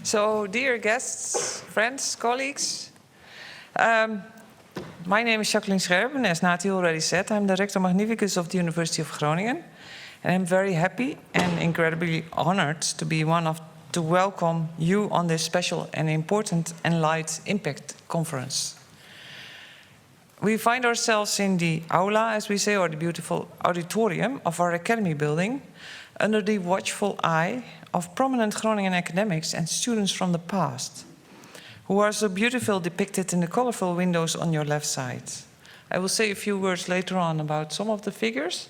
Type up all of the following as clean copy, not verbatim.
So, dear guests, friends, colleagues, my name is Jacqueline Scherben. As Nati already said, I'm Director Magnificus of the University of Groningen. And I'm very happy and incredibly honored to welcome you on this special and important ENLIGHT Impact Conference. We find ourselves in the aula, as we say, or the beautiful auditorium of our academy building, under the watchful eye of prominent Groningen academics and students from the past, who are so beautifully depicted in the colorful windows on your left side. I will say a few words later on about some of the figures,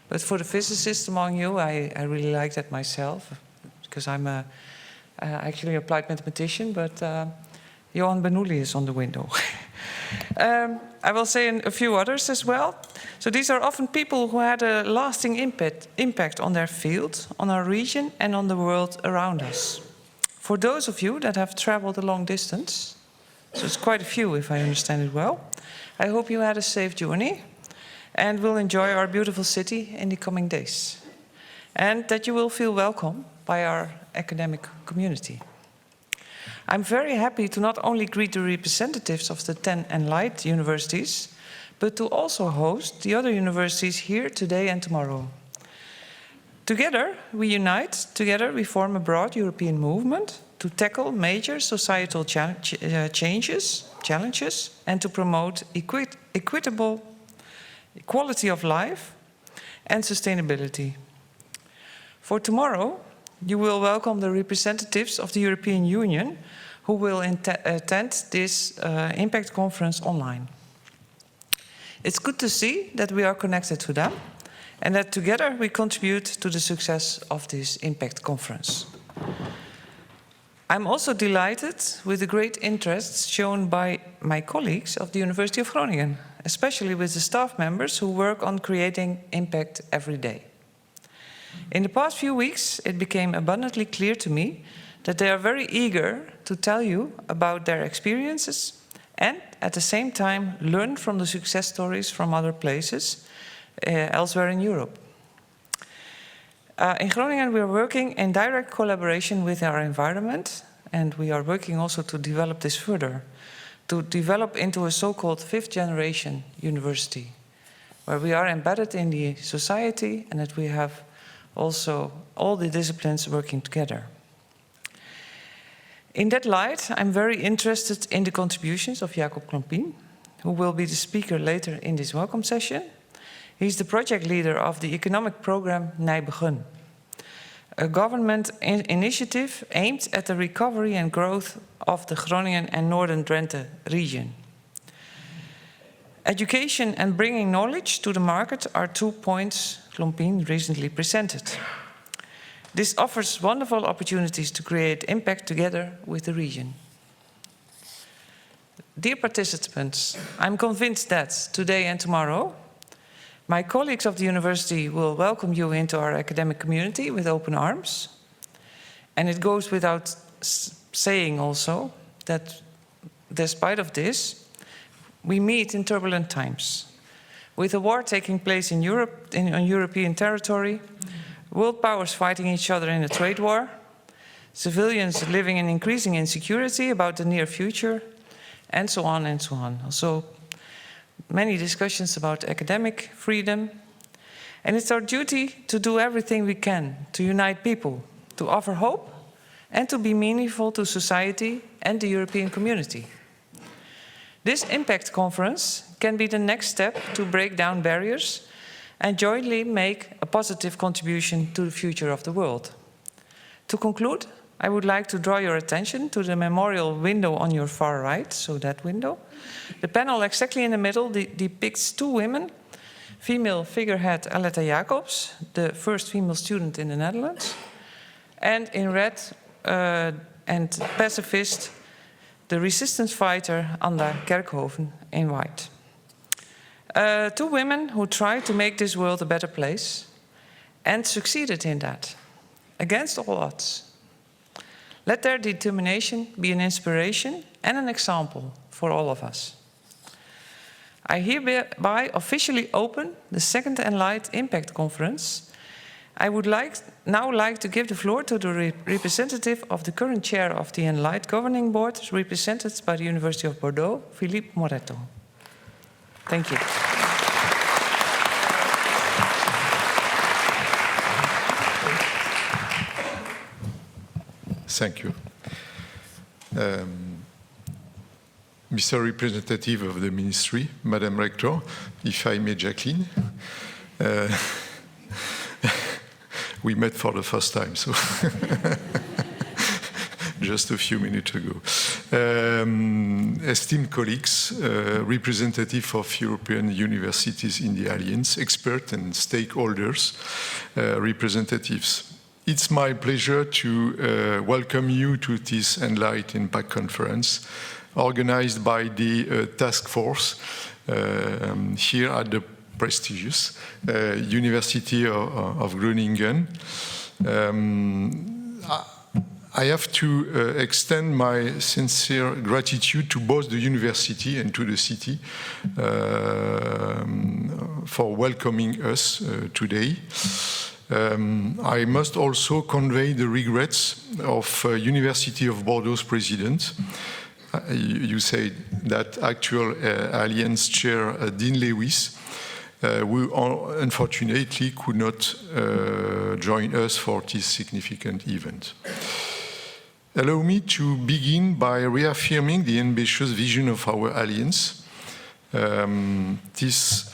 but for the physicists among you, I really like that myself, because I'm actually an applied mathematician, but Johan Bernoulli is on the window. I will say a few others as well. So these are often people who had a lasting impact on their field, on our region, and on the world around us. For those of you that have traveled a long distance, so it's quite a few if I understand it well, I hope you had a safe journey and will enjoy our beautiful city in the coming days. And that you will feel welcome by our academic community. I'm very happy to not only greet the representatives of the 10 ENLIGHT universities, but to also host the other universities here today and tomorrow. Together we unite, together we form a broad European movement to tackle major societal challenges, and to promote equitable quality of life and sustainability. For tomorrow, you will welcome the representatives of the European Union who will attend this Impact Conference online. It's good to see that we are connected to them and that together we contribute to the success of this Impact Conference. I'm also delighted with the great interest shown by my colleagues of the University of Groningen, especially with the staff members who work on creating impact every day. In the past few weeks, it became abundantly clear to me that they are very eager to tell you about their experiences and at the same time learn from the success stories from other places elsewhere in Europe. In Groningen, we are working in direct collaboration with our environment, and we are working also to develop this further, to develop into a so-called fifth generation university, where we are embedded in the society and that we have also all the disciplines working together. In that light, I'm very interested in the contributions of Jacob Klompien, who will be the speaker later in this welcome session. He's the project leader of the economic program Nijbegin, a government initiative aimed at the recovery and growth of the Groningen and Northern Drenthe region. Education and bringing knowledge to the market are 2 points Klompien recently presented. This offers wonderful opportunities to create impact together with the region. Dear participants, I'm convinced that today and tomorrow, my colleagues of the university will welcome you into our academic community with open arms. And it goes without saying also that despite of this, we meet in turbulent times. With a war taking place in Europe, on European territory, world powers fighting each other in a trade war, civilians living in increasing insecurity about the near future, and so on and so on. Also, many discussions about academic freedom. And it's our duty to do everything we can to unite people, to offer hope, and to be meaningful to society and the European community. This Impact Conference can be the next step to break down barriers and jointly make a positive contribution to the future of the world. To conclude, I would like to draw your attention to the memorial window on your far right, so that window. The panel exactly in the middle depicts 2 women, female figurehead Aletta Jacobs, the first female student in the Netherlands, and in red and pacifist, the resistance fighter Anda Kerkhoven in white. 2 women who tried to make this world a better place and succeeded in that, against all odds. Let their determination be an inspiration and an example for all of us. I hereby officially open the second ENLIGHT Impact Conference I would now like to give the floor to the representative of the current chair of the ENLIGHT Governing Board, represented by the University of Bordeaux, Philippe Moretto. Thank you. Thank you. Mr. Representative of the Ministry, Madam Rector, if I may, Jacqueline, we met for the first time, so just a few minutes ago. Esteemed colleagues, representative of European universities in the Alliance, experts and stakeholders, representatives. It's my pleasure to welcome you to this ENLIGHT Impact Conference organized by the task force here at the prestigious University of Groningen. I have to extend my sincere gratitude to both the university and to the city for welcoming us today. I must also convey the regrets of University of Bordeaux's president. You say that actual Alliance Chair Dean Lewis, who unfortunately could not join us for this significant event. Allow me to begin by reaffirming the ambitious vision of our Alliance. This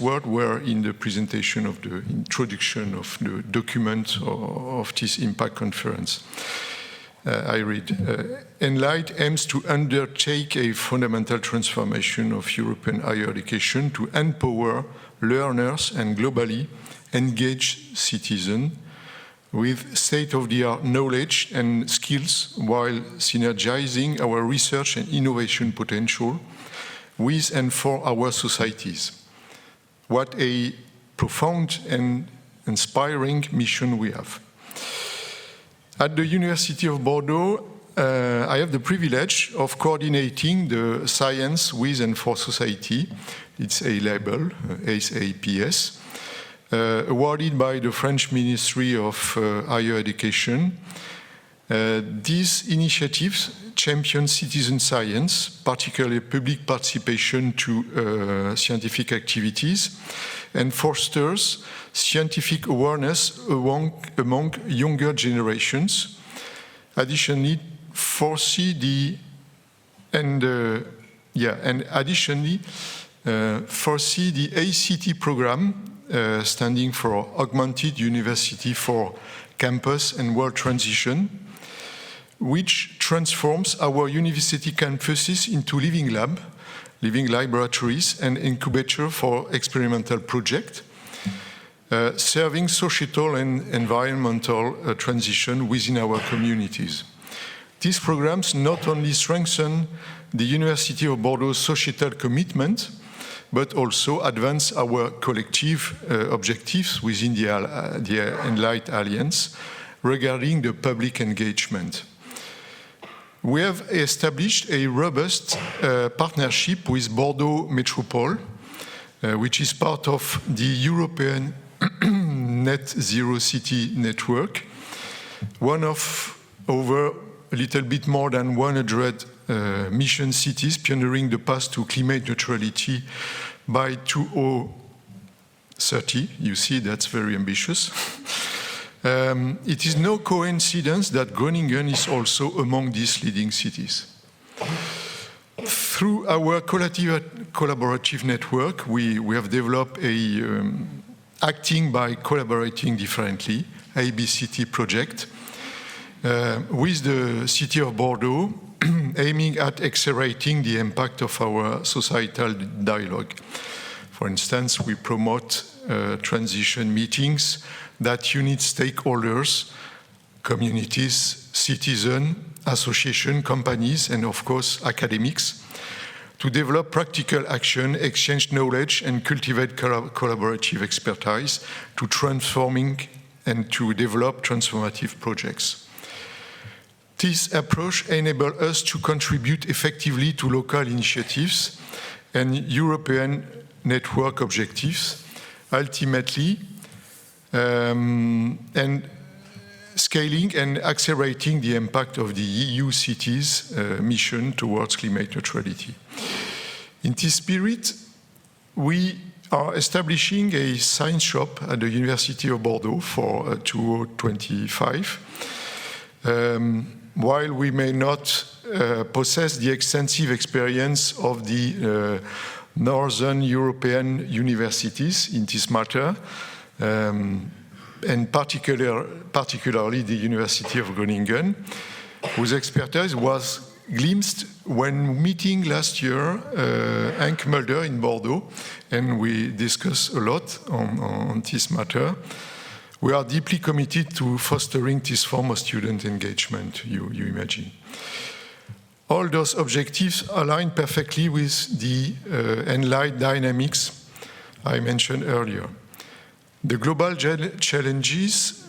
word were in the presentation of the introduction of the document of this Impact Conference. I read, ENLIGHT aims to undertake a fundamental transformation of European higher education to empower learners and globally engaged citizens with state-of-the-art knowledge and skills while synergizing our research and innovation potential with and for our societies. What a profound and inspiring mission we have. At the University of Bordeaux, I have the privilege of coordinating the Science with and for Society. It's a label, SAPS, awarded by the French Ministry of Higher Education. These initiatives champion citizen science, particularly public participation to scientific activities, and fosters scientific awareness among younger generations. Additionally, foresee the ACT program, standing for Augmented University for Campus and World Transition, which transforms our university campuses into living laboratories and incubator for experimental projects, serving societal and environmental transition within our communities. These programs not only strengthen the University of Bordeaux's societal commitment, but also advance our collective objectives within the ENLIGHT Alliance regarding the public engagement. We have established a robust partnership with Bordeaux Métropole, which is part of the European Net Zero City Network, one of over a little bit more than 100 mission cities pioneering the path to climate neutrality by 2030. You see, that's very ambitious. It is no coincidence that Groningen is also among these leading cities. Through our collaborative network, we have developed a Acting by Collaborating Differently, ABCT project, with the city of Bordeaux, aiming at accelerating the impact of our societal dialogue. For instance, we promote transition meetings that unite stakeholders, communities, citizens, associations, companies, and of course, academics, to develop practical action, exchange knowledge, and cultivate collaborative expertise to transforming and to develop transformative projects. This approach enables us to contribute effectively to local initiatives and European network objectives, ultimately and scaling and accelerating the impact of the EU cities' mission towards climate neutrality. In this spirit, we are establishing a science shop at the University of Bordeaux for 2025. While we may not possess the extensive experience of the Northern European universities in this matter, and particularly the University of Groningen, whose expertise was glimpsed when meeting last year Henk Mulder in Bordeaux, and we discussed a lot on this matter. We are deeply committed to fostering this form of student engagement, you imagine. All those objectives align perfectly with the ENLIGHT dynamics I mentioned earlier. The global challenges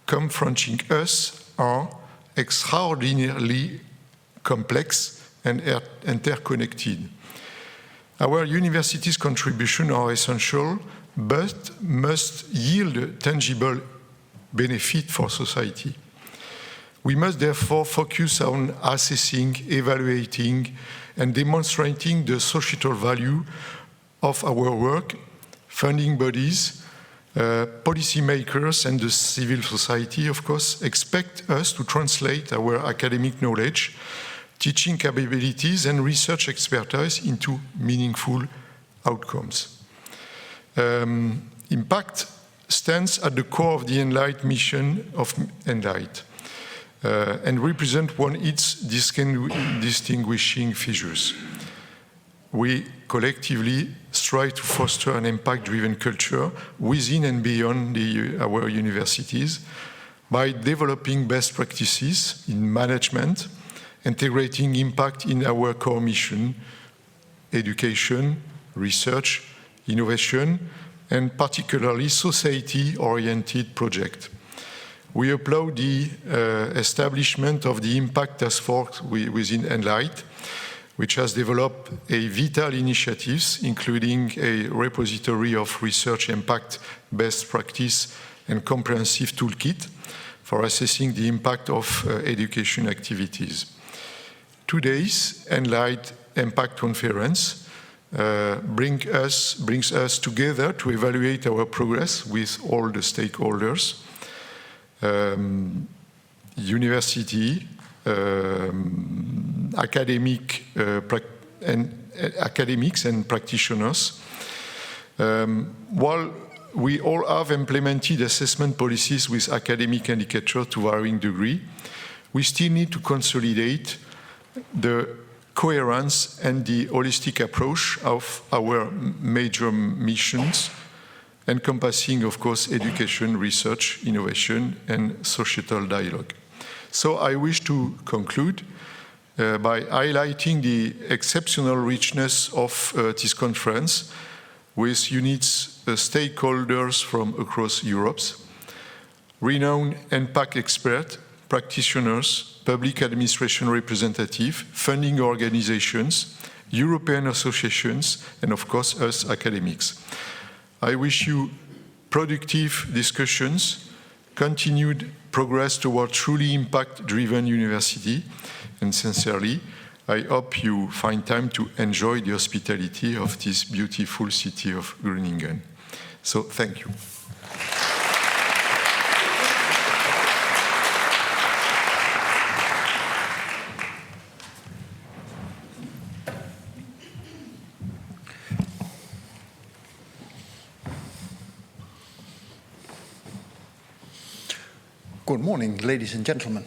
confronting us are extraordinarily complex and interconnected. Our universities' contributions are essential, but must yield tangible benefit for society. We must therefore focus on assessing, evaluating, and demonstrating the societal value of our work. Funding bodies, policymakers, and the civil society, of course, expect us to translate our academic knowledge, teaching capabilities, and research expertise into meaningful outcomes. Impact stands at the core of the ENLIGHT mission of ENLIGHT and represent one of its distinguishing features. We collectively strive to foster an impact-driven culture within and beyond our universities by developing best practices in management, integrating impact in our core mission, education, research, innovation, and particularly society-oriented projects. We applaud the establishment of the Impact Task Force within ENLIGHT, which has developed vital initiatives, including a repository of research impact best practice and comprehensive toolkit for assessing the impact of education activities. Today's ENLIGHT Impact Conference brings us together to evaluate our progress with all the stakeholders, university, academics and practitioners. While we all have implemented assessment policies with academic indicators to varying degree, we still need to consolidate the coherence and the holistic approach of our major missions, encompassing, of course, education, research, innovation, and societal dialogue. So I wish to conclude by highlighting the exceptional richness of this conference with unique stakeholders from across Europe, renowned impact experts, practitioners, public administration representatives, funding organizations, European associations, and of course us academics. I wish you productive discussions, continued progress toward truly impact-driven university, and sincerely, I hope you find time to enjoy the hospitality of this beautiful city of Groningen. So, thank you. Good morning, ladies and gentlemen.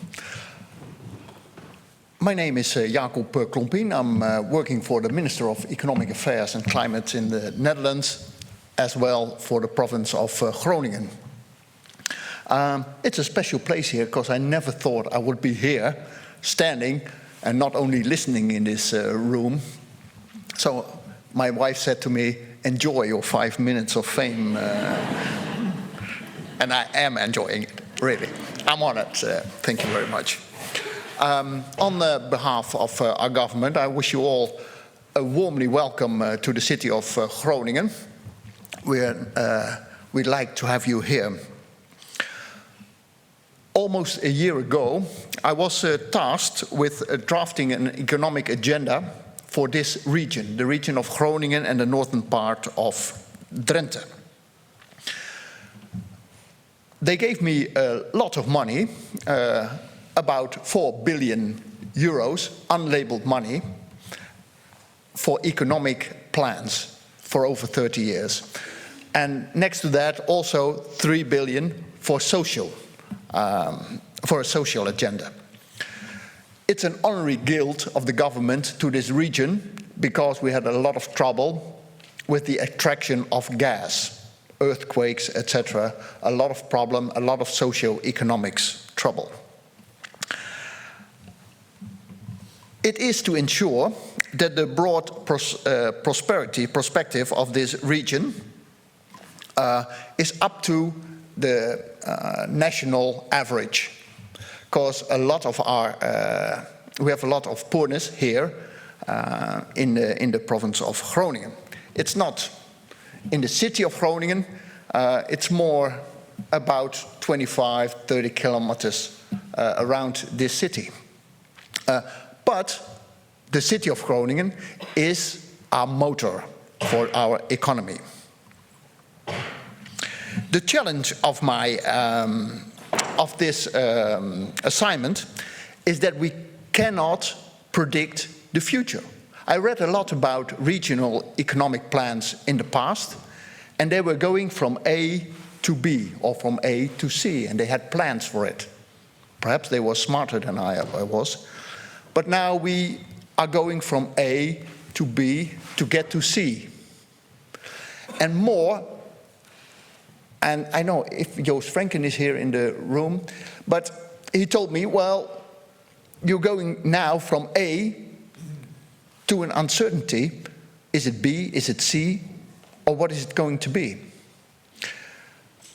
My name is Jacob Klompien. I'm working for the Minister of Economic Affairs and Climate in the Netherlands, as well for the province of Groningen. It's a special place here because I never thought I would be here, standing, and not only listening in this room. So my wife said to me, enjoy your 5 minutes of fame. And I am enjoying it, really. I'm honored. Thank you very much. On behalf of our government, I wish you all a warmly welcome to the city of Groningen. We're we'd like to have you here. Almost a year ago, I was tasked with drafting an economic agenda for this region, the region of Groningen and the northern part of Drenthe. They gave me a lot of money, about 4 billion euros, unlabeled money, for economic plans for over 30 years. And next to that, also 3 billion for a social agenda. It's an honorary guild of the government to this region because we had a lot of trouble with the extraction of gas, earthquakes, etc. A lot of problem, a lot of socio-economics trouble. It is to ensure that the broad prosperity perspective of this region is up to the national average, because a lot of we have a lot of poorness here in the province of Groningen. It's not in the city of Groningen, it's more about 25, 30 kilometers around this city. But the city of Groningen is our motor for our economy. The challenge of this assignment is that we cannot predict the future. I read a lot about regional economic plans in the past, and they were going from A to B or from A to C, and they had plans for it. Perhaps they were smarter than I was. But now we are going from A to B to get to C. And more, and I know if Joost Franken is here in the room, but he told me, well, you're going now from A to an uncertainty. Is it B, is it C, or what is it going to be?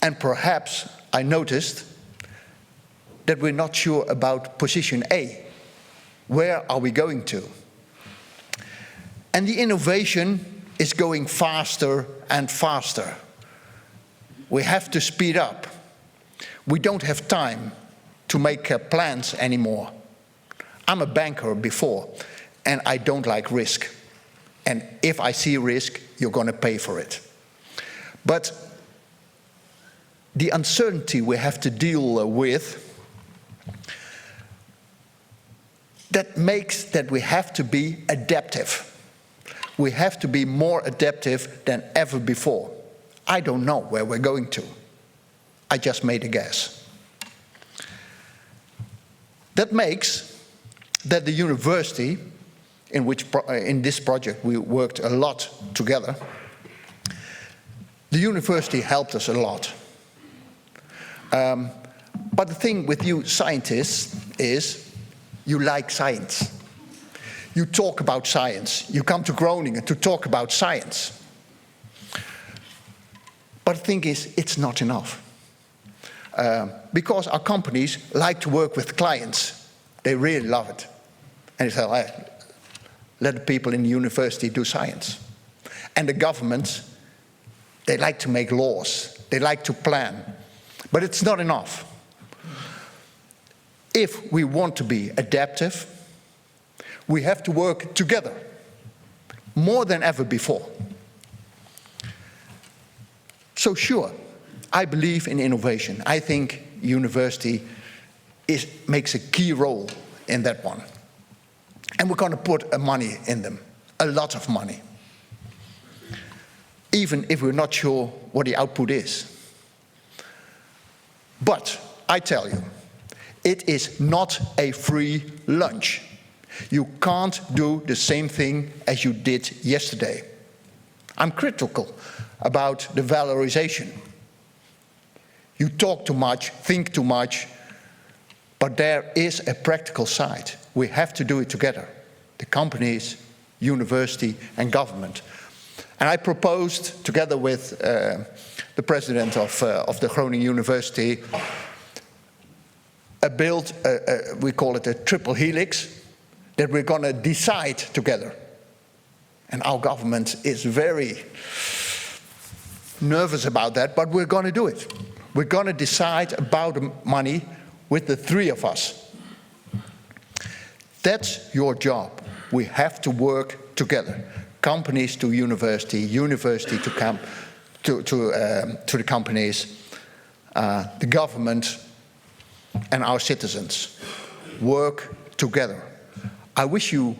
And perhaps I noticed that we're not sure about position A. Where are we going to? And the innovation is going faster and faster. We have to speed up. We don't have time to make plans anymore. I'm a banker before, and I don't like risk. And if I see risk, you're going to pay for it. But the uncertainty we have to deal with, that makes that we have to be adaptive. We have to be more adaptive than ever before. I don't know where we're going to. I just made a guess. That makes that the university, in this project we worked a lot together, the university helped us a lot. But the thing with you scientists is you like science. You talk about science. You come to Groningen to talk about science. But the thing is, it's not enough. Because our companies like to work with clients. They really love it. And they say, let the people in the university do science. And the governments, they like to make laws. They like to plan. But it's not enough. If we want to be adaptive, we have to work together, more than ever before. So sure, I believe in innovation. I think university makes a key role in that one. And we're going to put money in them, a lot of money, even if we're not sure what the output is. But I tell you, it is not a free lunch. You can't do the same thing as you did yesterday. I'm critical about the valorization. You talk too much, think too much, but there is a practical side. We have to do it together. The companies, university, and government. And I proposed, together with the president of the Groningen University, we call it a triple helix, that we're going to decide together. And our government is very nervous about that, but we're going to do it. We're going to decide about the money with the three of us. That's your job. We have to work together. Companies to university, university to the companies, the government and our citizens. Work together. I wish you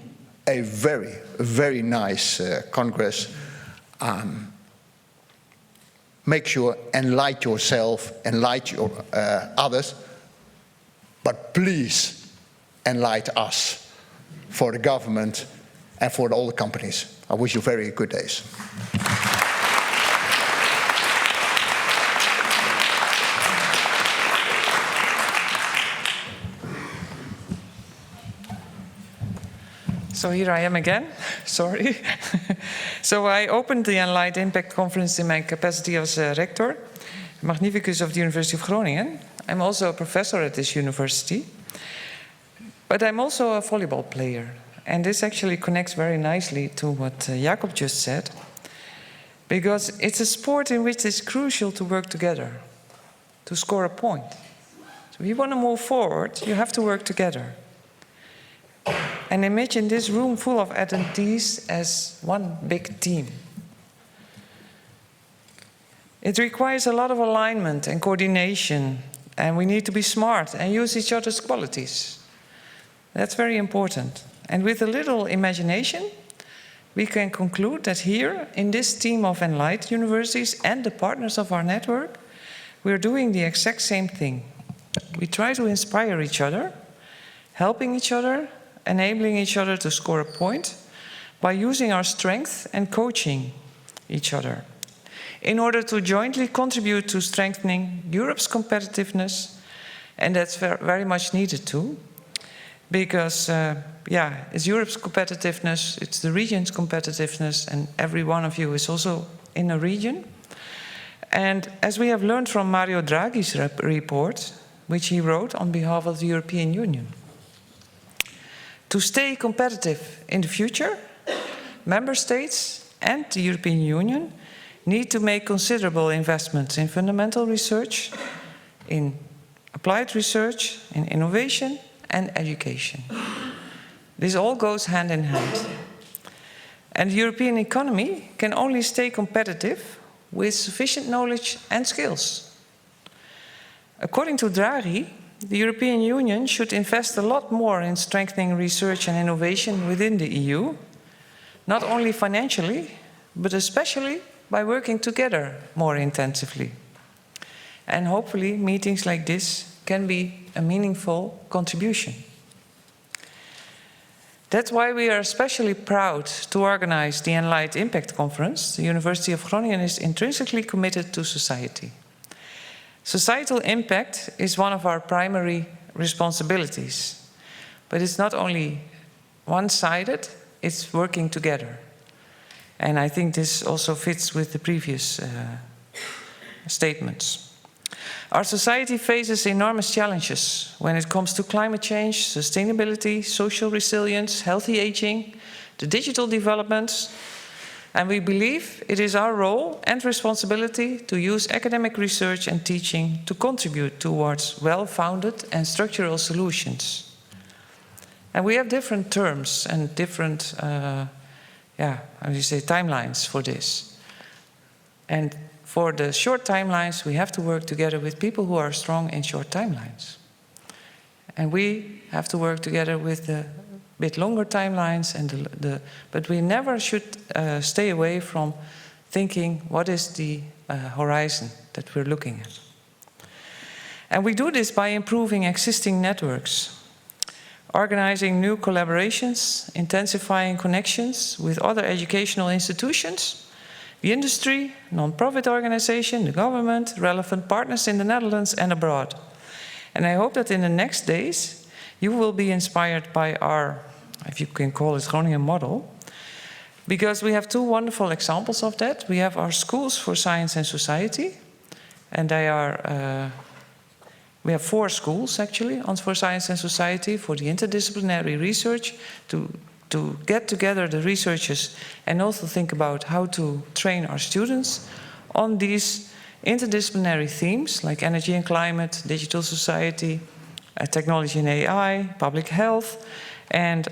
a very, very nice Congress. Make sure, enlighten yourself, enlighten your, others, but please enlighten us for the government and for all the companies. I wish you very good days. So here I am again, sorry. So I opened the ENLIGHT Impact Conference in my capacity as a rector, magnificus of the University of Groningen. I'm also a professor at this university, but I'm also a volleyball player. And this actually connects very nicely to what Jacob just said, because it's a sport in which it's crucial to work together, to score a point. So if you want to move forward, you have to work together. And imagine this room full of attendees as one big team. It requires a lot of alignment and coordination, and we need to be smart and use each other's qualities. That's very important. And with a little imagination, we can conclude that here, in this team of ENLIGHT universities and the partners of our network, we're doing the exact same thing. We try to inspire each other, helping each other, enabling each other to score a point by using our strength and coaching each other in order to jointly contribute to strengthening Europe's competitiveness, and that's very much needed too, because it's Europe's competitiveness, it's the region's competitiveness, and every one of you is also in a region. And as we have learned from Mario Draghi's report, which he wrote on behalf of the European Union, to stay competitive in the future, member states and the European Union need to make considerable investments in fundamental research, in applied research, in innovation and education. This all goes hand in hand. And the European economy can only stay competitive with sufficient knowledge and skills. According to Draghi, the European Union should invest a lot more in strengthening research and innovation within the EU, not only financially, but especially by working together more intensively. And hopefully meetings like this can be a meaningful contribution. That's why we are especially proud to organize the ENLIGHT Impact Conference. The University of Groningen is intrinsically committed to society. Societal impact is one of our primary responsibilities, but it's not only one-sided, it's working together. And I think this also fits with the previous statements. Our society faces enormous challenges when it comes to climate change, sustainability, social resilience, healthy aging, the digital developments, and we believe it is our role and responsibility to use academic research and teaching to contribute towards well-founded and structural solutions. And we have different terms and different, timelines for this. And for the short timelines, we have to work together with people who are strong in short timelines. And we have to work together with the bit longer timelines, and but we never should stay away from thinking what is the horizon that we're looking at. And we do this by improving existing networks, organizing new collaborations, intensifying connections with other educational institutions, the industry, non-profit organization, the government, relevant partners in the Netherlands and abroad. And I hope that in the next days, you will be inspired by our, if you can call it, Groningen model, because we have two wonderful examples of that. We have our schools for science and society, and they are, we have 4 schools actually for science and society for the interdisciplinary research to get together the researchers and also think about how to train our students on these interdisciplinary themes like energy and climate, digital society, technology and AI, public health, and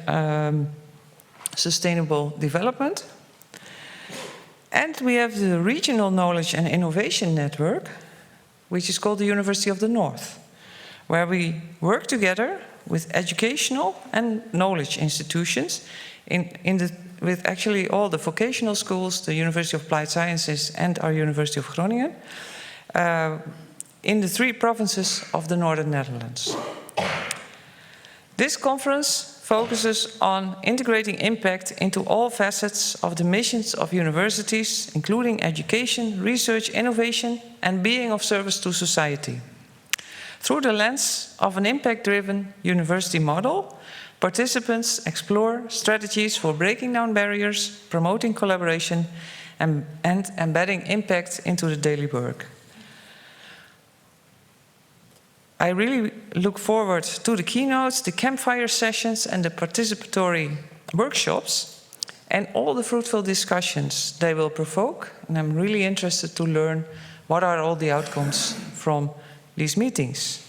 sustainable development. And we have the Regional Knowledge and Innovation Network, which is called the University of the North, where we work together with educational and knowledge institutions with actually all the vocational schools, the University of Applied Sciences and our University of Groningen, in the 3 provinces of the Northern Netherlands. This conference focuses on integrating impact into all facets of the missions of universities, including education, research, innovation, and being of service to society. Through the lens of an impact-driven university model, participants explore strategies for breaking down barriers, promoting collaboration, and embedding impact into the daily work. I really look forward to the keynotes, the campfire sessions, and the participatory workshops, and all the fruitful discussions they will provoke. And I'm really interested to learn what are all the outcomes from these meetings.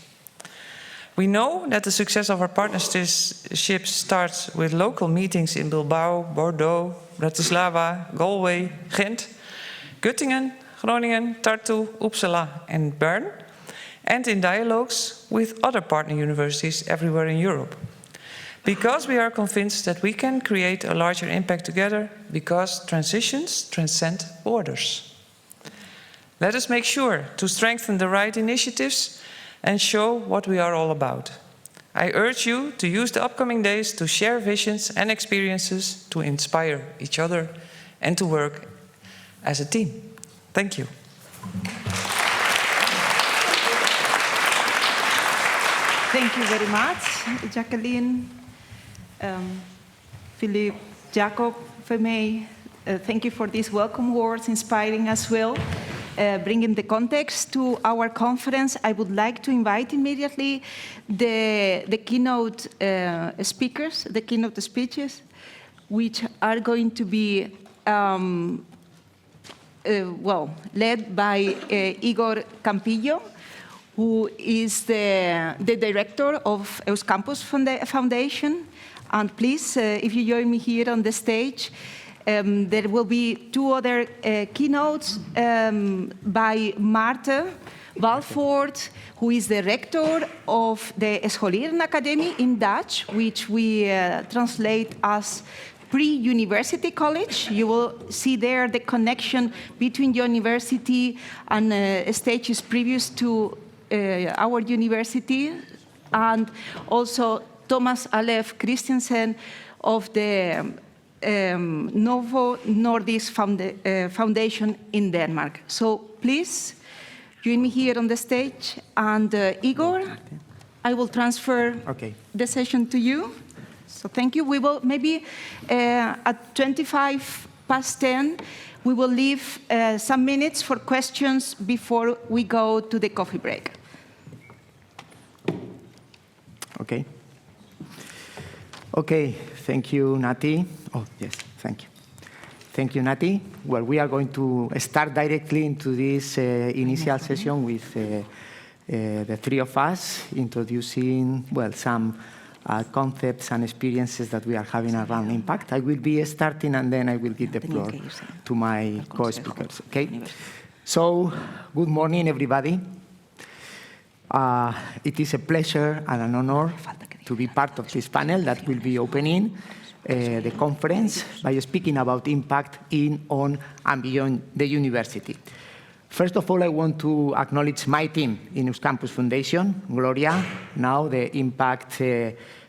We know that the success of our partnerships starts with local meetings in Bilbao, Bordeaux, Bratislava, Galway, Ghent, Göttingen, Groningen, Tartu, Uppsala, and Bern, and in dialogues with other partner universities everywhere in Europe. Because we are convinced that we can create a larger impact together, because transitions transcend borders. Let us make sure to strengthen the right initiatives and show what we are all about. I urge you to use the upcoming days to share visions and experiences, to inspire each other, and to work as a team. Thank you. Thank you very much, Jacqueline, Philippe, Jacob, if I may. Thank you for these welcome words, inspiring as well. Bringing the context to our conference, I would like to invite immediately the keynote speakers, the keynote speeches, which are going to be led by Igor Campillo, who is the director of Euskampus Foundation. And please, if you join me here on the stage, there will be 2 other keynotes by Maarten Walvoort, who is the rector of the Scholierenacademie in Dutch, which we translate as pre-university college. You will see there the connection between university and stages previous to our university, and also Thomas Alef Christensen of the Novo Nordisk Foundation in Denmark. So please join me here on the stage, and Igor, I will transfer the session to you. So thank you. We will maybe at 10:25, we will leave some minutes for questions before we go to the coffee break. Okay. Okay, thank you, Nati. Oh, yes, thank you. Thank you, Nati. Well, we are going to start directly into this initial session with the 3 of us introducing, well, some concepts and experiences that we are having around impact. I will be starting, and then I will give the floor to my co-speakers, okay? So, good morning, everybody. It is a pleasure and an honor to be part of this panel that will be opening the conference by speaking about impact in, on, and beyond the university. First of all, I want to acknowledge my team in Euskampus Foundation, Gloria, now the Impact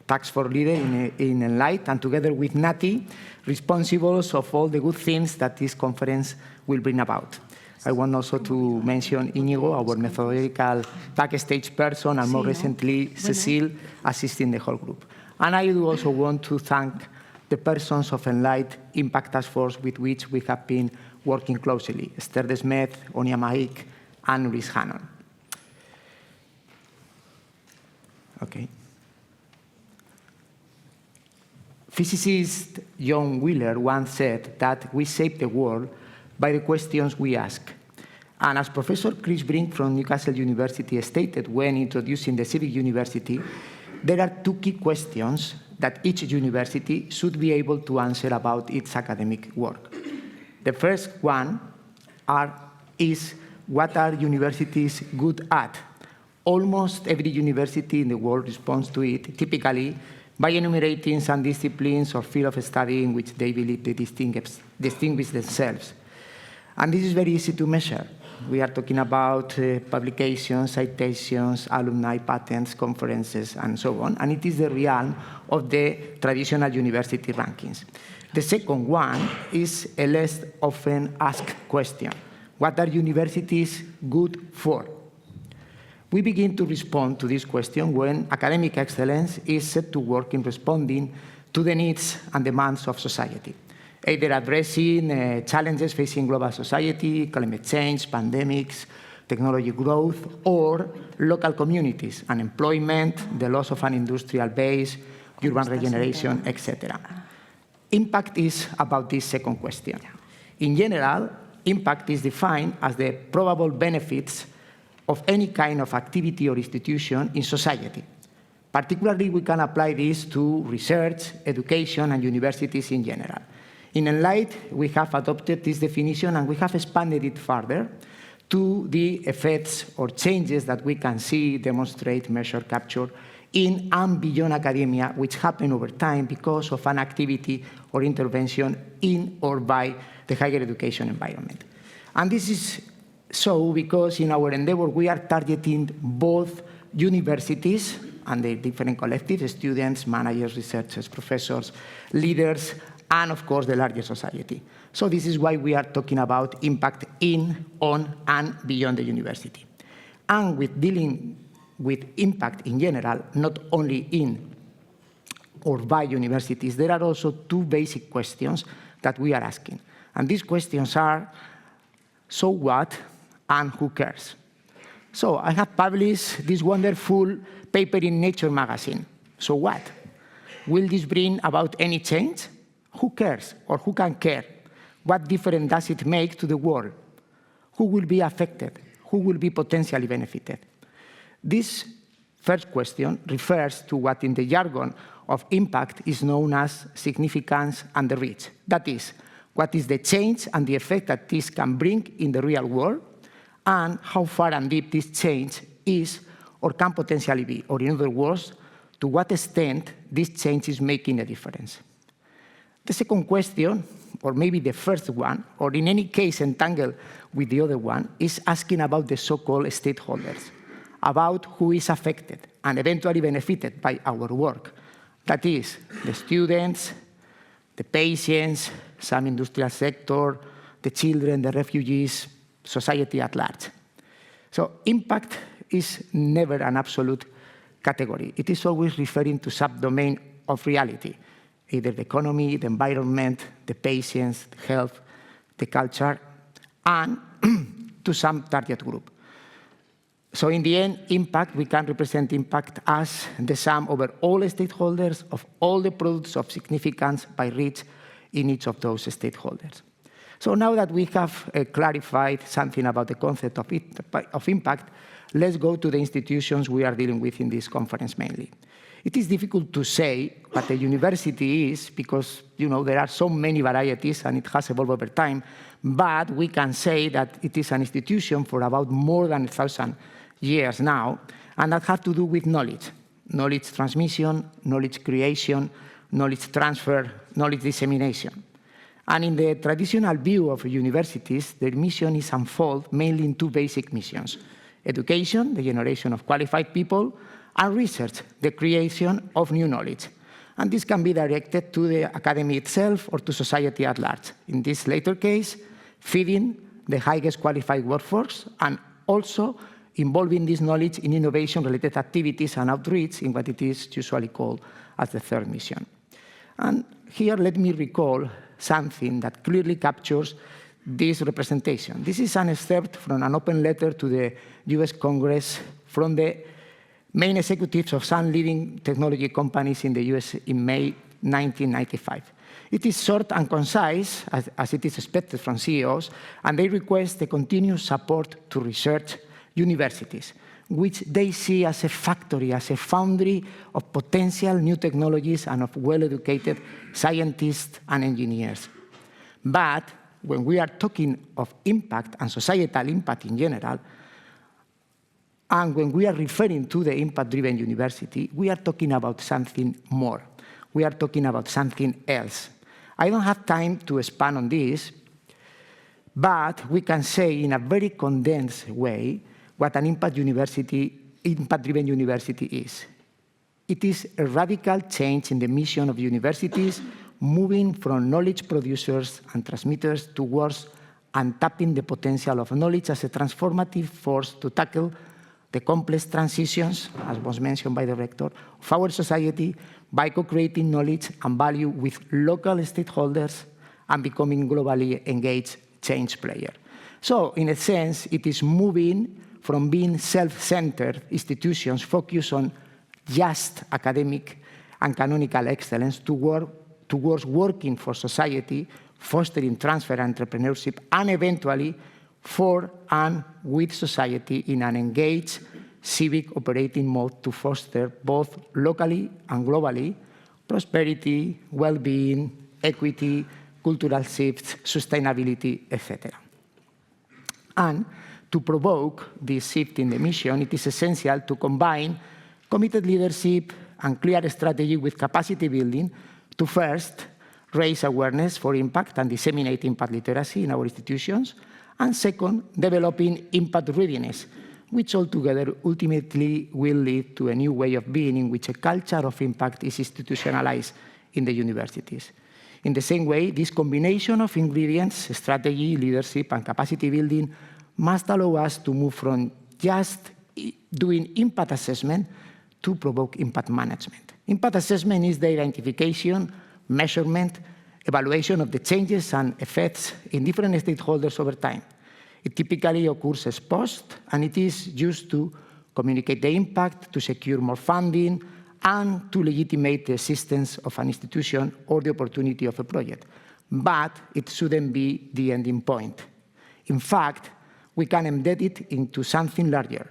Task Force leader in ENLIGHT, and together with Nati, responsible of all the good things that this conference will bring about. I want also to mention Inigo, our methodological backstage person, and more recently, Cecile, assisting the whole group. And I do also want to thank the persons of ENLIGHT Impact Task Force with which we have been working closely, Esther de Smet, Onia Mahik, and Ulrich Hannon. Okay. Physicist John Wheeler once said that we shape the world by the questions we ask. And as Professor Chris Brink from Newcastle University stated when introducing the civic university, there are two key questions that each university should be able to answer about its academic work. The first one is what are universities good at? Almost every university in the world responds to it, typically by enumerating some disciplines or field of study in which they believe they distinguish themselves. And this is very easy to measure. We are talking about publications, citations, alumni, patents, conferences, and so on. And it is the realm of the traditional university rankings. The second one is a less often asked question. What are universities good for? We begin to respond to this question when academic excellence is set to work in responding to the needs and demands of society, either addressing challenges facing global society, climate change, pandemics, technology growth, or local communities, unemployment, the loss of an industrial base, urban regeneration, etc. Impact is about this second question. In general, impact is defined as the probable benefits of any kind of activity or institution in society. Particularly, we can apply this to research, education, and universities in general. In ENLIGHT, we have adopted this definition and we have expanded it further to the effects or changes that we can see, demonstrate, measure, capture in and beyond academia, which happen over time because of an activity or intervention in or by the higher education environment. And this is so because in our endeavor, we are targeting both universities and the different collectives, students, managers, researchers, professors, leaders, and of course, the larger society. So this is why we are talking about impact in, on, and beyond the university. And with dealing with impact in general, not only in or by universities, there are also two basic questions that we are asking. And these questions are, so what and who cares? So I have published this wonderful paper in Nature magazine. So what? Will this bring about any change? Who cares or who can care? What difference does it make to the world? Who will be affected? Who will be potentially benefited? This first question refers to what in the jargon of impact is known as significance and the reach. That is, what is the change and the effect that this can bring in the real world, and how far and deep this change is or can potentially be, or in other words, to what extent this change is making a difference. The second question, or maybe the first one, or in any case entangled with the other one, is asking about the so-called stakeholders, about who is affected and eventually benefited by our work. That is, the students, the patients, some industrial sector, the children, the refugees, society at large. So impact is never an absolute category. It is always referring to subdomain of reality, either the economy, the environment, the patients, the health, the culture, and to some target group. So in the end, impact, we can represent impact as the sum over all stakeholders of all the products of significance by reach in each of those stakeholders. So now that we have clarified something about the concept of impact, let's go to the institutions we are dealing with in this conference mainly. It is difficult to say what a university is because, there are so many varieties and it has evolved over time, but we can say that it is an institution for about more than 1,000 years now, and that has to do with knowledge transmission, knowledge creation, knowledge transfer, knowledge dissemination. And in the traditional view of universities, their mission is unfolded mainly in two basic missions: education, the generation of qualified people, and research, the creation of new knowledge. And this can be directed to the academy itself or to society at large. In this later case, feeding the highest qualified workforce and also involving this knowledge in innovation-related activities and outreach in what it is usually called as the third mission. And here, let me recall something that clearly captures this representation. This is an excerpt from an open letter to the US Congress from the main executives of some leading technology companies in the US in May 1995. It is short and concise, as it is expected from CEOs, and they request the continuous support to research universities, which they see as a factory, as a foundry of potential new technologies and of well-educated scientists and engineers. But when we are talking of impact and societal impact in general, and when we are referring to the impact-driven university, we are talking about something more. We are talking about something else. I don't have time to expand on this, but we can say in a very condensed way what an impact-driven university is. It is a radical change in the mission of universities, moving from knowledge producers and transmitters towards untapping the potential of knowledge as a transformative force to tackle the complex transitions, as was mentioned by the rector, of our society by co-creating knowledge and value with local stakeholders and becoming globally engaged change player. So, in a sense, it is moving from being self-centered institutions focused on just academic and canonical excellence towards working for society, fostering transfer and entrepreneurship, and eventually for and with society in an engaged civic operating mode to foster both locally and globally prosperity, well-being, equity, cultural shifts, sustainability, etc. And to provoke this shift in the mission, it is essential to combine committed leadership and clear strategy with capacity building to first raise awareness for impact and disseminate impact literacy in our institutions, and second, developing impact readiness, which altogether ultimately will lead to a new way of being in which a culture of impact is institutionalized in the universities. In the same way, this combination of ingredients, strategy, leadership, and capacity building must allow us to move from just doing impact assessment to provoke impact management. Impact assessment is the identification, measurement, evaluation of the changes and effects in different stakeholders over time. It typically occurs ex post, and it is used to communicate the impact, to secure more funding, and to legitimate the existence of an institution or the opportunity of a project. But it shouldn't be the ending point. In fact, we can embed it into something larger,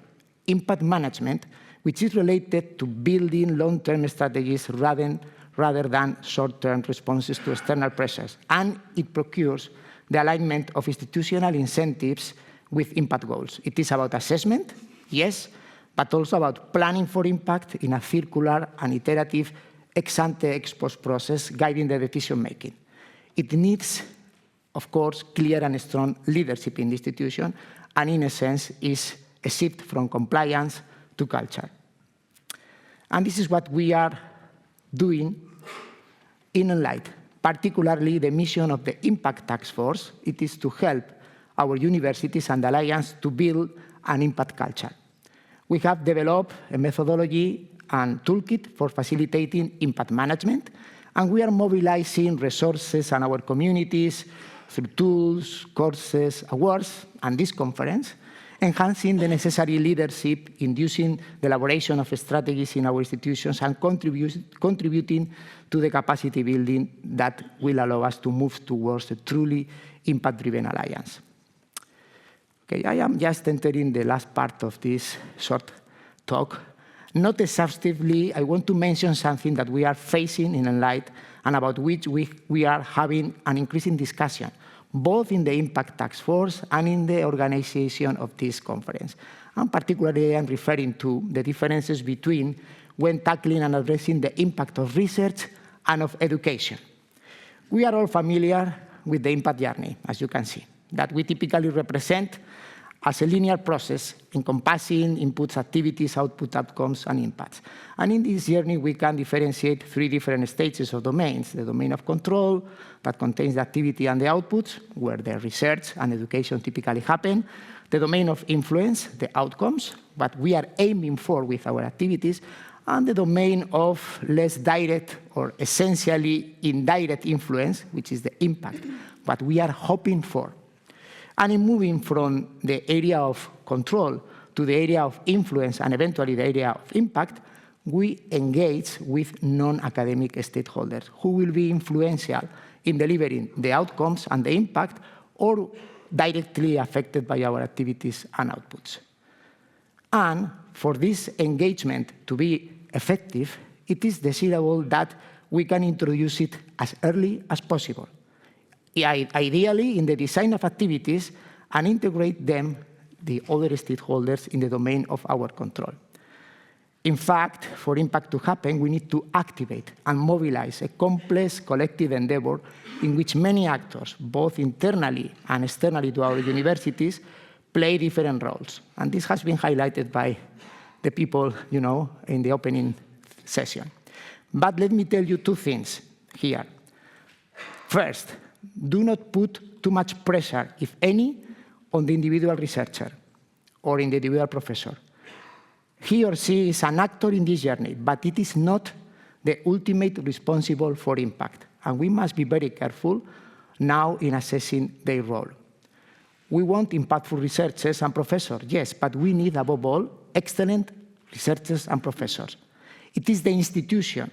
impact management, which is related to building long-term strategies rather than short-term responses to external pressures. And it procures the alignment of institutional incentives with impact goals. It is about assessment, yes, but also about planning for impact in a circular and iterative ex-ante ex-post process guiding the decision-making. It needs, of course, clear and strong leadership in the institution, and in a sense is a shift from compliance to culture. And this is what we are doing in ENLIGHT, particularly the mission of the Impact Task Force. It is to help our universities and Alliance to build an impact culture. We have developed a methodology and toolkit for facilitating impact management, and we are mobilizing resources and our communities through tools, courses, awards, and this conference, enhancing the necessary leadership, inducing the elaboration of strategies in our institutions, and contributing to the capacity building that will allow us to move towards a truly impact-driven alliance. Okay, I am just entering the last part of this short talk. Not exhaustively, I want to mention something that we are facing in ENLIGHT and about which we are having an increasing discussion, both in the Impact Task Force and in the organization of this conference. And particularly, I'm referring to the differences between when tackling and addressing the impact of research and of education. We are all familiar with the impact journey, as you can see, that we typically represent as a linear process encompassing inputs, activities, output, outcomes, and impacts. And in this journey, we can differentiate three different stages of domains. The domain of control, that contains the activity and the outputs, where the research and education typically happen. The domain of influence, the outcomes, what we are aiming for with our activities. And the domain of less direct or essentially indirect influence, which is the impact, what we are hoping for. And in moving from the area of control to the area of influence and eventually the area of impact, we engage with non-academic stakeholders who will be influential in delivering the outcomes and the impact or directly affected by our activities and outputs. And for this engagement to be effective, it is desirable that we can introduce it as early as possible, ideally in the design of activities, and integrate them, the other stakeholders, in the domain of our control. In fact, for impact to happen, we need to activate and mobilize a complex collective endeavor in which many actors, both internally and externally to our universities, play different roles. And this has been highlighted by the people, in the opening session. But let me tell you two things here. First, do not put too much pressure, if any, on the individual researcher or in the individual professor. He or she is an actor in this journey, but it is not the ultimate responsible for impact. And we must be very careful now in assessing their role. We want impactful researchers and professors, yes, but we need, above all, excellent researchers and professors. It is the institution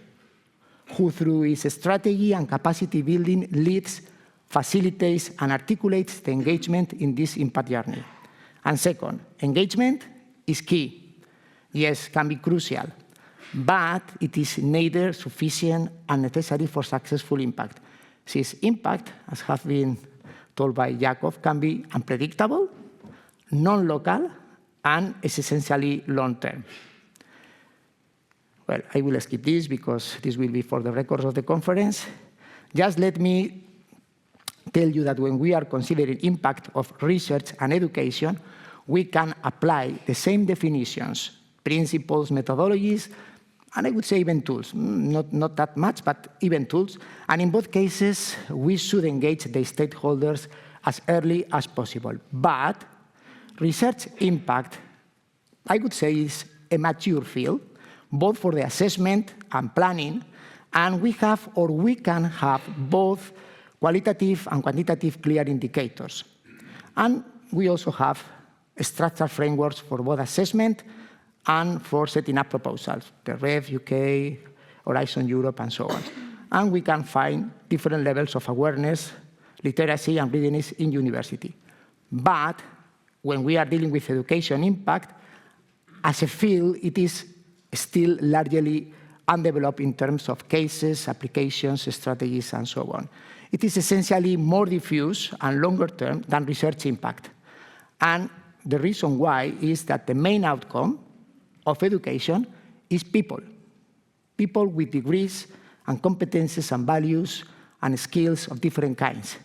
who, through its strategy and capacity building, leads, facilitates, and articulates the engagement in this impact journey. And second, engagement is key. Yes, can be crucial, but it is neither sufficient and necessary for successful impact. Since impact, as has been told by Jakob, can be unpredictable, non-local, and is essentially long-term. Well, I will skip this because this will be for the records of the conference. Just let me tell you that when we are considering impact of research and education, we can apply the same definitions, principles, methodologies, and I would say even tools. Not that much, but even tools. And in both cases, we should engage the stakeholders as early as possible. But research impact, I would say, is a mature field, both for the assessment and planning, and we can have both qualitative and quantitative clear indicators. And we also have structured frameworks for both assessment and for setting up proposals, the REF UK, Horizon Europe, and so on. And we can find different levels of awareness, literacy, and readiness in university. But when we are dealing with education impact, as a field, it is still largely undeveloped in terms of cases, applications, strategies, and so on. It is essentially more diffuse and longer term than research impact. And the reason why is that the main outcome of education is people. People with degrees and competences and values and skills of different kinds.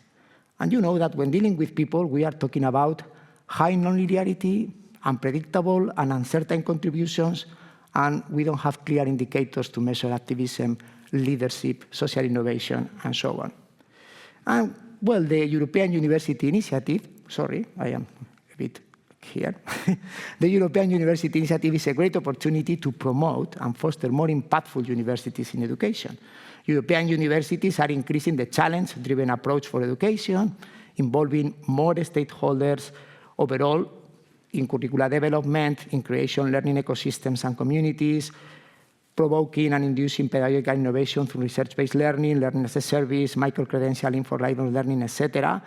And you know that when dealing with people, we are talking about high nonlinearity, unpredictable and uncertain contributions, and we don't have clear indicators to measure activism, leadership, social innovation, and so on. And, well, the European University Initiative, sorry, I am a bit here. The European University Initiative is a great opportunity to promote and foster more impactful universities in education. European universities are increasing the challenge-driven approach for education, involving more stakeholders overall in curricular development, in creation learning ecosystems and communities, provoking and inducing pedagogical innovation through research-based learning, learning as a service, micro-credentialing for lifelong learning, etc.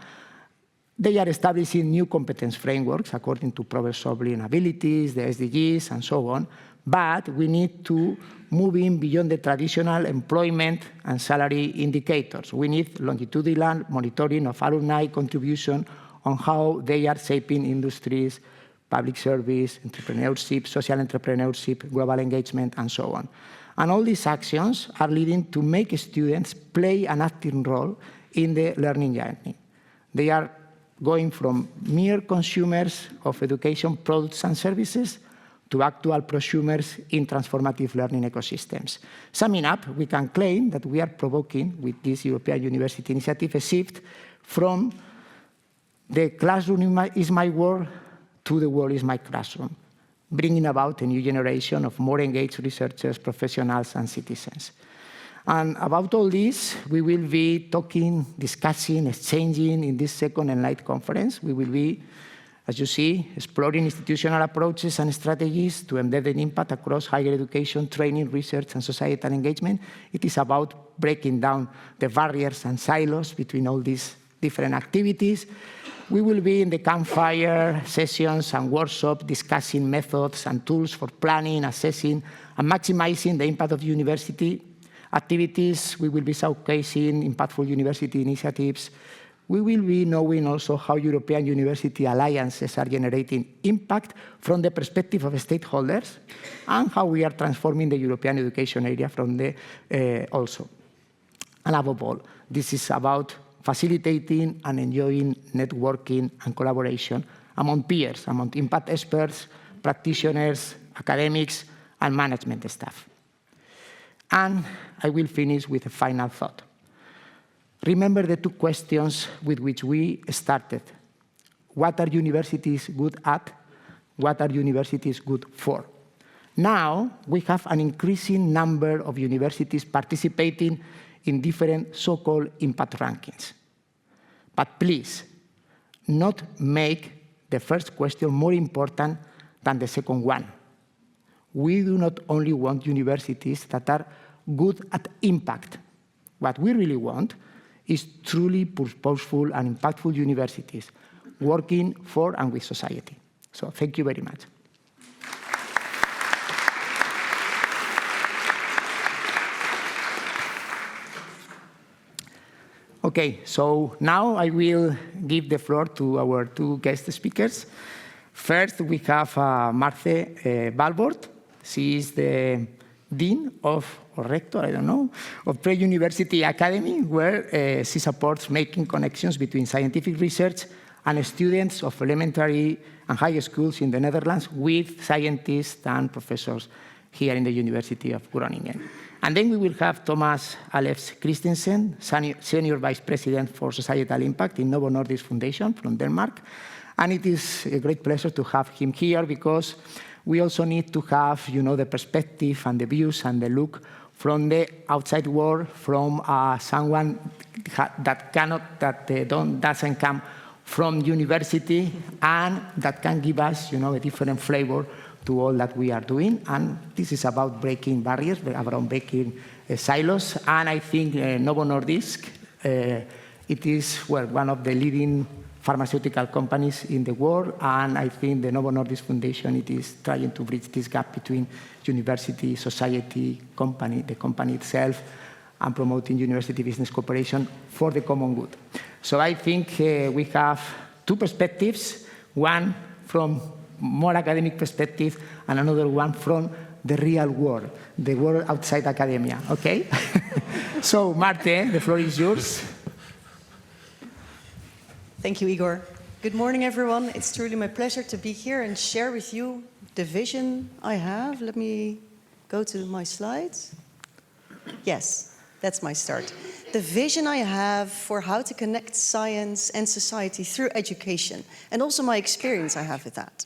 They are establishing new competence frameworks according to problem-solving abilities, the SDGs, and so on. But we need to move in beyond the traditional employment and salary indicators. We need longitudinal monitoring of alumni contribution on how they are shaping industries, public service, entrepreneurship, social entrepreneurship, global engagement, and so on. And all these actions are leading to make students play an active role in the learning journey. They are going from mere consumers of education products and services to actual prosumers in transformative learning ecosystems. Summing up, we can claim that we are provoking, with this European University Initiative, a shift from the classroom is my world to the world is my classroom, bringing about a new generation of more engaged researchers, professionals, and citizens. And about all this, we will be talking, discussing, exchanging in this second ENLIGHT conference. We will be As you see, exploring institutional approaches and strategies to embed the impact across higher education, training, research, and societal engagement. It is about breaking down the barriers and silos between all these different activities. We will be in the campfire sessions and workshops discussing methods and tools for planning, assessing, and maximizing the impact of university activities. We will be showcasing impactful university initiatives. We will be knowing also how European university alliances are generating impact from the perspective of stakeholders and how we are transforming the European education area from the also. And above all, this is about facilitating and enjoying networking and collaboration among peers, among impact experts, practitioners, academics, and management staff. And I will finish with a final thought. Remember the two questions with which we started. What are universities good at? What are universities good for? Now, we have an increasing number of universities participating in different so-called impact rankings. But please, not make the first question more important than the second one. We do not only want universities that are good at impact. What we really want is truly purposeful and impactful universities working for and with society. So thank you very much. Okay, so now I will give the floor to our two guest speakers. First, we have Marthe Balbord. She is the Dean of, or Rector, I don't know, of Pre-University Academy, where she supports making connections between scientific research and students of elementary and high schools in the Netherlands with scientists and professors here in the University of Groningen. And then we will have Thomas Alefs Christensen, Senior Vice President for Societal Impact in Novo Nordisk Foundation from Denmark. And it is a great pleasure to have him here because we also need to have, the perspective and the views and the look from the outside world, from someone that doesn't come from university, and that can give us, a different flavor to all that we are doing. And this is about breaking barriers, about breaking silos. And I think Novo Nordisk, it is one of the leading pharmaceutical companies in the world, and I think the Novo Nordisk Foundation, it is trying to bridge this gap between university, society, company, the company itself, and promoting university business cooperation for the common good. So I think we have two perspectives, one from more academic perspective and another one from the real world, the world outside academia, okay? So Marthe, the floor is yours. Thank you, Igor. Good morning, everyone. It's truly my pleasure to be here and share with you the vision I have. Let me go to my slides. Yes, that's my start. The vision I have for how to connect science and society through education, and also my experience I have with that.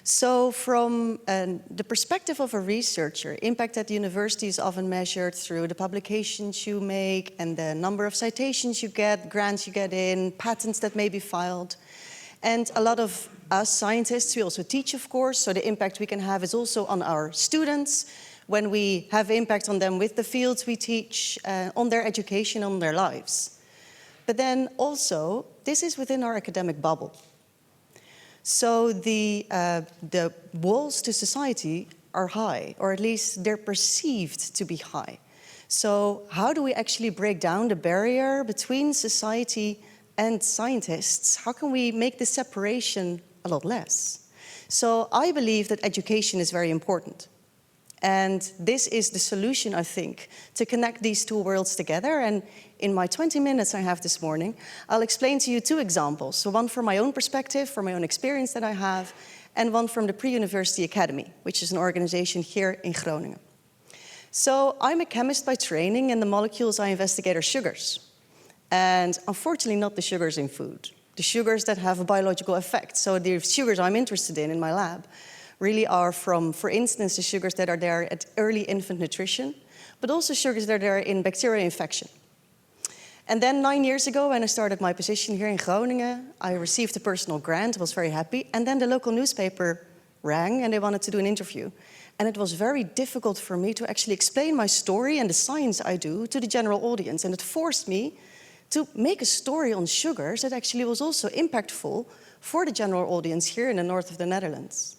So from the perspective of a researcher, impact at the university is often measured through the publications you make and the number of citations you get, grants you get in, patents that may be filed. And a lot of us scientists, we also teach, of course, so the impact we can have is also on our students when we have impact on them with the fields we teach, on their education, on their lives. But then also, this is within our academic bubble. So the walls to society are high, or at least they're perceived to be high. So how do we actually break down the barrier between society and scientists? How can we make the separation a lot less? So I believe that education is very important. And this is the solution, I think, to connect these two worlds together. And in my 20 minutes I have this morning, I'll explain to you two examples. So one from my own perspective, from my own experience that I have, and one from the Pre-University Academy, which is an organization here in Groningen. So I'm a chemist by training, and the molecules I investigate are sugars. And unfortunately not the sugars in food, the sugars that have a biological effect. So the sugars I'm interested in my lab really are from, for instance, the sugars that are there at early infant nutrition, but also sugars that are there in bacterial infection. And then 9 years ago, when I started my position here in Groningen, I received a personal grant, was very happy. And then the local newspaper rang and they wanted to do an interview. And it was very difficult for me to actually explain my story and the science I do to the general audience. And it forced me to make a story on sugars that actually was also impactful for the general audience here in the north of the Netherlands.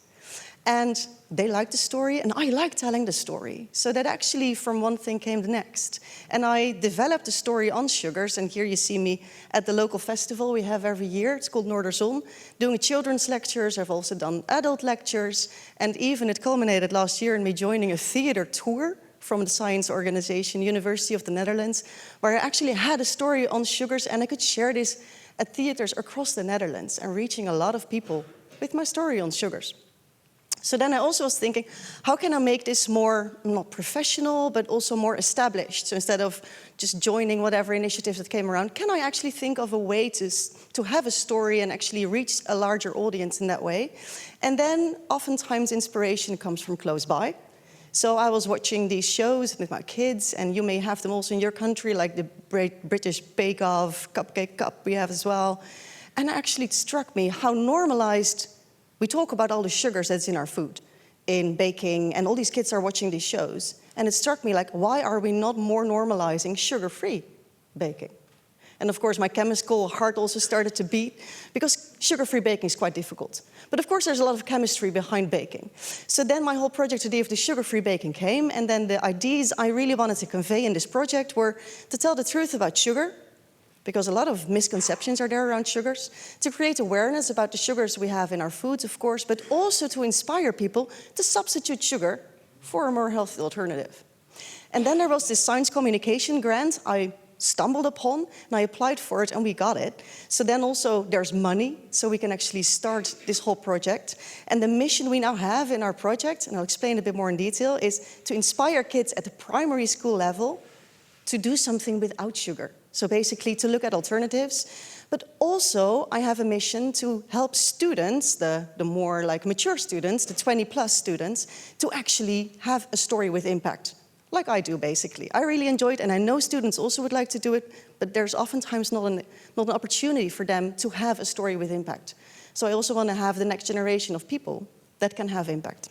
And they liked the story, and I liked telling the story. So that actually from one thing came the next. And I developed a story on sugars, and here you see me at the local festival we have every year. It's called Noorderzon, doing children's lectures. I've also done adult lectures, and even it culminated last year in me joining a theater tour from the science organization, University of the Netherlands, where I actually had a story on sugars, and I could share this at theaters across the Netherlands and reaching a lot of people with my story on sugars. So then I also was thinking, how can I make this more, not professional, but also more established? So instead of just joining whatever initiatives that came around, can I actually think of a way to have a story and actually reach a larger audience in that way? And then oftentimes inspiration comes from close by. So I was watching these shows with my kids, and you may have them also in your country, like the British Bake Off, Cupcake Cup we have as well. And actually it struck me how normalized we talk about all the sugars that's in our food, in baking, and all these kids are watching these shows. And it struck me like, why are we not more normalizing sugar-free baking? And of course, my chemical heart also started to beat, because sugar-free baking is quite difficult. But of course, there's a lot of chemistry behind baking. So then my whole project idea of the sugar-free baking came, and then the ideas I really wanted to convey in this project were to tell the truth about sugar, because a lot of misconceptions are there around sugars, to create awareness about the sugars we have in our foods, of course, but also to inspire people to substitute sugar for a more healthy alternative. And then there was this science communication grant I stumbled upon, and I applied for it, and we got it. So then also there's money, so we can actually start this whole project. And the mission we now have in our project, and I'll explain a bit more in detail, is to inspire kids at the primary school level to do something without sugar. So basically to look at alternatives, but also I have a mission to help students, the more like mature students, the 20+ students, to actually have a story with impact, like I do basically. I really enjoy it, and I know students also would like to do it, but there's oftentimes not an opportunity for them to have a story with impact. So I also want to have the next generation of people that can have impact.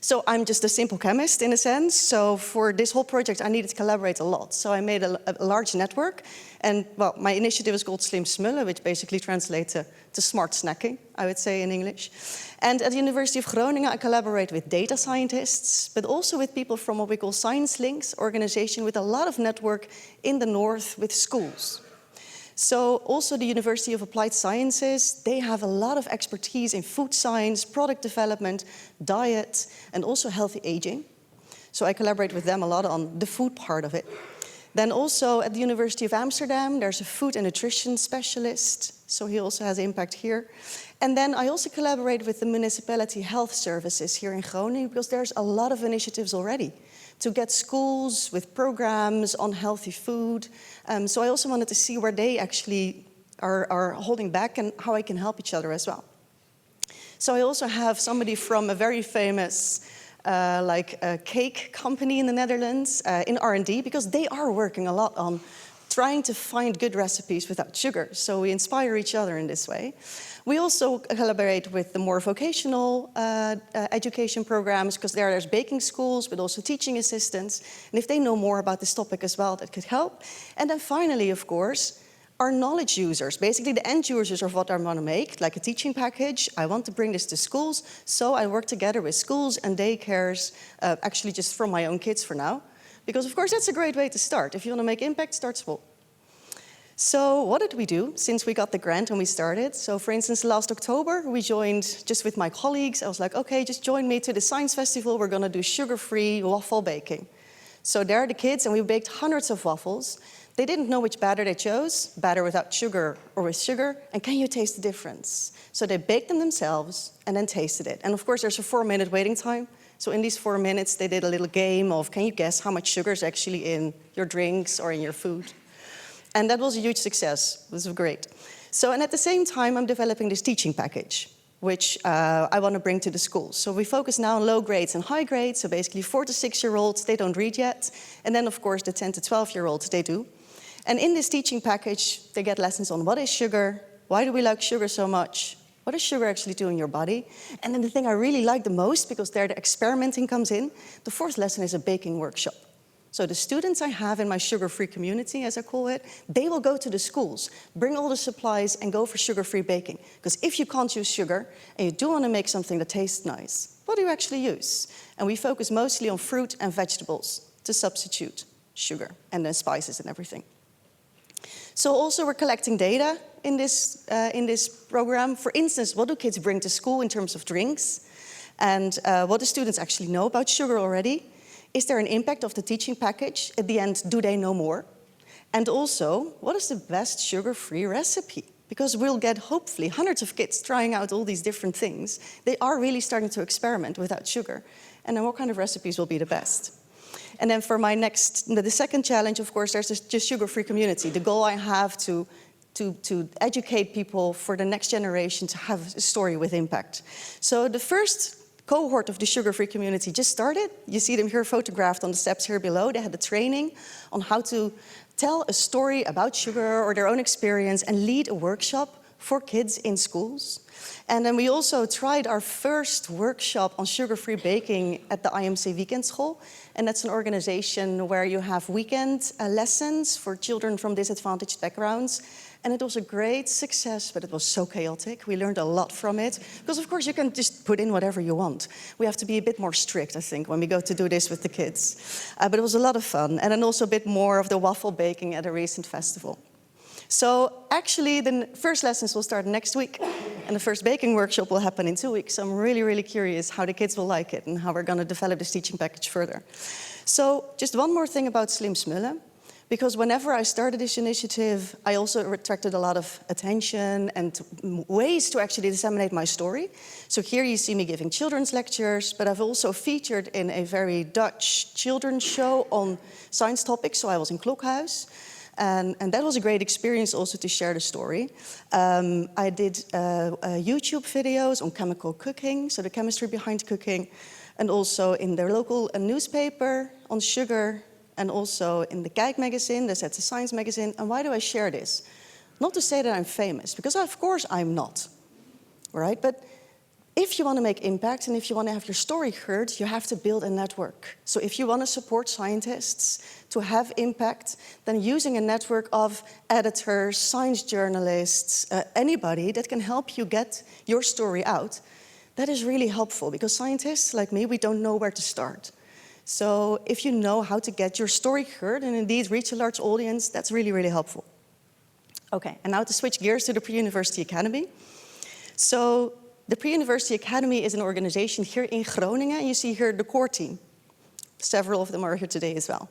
So I'm just a simple chemist in a sense. So for this whole project, I needed to collaborate a lot. So I made a large network. And well, my initiative is called Slim Smullen, which basically translates to smart snacking, I would say in English. And at the University of Groningen, I collaborate with data scientists, but also with people from what we call Science Links, organization with a lot of network in the north with schools. So also the University of Applied Sciences, they have a lot of expertise in food science, product development, diet, and also healthy aging. So I collaborate with them a lot on the food part of it. Then also at the University of Amsterdam, there's a food and nutrition specialist. So he also has impact here. And then I also collaborate with the municipality health services here in Groningen, because there's a lot of initiatives already to get schools with programs on healthy food. So I also wanted to see where they actually are holding back and how I can help each other as well. So I also have somebody from a very famous cake company in the Netherlands in R&D, because they are working a lot on trying to find good recipes without sugar. So we inspire each other in this way. We also collaborate with the more vocational education programs, because there's baking schools, but also teaching assistants. And if they know more about this topic as well, that could help. And then finally, of course, our knowledge users, basically the end users of what I want to make, like a teaching package. I want to bring this to schools, so I work together with schools and daycares, actually just from my own kids for now. Because of course, that's a great way to start. If you want to make impact, start small. So what did we do since we got the grant and we started? So for instance, last October, we joined just with my colleagues. I was like, okay, just join me to the science festival. We're going to do sugar-free waffle baking. So there are the kids, and we baked hundreds of waffles. They didn't know which batter they chose, batter without sugar or with sugar, and can you taste the difference? So they baked them themselves and then tasted it. And of course, there's a 4-minute waiting time. So in these 4 minutes, they did a little game of, can you guess how much sugar is actually in your drinks or in your food? And that was a huge success. It was great. So, and at the same time, I'm developing this teaching package, which I want to bring to the schools. So we focus now on low grades and high grades. So basically 4 to 6-year-olds, they don't read yet. And then, of course, the 10 to 12-year-olds, they do. And in this teaching package, they get lessons on what is sugar, why do we like sugar so much, what does sugar actually do in your body? And then the thing I really like the most, because there the experimenting comes in, the fourth lesson is a baking workshop. So the students I have in my sugar-free community, as I call it, they will go to the schools, bring all the supplies and go for sugar-free baking. Because if you can't use sugar and you do want to make something that tastes nice, what do you actually use? And we focus mostly on fruit and vegetables to substitute sugar and then spices and everything. So also we're collecting data in this program. For instance, what do kids bring to school in terms of drinks? And what do students actually know about sugar already? Is there an impact of the teaching package? At the end, do they know more? And also, what is the best sugar-free recipe? Because we'll get, hopefully, hundreds of kids trying out all these different things. They are really starting to experiment without sugar. And then what kind of recipes will be the best? And then for my the second challenge, of course, there's this just sugar-free community. The goal I have to educate people for the next generation to have a story with impact. So the first cohort of the sugar-free community just started. You see them here photographed on the steps here below. They had a training on how to tell a story about sugar or their own experience and lead a workshop for kids in schools. And then we also tried our first workshop on sugar-free baking at the IMC Weekendschool. And that's an organization where you have weekend lessons for children from disadvantaged backgrounds. And it was a great success, but it was so chaotic. We learned a lot from it. Because, of course, you can just put in whatever you want. We have to be a bit more strict, I think, when we go to do this with the kids. But it was a lot of fun. And then also a bit more of the waffle baking at a recent festival. So actually, the first lessons will start next week. And the first baking workshop will happen in 2 weeks. So I'm really, really curious how the kids will like it and how we're going to develop this teaching package further. So just one more thing about Slim Smullen. Because whenever I started this initiative, I also attracted a lot of attention and ways to actually disseminate my story. So here you see me giving children's lectures, but I've also featured in a very Dutch children's show on science topics. So I was in Klokhuis. And that was a great experience also to share the story. I did YouTube videos on chemical cooking, so the chemistry behind cooking, and also in their local newspaper on sugar, and also in the Kijk magazine, that's a science magazine. And why do I share this? Not to say that I'm famous, because of course I'm not, right? But if you want to make impact and if you want to have your story heard, you have to build a network. So if you want to support scientists to have impact, then using a network of editors, science journalists, anybody that can help you get your story out, that is really helpful, because scientists like me, we don't know where to start. So if you know how to get your story heard and indeed reach a large audience, that's really, really helpful. Okay, and now to switch gears to the Pre-University Academy. So the Pre-University Academy is an organization here in Groningen. You see here the core team. Several of them are here today as well.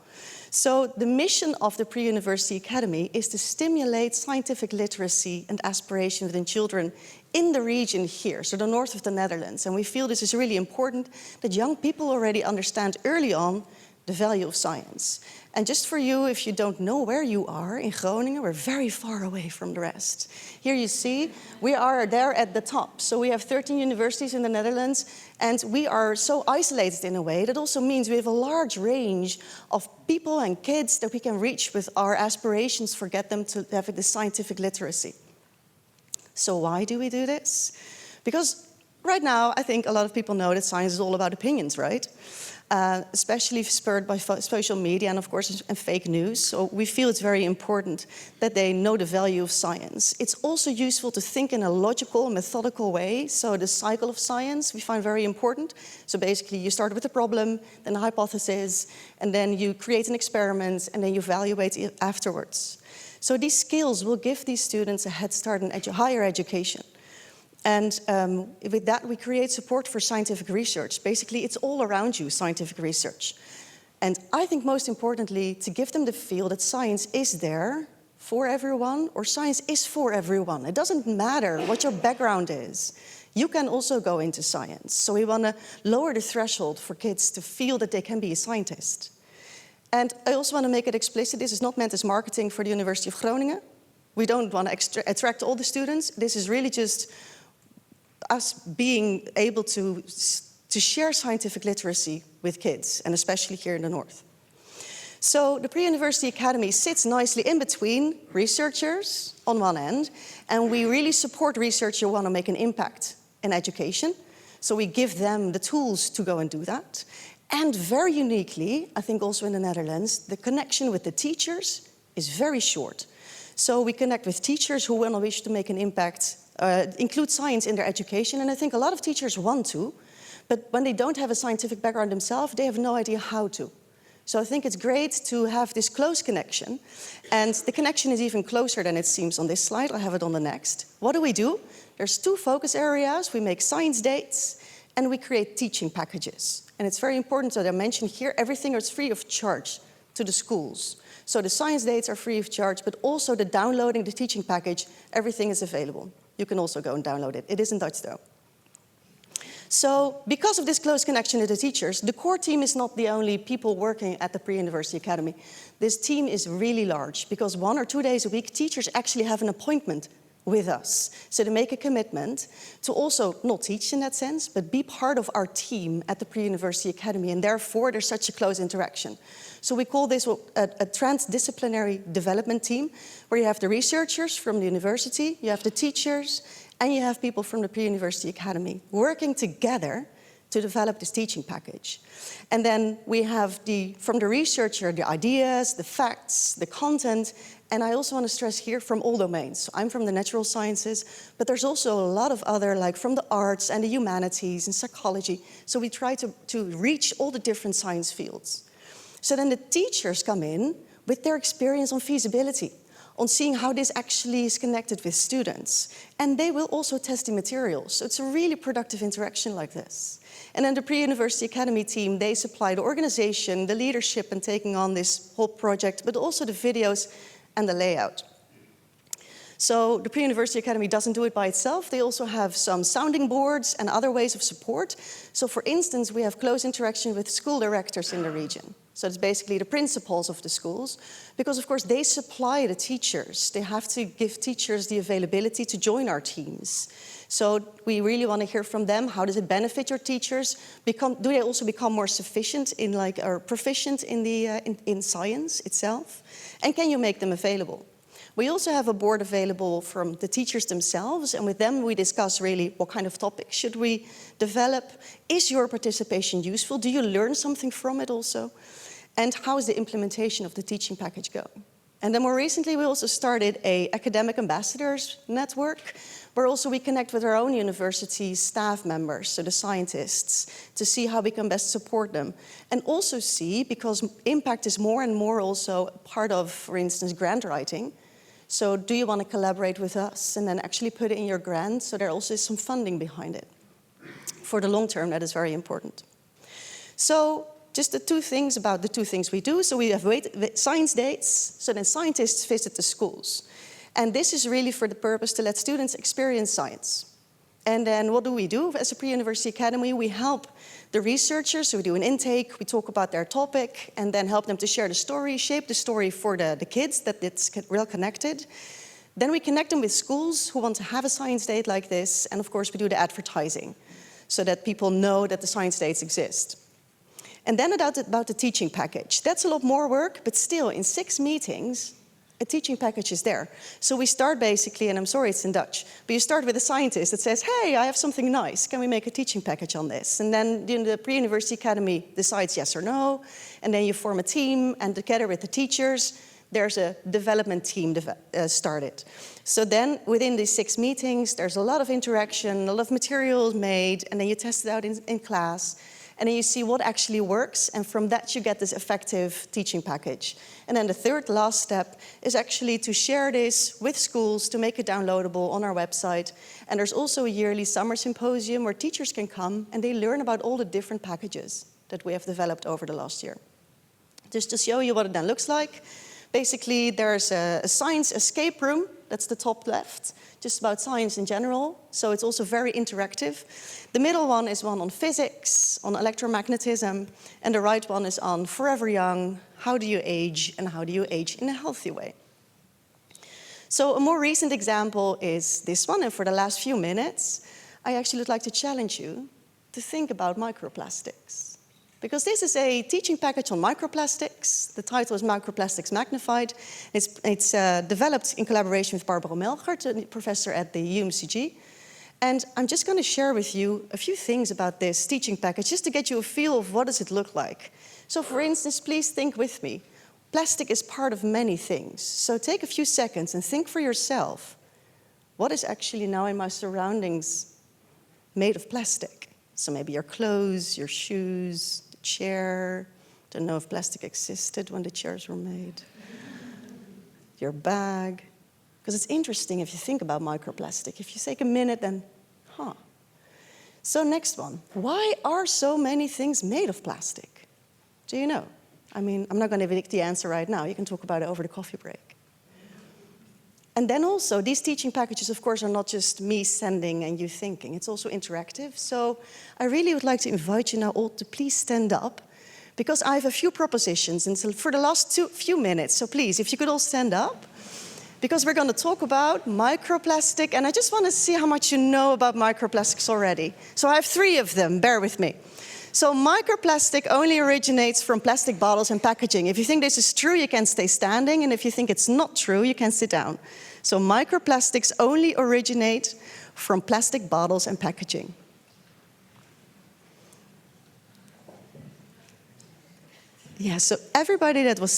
So the mission of the Pre-University Academy is to stimulate scientific literacy and aspiration within children in the region here, so the north of the Netherlands. And we feel this is really important, that young people already understand early on the value of science. And just for you, if you don't know where you are, in Groningen, we're very far away from the rest. Here you see, we are there at the top. So we have 13 universities in the Netherlands, and we are so isolated in a way that also means we have a large range of people and kids that we can reach with our aspirations for get them to have the scientific literacy. So why do we do this? Because right now, I think a lot of people know that science is all about opinions, right? Especially spurred by social media and, of course, and fake news. So we feel it's very important that they know the value of science. It's also useful to think in a logical, methodical way. So the cycle of science we find very important. So basically, you start with a problem, then a hypothesis, and then you create an experiment, and then you evaluate it afterwards. So these skills will give these students a head start in higher education. And with that, we create support for scientific research. Basically, it's all around you, scientific research. And I think most importantly, to give them the feel that science is there for everyone, or science is for everyone. It doesn't matter what your background is. You can also go into science. So we want to lower the threshold for kids to feel that they can be a scientist. And I also want to make it explicit, this is not meant as marketing for the University of Groningen. We don't want to attract all the students. This is really just us being able to share scientific literacy with kids, and especially here in the north. So the Pre-University Academy sits nicely in between researchers on one end, and we really support researchers who want to make an impact in education. So we give them the tools to go and do that. And very uniquely, I think also in the Netherlands, the connection with the teachers is very short. So we connect with teachers who want to wish to make an impact, include science in their education, and I think a lot of teachers want to, but when they don't have a scientific background themselves, they have no idea how to. So I think it's great to have this close connection, and the connection is even closer than it seems on this slide. I'll have it on the next. What do? There's 2 focus areas. We make science dates, and we create teaching packages. And it's very important that I mention here, everything is free of charge to the schools. So the science dates are free of charge, but also the downloading the teaching package, everything is available. You can also go and download it. It is in Dutch though. So because of this close connection to the teachers, the core team is not the only people working at the Pre-University Academy. This team is really large because 1 or 2 days a week, teachers actually have an appointment with us. So they make a commitment to also not teach in that sense, but be part of our team at the Pre-University Academy, and therefore there's such a close interaction. So we call this a transdisciplinary development team, where you have the researchers from the university, you have the teachers, and you have people from the Pre-University Academy working together to develop this teaching package. And then we have from the researcher, the ideas, the facts, the content, and I also want to stress here from all domains. So I'm from the natural sciences, but there's also a lot of other, like from the arts and the humanities and psychology. So we try to reach all the different science fields. So then the teachers come in with their experience on feasibility, on seeing how this actually is connected with students. And they will also test the materials. So it's a really productive interaction like this. And then the Pre-University Academy team, they supply the organization, the leadership in taking on this whole project, but also the videos and the layout. So the Pre-University Academy doesn't do it by itself. They also have some sounding boards and other ways of support. So for instance, we have close interaction with school directors in the region. So it's basically the principals of the schools, because of course they supply the teachers. They have to give teachers the availability to join our teams. So we really want to hear from them. How does it benefit your teachers? Do they also become more sufficient in or proficient in in science itself? And can you make them available? We also have a board available from the teachers themselves, and with them we discuss really what kind of topics should we develop. Is your participation useful? Do you learn something from it also? And how is the implementation of the teaching package going? And then more recently we also started an academic ambassadors network, where also we connect with our own university staff members, so the scientists, to see how we can best support them. And also see, because impact is more and more also part of, for instance, grant writing. So do you want to collaborate with us and then actually put it in your grant? So there also is some funding behind it. For the long term, that is very important. So just the 2 things about the 2 things we do. So we have science dates, so then scientists visit the schools. And this is really for the purpose to let students experience science. And then what do? As a Pre-University Academy, we help the researchers. So we do an intake, we talk about their topic, and then help them to share the story, shape the story for the kids, that it's real connected. Then we connect them with schools who want to have a science date like this. And of course, we do the advertising so that people know that the science dates exist. And then about the teaching package. That's a lot more work, but still in 6 meetings, a teaching package is there. So we start basically, and I'm sorry it's in Dutch, but you start with a scientist that says, hey, I have something nice. Can we make a teaching package on this? And then the Pre-University Academy decides yes or no. And then you form a team, and together with the teachers, there's a development team started. So then within these 6 meetings, there's a lot of interaction, a lot of materials made, and then you test it out in class. And then you see what actually works, and from that you get this effective teaching package. And then the third last step is actually to share this with schools, to make it downloadable on our website. And there's also a yearly summer symposium where teachers can come and they learn about all the different packages that we have developed over the last year. Just to show you what it then looks like, basically there's a science escape room, that's the top left, just about science in general. So it's also very interactive. The middle one is one on physics, on electromagnetism, and the right one is on forever young, how do you age, and how do you age in a healthy way. So a more recent example is this one, and for the last few minutes, I actually would like to challenge you to think about microplastics. because this is a teaching package on microplastics. The title is Microplastics Magnified. It's developed in collaboration with Barbara Melchert, a professor at the UMCG. And I'm just going to share with you a few things about this teaching package, just to get you a feel of what does it look like. So for instance, please think with me. Plastic is part of many things. So take a few seconds and think for yourself, what is actually now in my surroundings made of plastic? So maybe your clothes, your shoes, the chair. Don't know if plastic existed when the chairs were made. Your bag. Because it's interesting if you think about microplastic. If you take a minute, then, So next one. Why are so many things made of plastic? Do you know? I mean, I'm not going to give the answer right now. You can talk about it over the coffee break. And then also, these teaching packages, of course, are not just me sending and you thinking. It's also interactive. So I really would like to invite you now all to please stand up, because I have a few propositions for the last few minutes. So please, if you could all stand up, because we're going to talk about microplastic, and I just want to see how much you know about microplastics already. So I have 3 of them. Bear with me. So microplastic only originates from plastic bottles and packaging. If you think this is true, you can stay standing, and if you think it's not true, you can sit down. So microplastics only originate from plastic bottles and packaging. Yeah, so everybody that is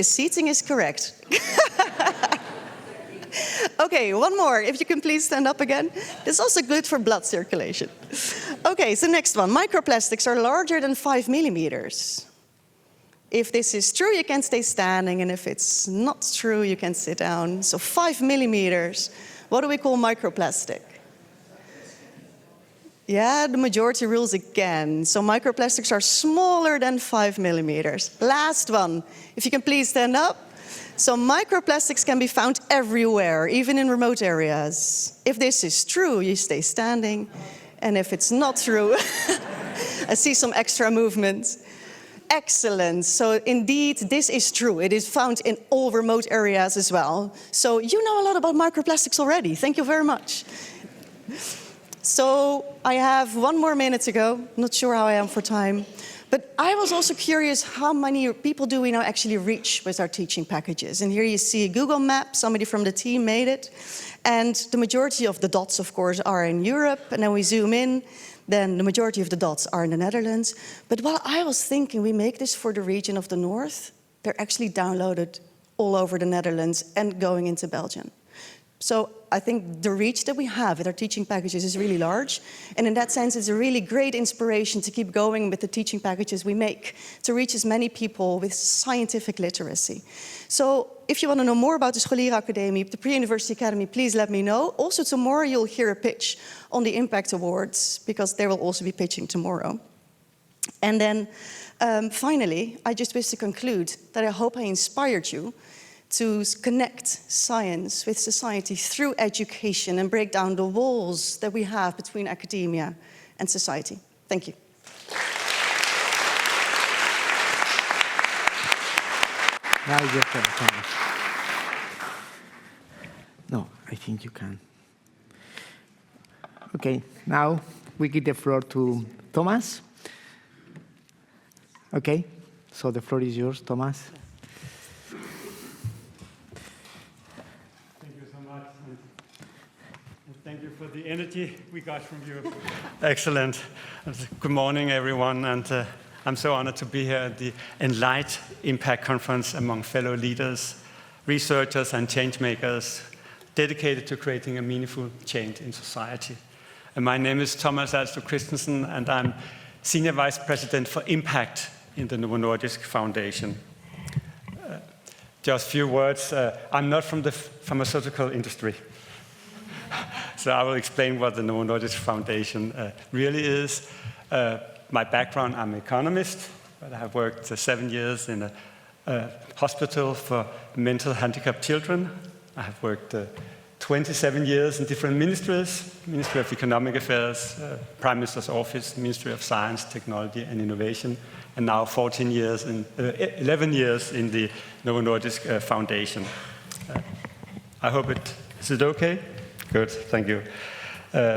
seating is correct. Okay, one more. If you can please stand up again. This is also good for blood circulation. Okay, so next one. Microplastics are larger than 5 millimeters. If this is true, you can stay standing, and if it's not true, you can sit down. So 5 millimeters. What do we call microplastic? Yeah, the majority rules again. So microplastics are smaller than 5 millimeters. Last one. If you can please stand up. So microplastics can be found everywhere, even in remote areas. If this is true, you stay standing. And if it's not true, I see some extra movement. Excellent. So indeed, this is true. It is found in all remote areas as well. So you know a lot about microplastics already. Thank you very much. So I have 1 more minute to go. Not sure how I am for time. But I was also curious, how many people do we now actually reach with our teaching packages? And here you see a Google map. Somebody from the team made it. And the majority of the dots, of course, are in Europe. And then we zoom in. Then the majority of the dots are in the Netherlands. But while I was thinking we make this for the region of the north, they're actually downloaded all over the Netherlands and going into Belgium. So I think the reach that we have with our teaching packages is really large. And in that sense, it's a really great inspiration to keep going with the teaching packages we make, to reach as many people with scientific literacy. So if you want to know more about the Scholierenacademie, the Pre-University Academy, please let me know. Also tomorrow you'll hear a pitch on the Impact Awards, because they will also be pitching tomorrow. And then finally, I just wish to conclude that I hope I inspired you to connect science with society through education and break down the walls that we have between academia and society. Thank you. Now you can. No, I think you can. Okay, now we give the floor to Thomas. Okay, so the floor is yours, Thomas. Thank you for the energy we got from you. Excellent. Good morning, everyone. And I'm so honored to be here at the ENLIGHT Impact Conference among fellow leaders, researchers, and change makers dedicated to creating a meaningful change in society. And my name is Thomas Alstrup Christensen, and I'm Senior Vice President for Impact in the Novo Nordisk Foundation. Just a few words. I'm not from the pharmaceutical industry. So I will explain what the Novo Nordisk Foundation really is. My background, I'm an economist, but I have worked 7 years in a hospital for mental handicapped children. I have worked 27 years in different ministries, Ministry of Economic Affairs, Prime Minister's Office, Ministry of Science, Technology and Innovation, and now 11 years in the Novo Nordisk Foundation. I hope is it okay? Good, thank you.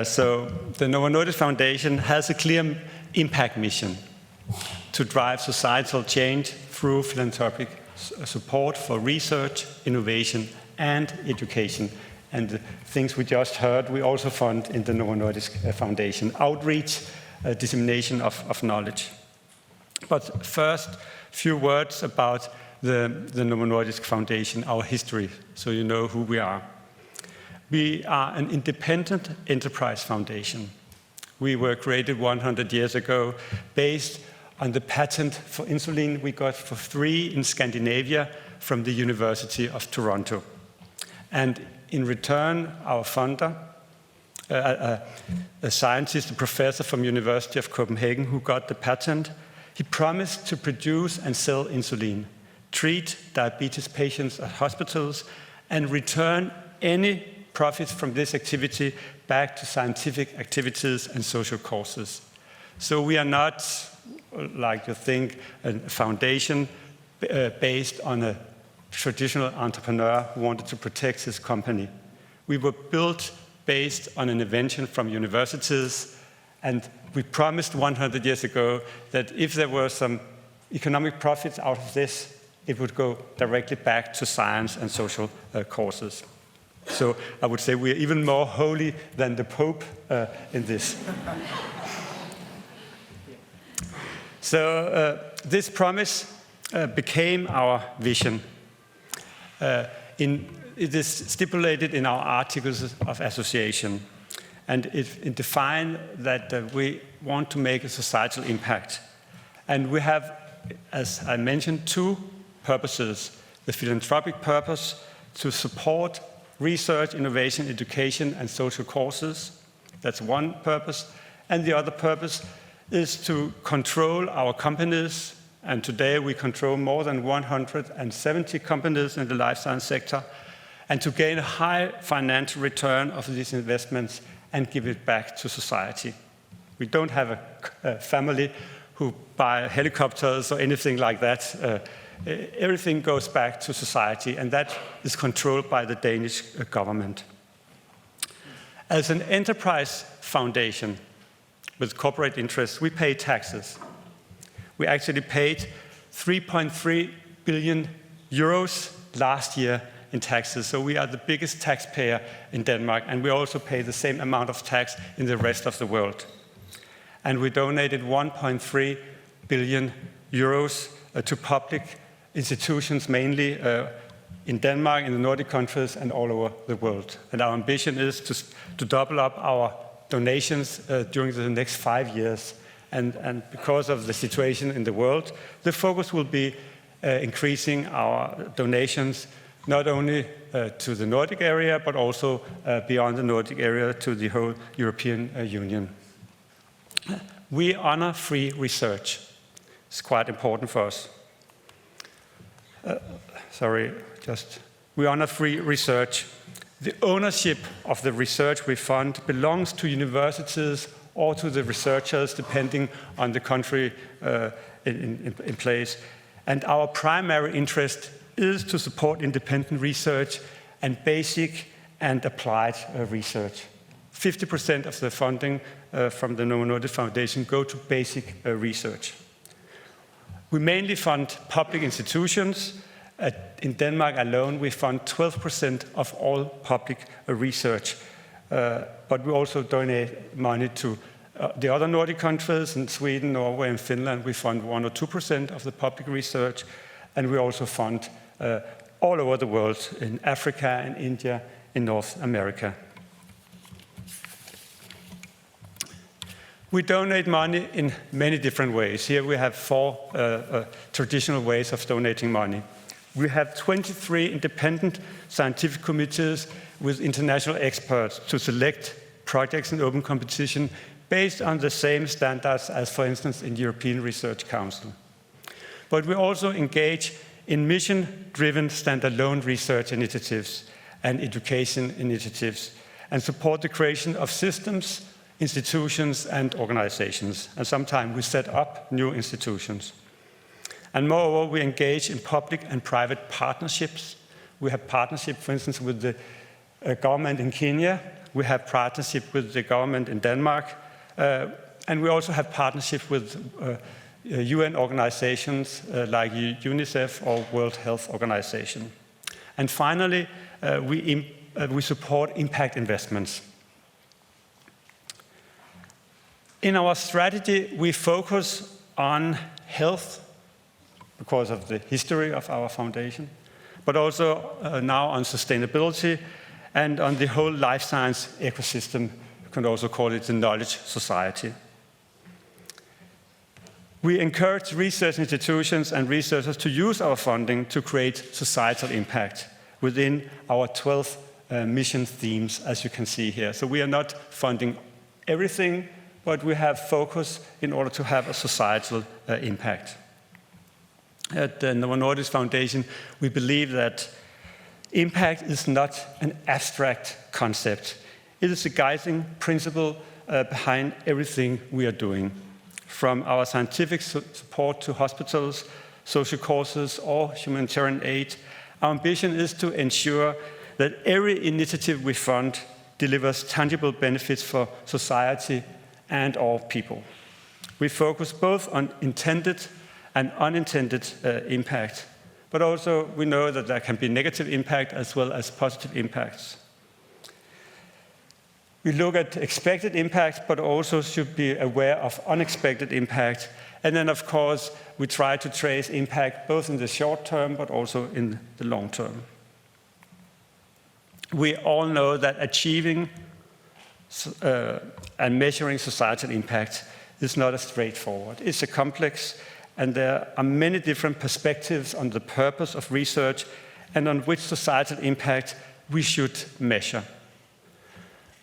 So the Novo Nordisk Foundation has a clear impact mission to drive societal change through philanthropic support for research, innovation, and education. And the things we just heard, we also fund in the Novo Nordisk Foundation, outreach, dissemination of knowledge. But first, few words about the Novo Nordisk Foundation, our history, so you know who we are. We are an independent enterprise foundation. We were created 100 years ago based on the patent for insulin we got for free in Scandinavia from the University of Toronto. And in return, our funder, a scientist, a professor from University of Copenhagen who got the patent, he promised to produce and sell insulin, treat diabetes patients at hospitals, and return any profits from this activity back to scientific activities and social causes. So we are not, like you think, a foundation based on a traditional entrepreneur who wanted to protect his company. We were built based on an invention from universities, and we promised 100 years ago that if there were some economic profits out of this, it would go directly back to science and social causes. So I would say we're even more holy than the Pope in this. So this promise became our vision. It is stipulated in our articles of association, and it defines that we want to make a societal impact. And we have, as I mentioned, two purposes: the philanthropic purpose to support research, innovation, education, and social causes. That's one purpose. And the other purpose is to control our companies. And today we control more than 170 companies in the life science sector, and to gain a high financial return of these investments and give it back to society. We don't have a family who buy helicopters or anything like that. Everything goes back to society, and that is controlled by the Danish government. As an enterprise foundation with corporate interests, we pay taxes. We actually paid 3.3 billion euros last year in taxes, so we are the biggest taxpayer in Denmark, and we also pay the same amount of tax in the rest of the world. And we donated 1.3 billion euros to public institutions, mainly in Denmark, in the Nordic countries, and all over the world. And our ambition is to double up our donations during the next 5 years. And because of the situation in the world, the focus will be increasing our donations, not only to the Nordic area, but also beyond the Nordic area to the whole European Union. We honor free research. It's quite important for us. We honor free research. The ownership of the research we fund belongs to universities or to the researchers, depending on the country in place. And our primary interest is to support independent research and basic and applied research. 50% of the funding from the Novo Nordisk Foundation go to basic research. We mainly fund public institutions. In Denmark alone, we fund 12% of all public research. But we also donate money to the other Nordic countries. In Sweden, Norway, and Finland, we fund 1 or 2% of the public research. And we also fund all over the world, in Africa, in India, in North America. We donate money in many different ways. Here we have 4 traditional ways of donating money. We have 23 independent scientific committees with international experts to select projects in open competition based on the same standards as, for instance, in the European Research Council. But we also engage in mission-driven standalone research initiatives and education initiatives and support the creation of systems, institutions, and organizations. And sometimes we set up new institutions. And moreover, we engage in public and private partnerships. We have partnership, for instance, with the government in Kenya. We have partnership with the government in Denmark. And we also have partnership with UN organizations like UNICEF or World Health Organization. And finally, we support impact investments. In our strategy, we focus on health because of the history of our foundation, but also now on sustainability and on the whole life science ecosystem. You can also call it the knowledge society. We encourage research institutions and researchers to use our funding to create societal impact within our 12 mission themes, as you can see here. So we are not funding everything, but we have focus in order to have a societal impact. At the Novo Nordisk Foundation, we believe that impact is not an abstract concept. It is a guiding principle behind everything we are doing. From our scientific support to hospitals, social causes, or humanitarian aid, our ambition is to ensure that every initiative we fund delivers tangible benefits for society and all people. We focus both on intended and unintended impact, but also we know that there can be negative impact as well as positive impacts. We look at expected impact, but also should be aware of unexpected impact. And then, of course, we try to trace impact both in the short term, but also in the long term. We all know that achieving and measuring societal impact is not as straightforward. It's a complex, and there are many different perspectives on the purpose of research and on which societal impact we should measure.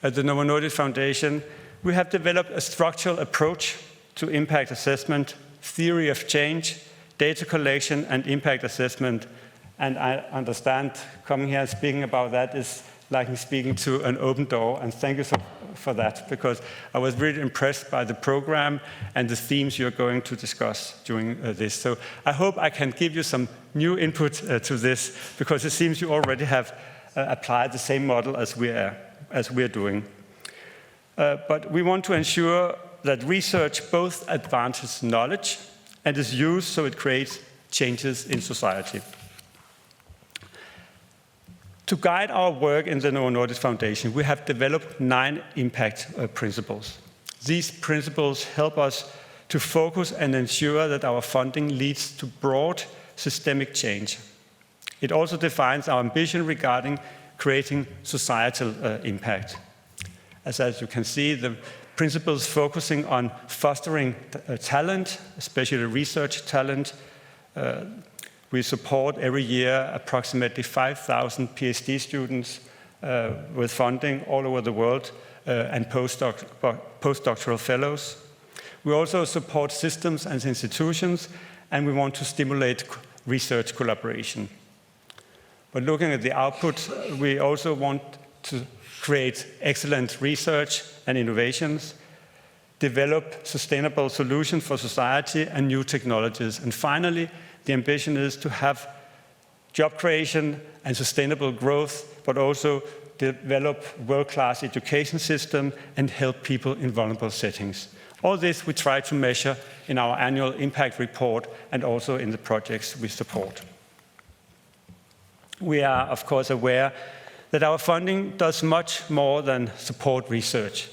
At the Novo Nordisk Foundation, we have developed a structural approach to impact assessment, theory of change, data collection, and impact assessment. And I understand coming here and speaking about that is like speaking to an open door, and thank you for that, because I was really impressed by the program and the themes you're going to discuss during this. So I hope I can give you some new input to this, because it seems you already have applied the same model as we are doing. But we want to ensure that research both advances knowledge and is used so it creates changes in society. To guide our work in the Novo Nordisk Foundation, we have developed 9 impact principles. These principles help us to focus and ensure that our funding leads to broad systemic change. It also defines our ambition regarding creating societal impact. As you can see, the principles focusing on fostering talent, especially research talent. We support every year approximately 5,000 PhD students with funding all over the world and postdoctoral fellows. We also support systems and institutions, and we want to stimulate research collaboration. But looking at the output, we also want to create excellent research and innovations, develop sustainable solutions for society and new technologies. And finally, the ambition is to have job creation and sustainable growth, but also develop world-class education system and help people in vulnerable settings. All this we try to measure in our annual impact report and also in the projects we support. We are, of course, aware that our funding does much more than support research.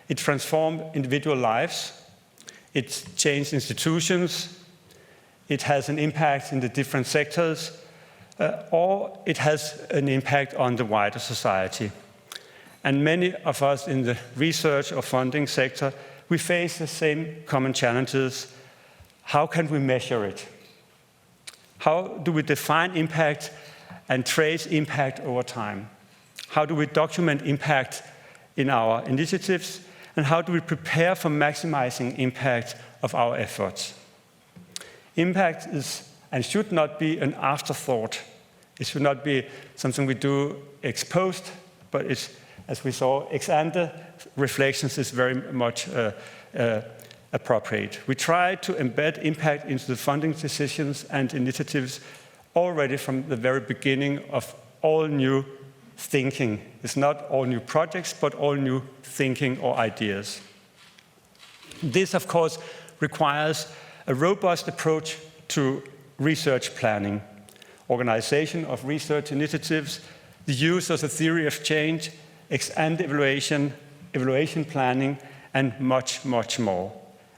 It transforms individual lives, it changes institutions, it has an impact in the different sectors, or it has an impact on the wider society. And many of us in the research or funding sector, we face the same common challenges. How can we measure it? How do we define impact and trace impact over time? How do we document impact in our initiatives? And how do we prepare for maximizing impact of our efforts? Impact is and should not be an afterthought. It should not be something we do ex post, but it's, as we saw, ex ante reflections is very much appropriate. We try to embed impact into the funding decisions and initiatives already from the very beginning of all new thinking. It's not all new projects, but all new thinking or ideas. This, of course, requires a robust approach to research planning, organization of research initiatives, the use of the theory of change, ex-ante evaluation, evaluation planning, and much, much more.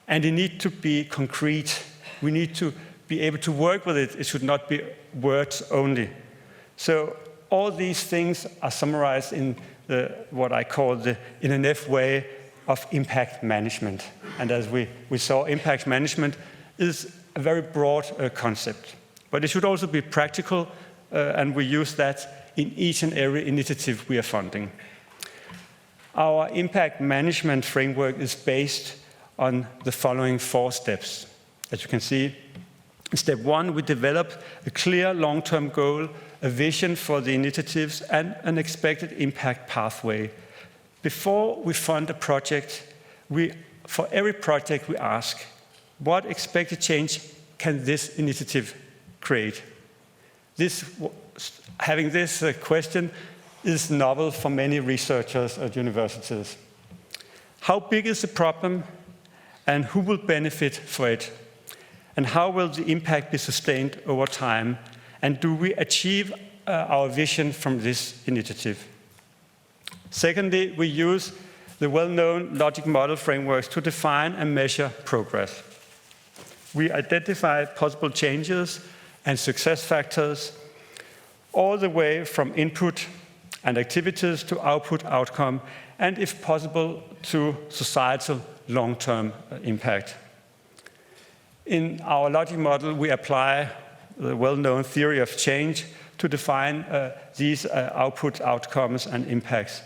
And it needs to be concrete. We need to be able to work with it. It should not be words only. So all these things are summarized in what I call the ENLIGHT way of impact management. And as we saw, impact management is a very broad concept. But it should also be practical, and we use that in each and every initiative we are funding. Our impact management framework is based on the following 4 steps. As you can see, in step 1, we develop a clear long-term goal, a vision for the initiatives, and an expected impact pathway. Before we fund a project, for every project we ask, what expected change can this initiative create? Having this question is novel for many researchers at universities. How big is the problem, and who will benefit for it? And how will the impact be sustained over time? And do we achieve our vision from this initiative? Secondly, we use the well-known logic model frameworks to define and measure progress. We identify possible changes and success factors all the way from input and activities to output outcome, and if possible, to societal long-term impact. In our logic model, we apply the well-known theory of change to define these output outcomes and impacts.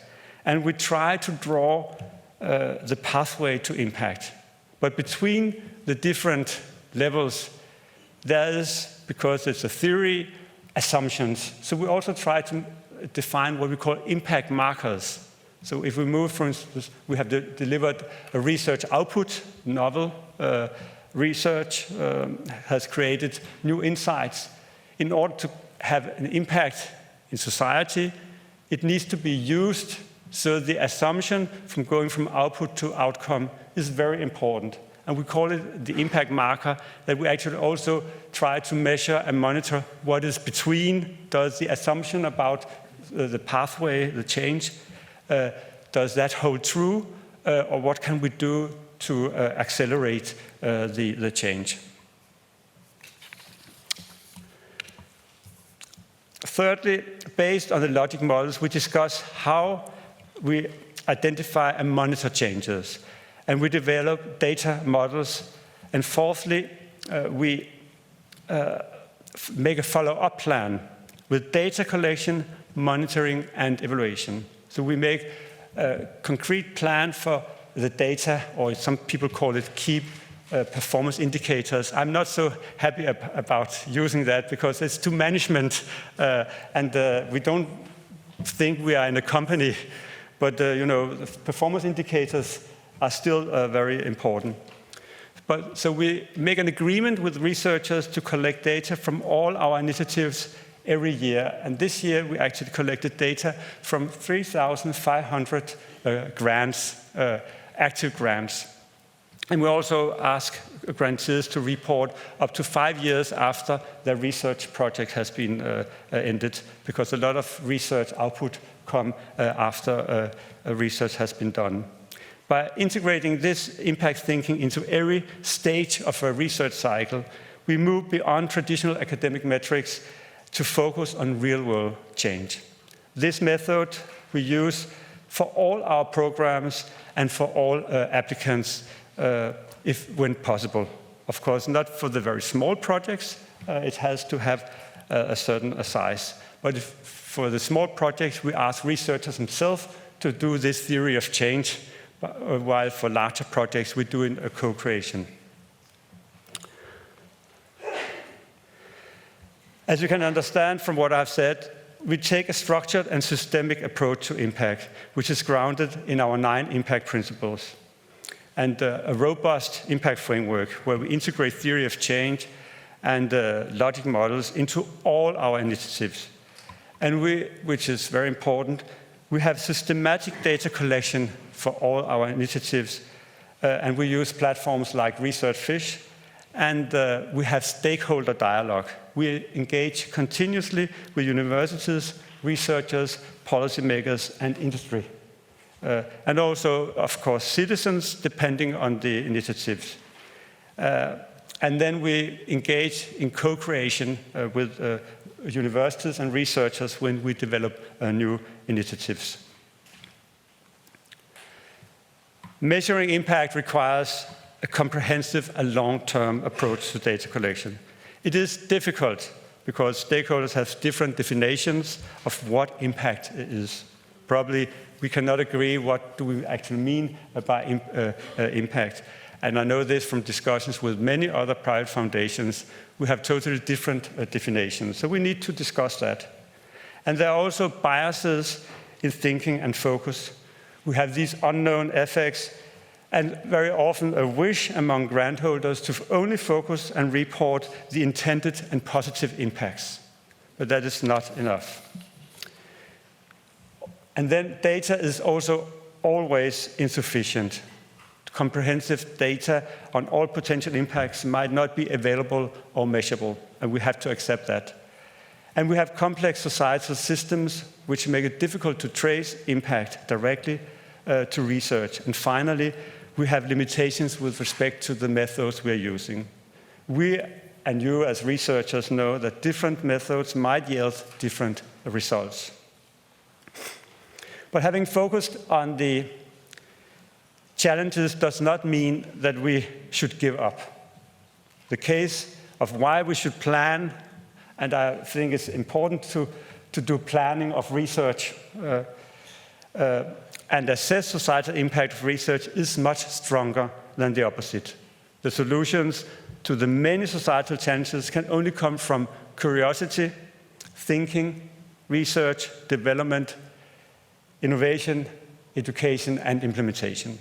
And we try to draw the pathway to impact. But between the different levels, there is, because it's a theory, assumptions. So we also try to define what we call impact markers. So if we move, for instance, we have delivered a research output, novel research has created new insights. In order to have an impact in society, it needs to be used. So the assumption from going from output to outcome is very important. And we call it the impact marker, that we actually also try to measure and monitor what is between. Does the assumption about the pathway, the change, does that hold true? Or what can we do to accelerate the change? Thirdly, based on the logic models, we discuss how we identify and monitor changes. And we develop data models. And fourthly, we make a follow-up plan with data collection, monitoring, and evaluation. So we make a concrete plan for the data, or some people call it key performance indicators. I'm not so happy about using that because it's too management, and we don't think we are in a company. But the performance indicators are still very important. So we make an agreement with researchers to collect data from all our initiatives every year. And this year we actually collected data from 3,500 grants, active grants. And we also ask grantees to report up to 5 years after their research project has been ended, because a lot of research output come after research has been done. By integrating this impact thinking into every stage of a research cycle, we move beyond traditional academic metrics to focus on real-world change. This method we use for all our programs and for all applicants, when possible. Of course, not for the very small projects. It has to have a certain size. But for the small projects, we ask researchers themselves to do this theory of change, while for larger projects, we do a co-creation. As you can understand from what I've said, we take a structured and systemic approach to impact, which is grounded in our 9 impact principles, and a robust impact framework where we integrate theory of change and logic models into all our initiatives. And which is very important, we have systematic data collection for all our initiatives, and we use platforms like ResearchFish, and we have stakeholder dialogue. We engage continuously with universities, researchers, policymakers, and industry. And also, of course, citizens, depending on the initiatives. And then we engage in co-creation with universities and researchers when we develop new initiatives. Measuring impact requires a comprehensive and long-term approach to data collection. It is difficult because stakeholders have different definitions of what impact is. Probably we cannot agree what do we actually mean by impact. And I know this from discussions with many other private foundations. We have totally different definitions. So we need to discuss that. And there are also biases in thinking and focus. We have these unknown effects, and very often a wish among grant holders to only focus and report the intended and positive impacts. But that is not enough. And then data is also always insufficient. Comprehensive data on all potential impacts might not be available or measurable, and we have to accept that. And we have complex societal systems which make it difficult to trace impact directly to research. And finally, we have limitations with respect to the methods we are using. We and you as researchers know that different methods might yield different results. But having focused on the challenges does not mean that we should give up. The case of why we should plan, and I think it's important to do planning of research and assess societal impact of research is much stronger than the opposite. The solutions to the many societal challenges can only come from curiosity, thinking, research, development, innovation, education, and implementation.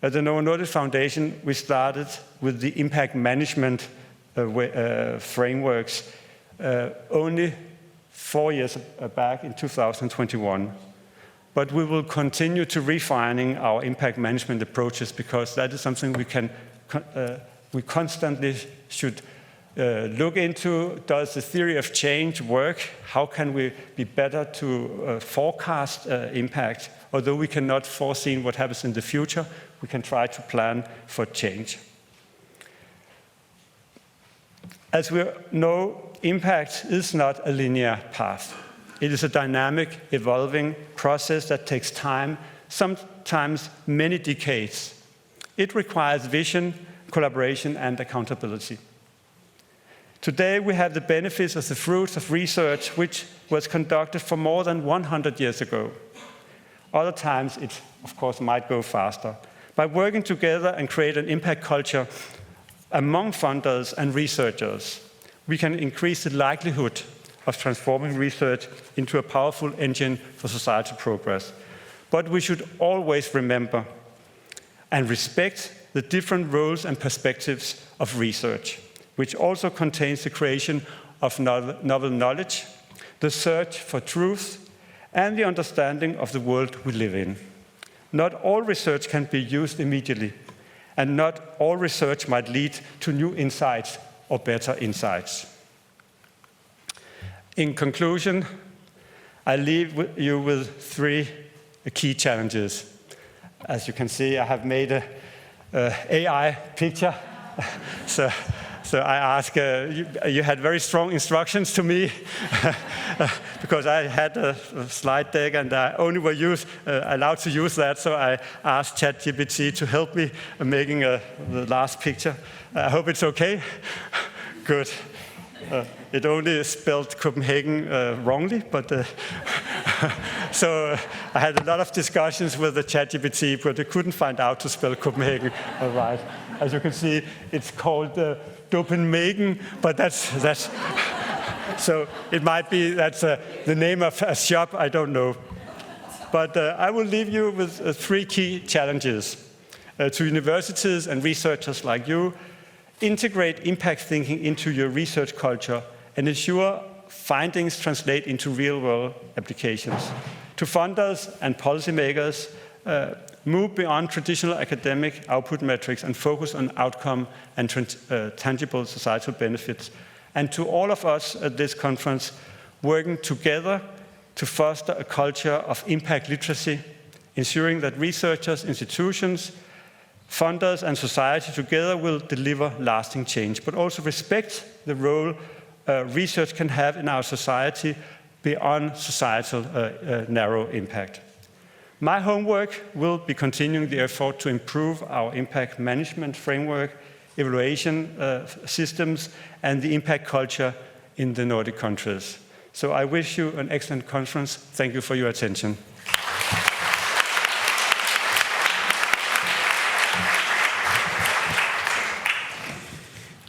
At the Novo Nordisk Foundation, we started with the impact management frameworks only 4 years back in 2021. But we will continue to refining our impact management approaches because that is something we constantly should look into. Does the theory of change work? How can we be better to forecast impact? Although we cannot foresee what happens in the future, we can try to plan for change. As we know, impact is not a linear path. It is a dynamic, evolving process that takes time, sometimes many decades. It requires vision, collaboration, and accountability. Today, we have the benefits of the fruits of research which was conducted for more than 100 years ago. Other times, it, of course, might go faster. By working together and create an impact culture among funders and researchers, we can increase the likelihood of transforming research into a powerful engine for societal progress. But we should always remember and respect the different roles and perspectives of research, which also contains the creation of novel knowledge, the search for truth, and the understanding of the world we live in. Not all research can be used immediately, and not all research might lead to new insights or better insights. In conclusion, I leave you with 3 key challenges. As you can see, I have made an AI picture. So I ask, you had very strong instructions to me because I had a slide deck and I only were allowed to use that. So I asked ChatGPT to help me making the last picture. I hope it's okay. Good. It only spelled Copenhagen wrongly, but so I had a lot of discussions with the ChatGPT, but they couldn't find out to spell Copenhagen right. As you can see, it's called Copenhagen, but that's so it might be that's the name of a shop. I don't know, but I will leave you with 3 key challenges to universities and researchers like you. Integrate impact thinking into your research culture and ensure findings translate into real-world applications. To funders and policymakers, move beyond traditional academic output metrics and focus on outcome and tangible societal benefits. And to all of us at this conference, working together to foster a culture of impact literacy, ensuring that researchers, institutions, funders, and society together will deliver lasting change, but also respect the role research can have in our society beyond societal narrow impact. My homework will be continuing the effort to improve our impact management framework, evaluation systems, and the impact culture in the Nordic countries. So I wish you an excellent conference. Thank you for your attention.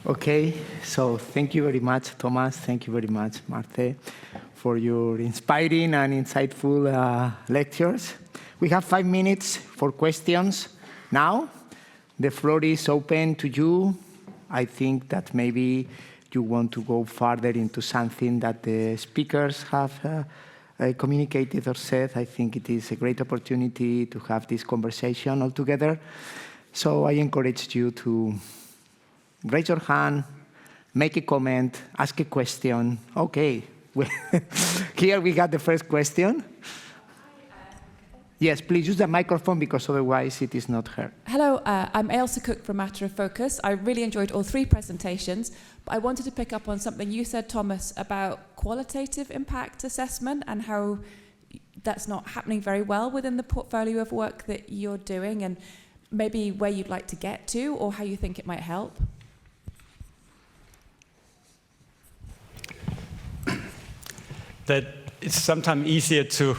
Okay, so thank you very much, Thomas. Thank you very much, Marte, for your inspiring and insightful lectures. We have 5 minutes for questions now. The floor is open to you. I think that maybe you want to go further into something that the speakers have communicated or said. I think it is a great opportunity to have this conversation all together. So I encourage you to raise your hand, make a comment, ask a question. Okay, here we got the first question. Yes, please use the microphone because otherwise it is not heard. Hello, I'm Ailsa Cook from Matter of Focus. I really enjoyed all 3 presentations, but I wanted to pick up on something you said, Thomas, about qualitative impact assessment and how that's not happening very well within the portfolio of work that you're doing, and maybe where you'd like to get to or how you think it might help. That it's sometimes easier to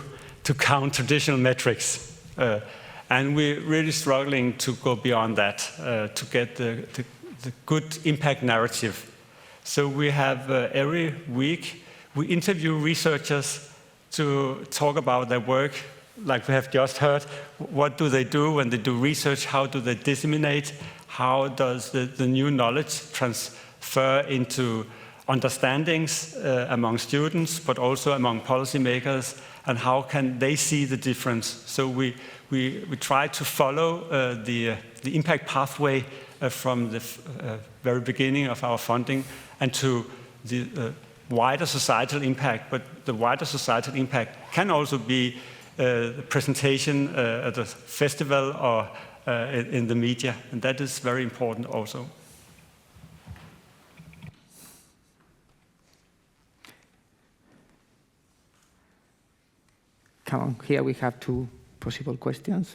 count traditional metrics. And we're really struggling to go beyond that, to get the good impact narrative. So we have every week, we interview researchers to talk about their work, like we have just heard. What do they do when they do research? How do they disseminate? How does the new knowledge transfer into understandings among students, but also among policymakers, and how can they see the difference? So we try to follow the impact pathway from the very beginning of our funding and to the wider societal impact. But the wider societal impact can also be the presentation at a festival or in the media, and that is very important also. Come on, here we have 2 possible questions.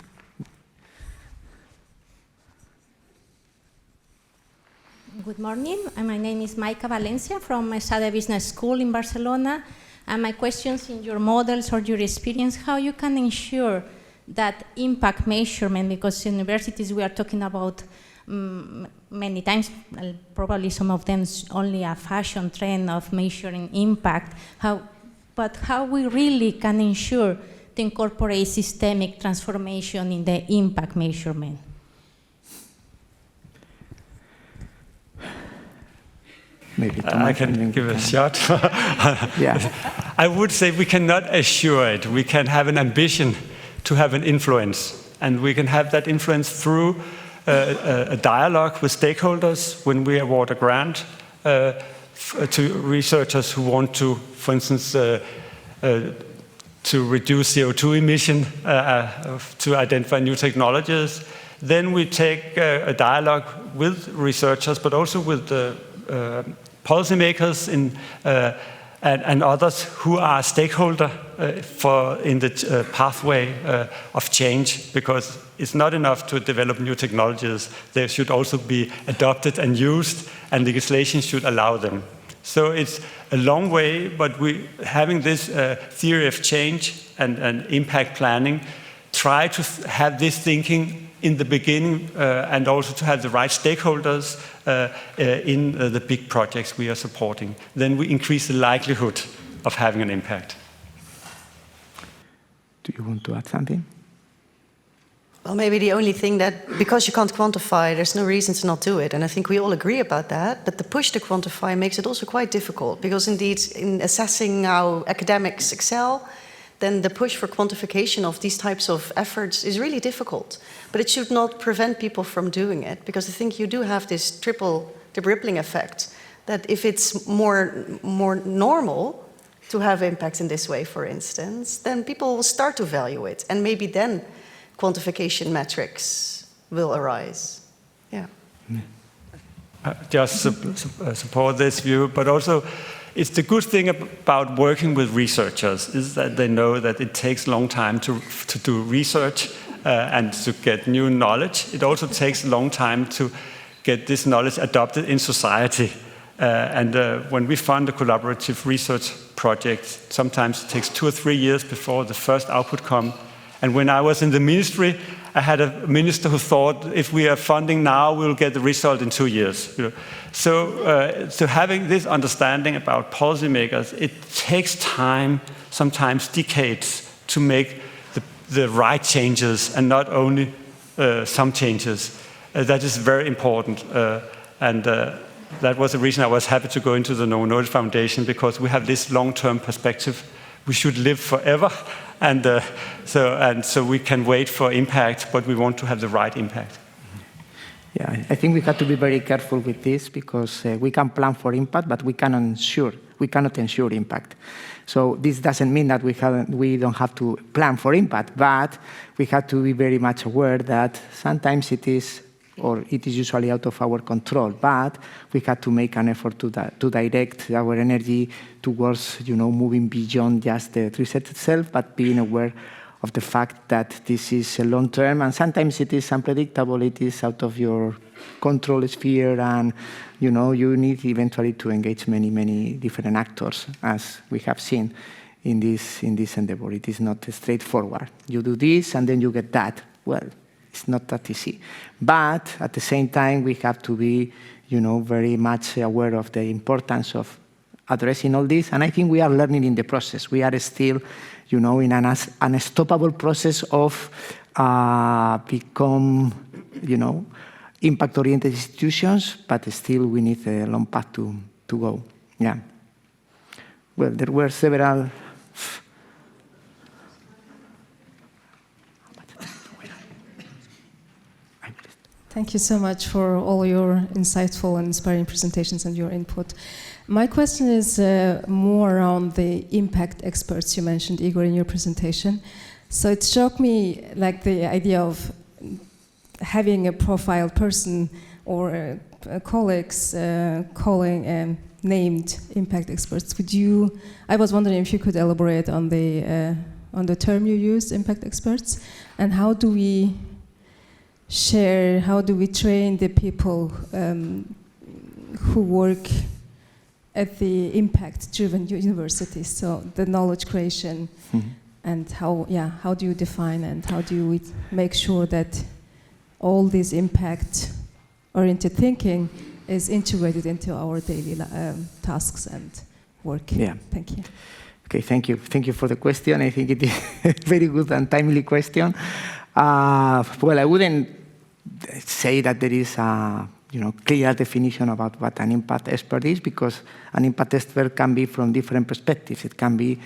Good morning. My name is Maika Valencia from Mesade Business School in Barcelona. And my questions in your models or your experience, how you can ensure that impact measurement, because in universities we are talking about many times, probably some of them only a fashion trend of measuring impact, but how we really can ensure to incorporate systemic transformation in the impact measurement. Maybe I can give a shot. Yeah. I would say we cannot assure it. We can have an ambition to have an influence, and we can have that influence through a dialogue with stakeholders when we award a grant to researchers who want to, for instance, to reduce CO2 emission, to identify new technologies. Then we take a dialogue with researchers, but also with the policymakers and others who are stakeholder in the pathway of change, because it's not enough to develop new technologies. They should also be adopted and used, and legislation should allow them. So it's a long way, but we, having this theory of change and impact planning, try to have this thinking in the beginning and also to have the right stakeholders in the big projects we are supporting. Then we increase the likelihood of having an impact. Do you want to add something? Well, maybe the only thing that, because you can't quantify, there's no reason to not do it. And I think we all agree about that. But the push to quantify makes it also quite difficult, because indeed, in assessing how academics excel, then the push for quantification of these types of efforts is really difficult. But it should not prevent people from doing it, because I think you do have this the rippling effect, that if it's more normal to have impact in this way, for instance, then people will start to value it, and maybe then quantification metrics will arise. Yeah. Just support this view, but also it's the good thing about working with researchers is that they know that it takes a long time to do research and to get new knowledge. It also takes a long time to get this knowledge adopted in society. When we fund a collaborative research project, sometimes it takes 2 or 3 years before the first output comes. And when I was in the ministry, I had a minister who thought if we are funding now, we'll get the result in 2 years. So having this understanding about policymakers, it takes time, sometimes decades, to make the right changes and not only some changes. That is very important. That was the reason I was happy to go into the Novo Nordisk Foundation, because we have this long-term perspective. We should live forever, so we can wait for impact, but we want to have the right impact. Yeah, I think we have to be very careful with this, because we can plan for impact, but we cannot ensure impact. So this doesn't mean that we don't have to plan for impact, but we have to be very much aware that sometimes it is usually out of our control, but we have to make an effort to direct our energy towards, moving beyond just the research itself, but being aware of the fact that this is a long term, and sometimes it is unpredictable, it is out of your control sphere, and you need eventually to engage many, many different actors, as we have seen in this endeavor. It is not straightforward. You do this and then you get that. Well, it's not that easy. But at the same time, we have to be, very much aware of the importance of addressing all this. And I think we are learning in the process. We are still, in an unstoppable process of become, impact-oriented institutions, but still we need a long path to go. Yeah. Well, there were several. Thank you so much for all your insightful and inspiring presentations and your input. My question is more around the impact experts you mentioned, Igor, in your presentation. So it struck me like the idea of having a profiled person or colleagues calling named impact experts. I was wondering if you could elaborate on the term you used, impact experts, and how do we train the people who work at the impact-driven universities, so the knowledge creation, and how do you define and how do we make sure that all this impact-oriented thinking is integrated into our daily tasks and work? Yeah. Thank you. Okay, thank you. Thank you for the question. I think it is a very good and timely question. Well, I wouldn't say that there is a clear definition about what an impact expert is, because an impact expert can be from different perspectives. It can be,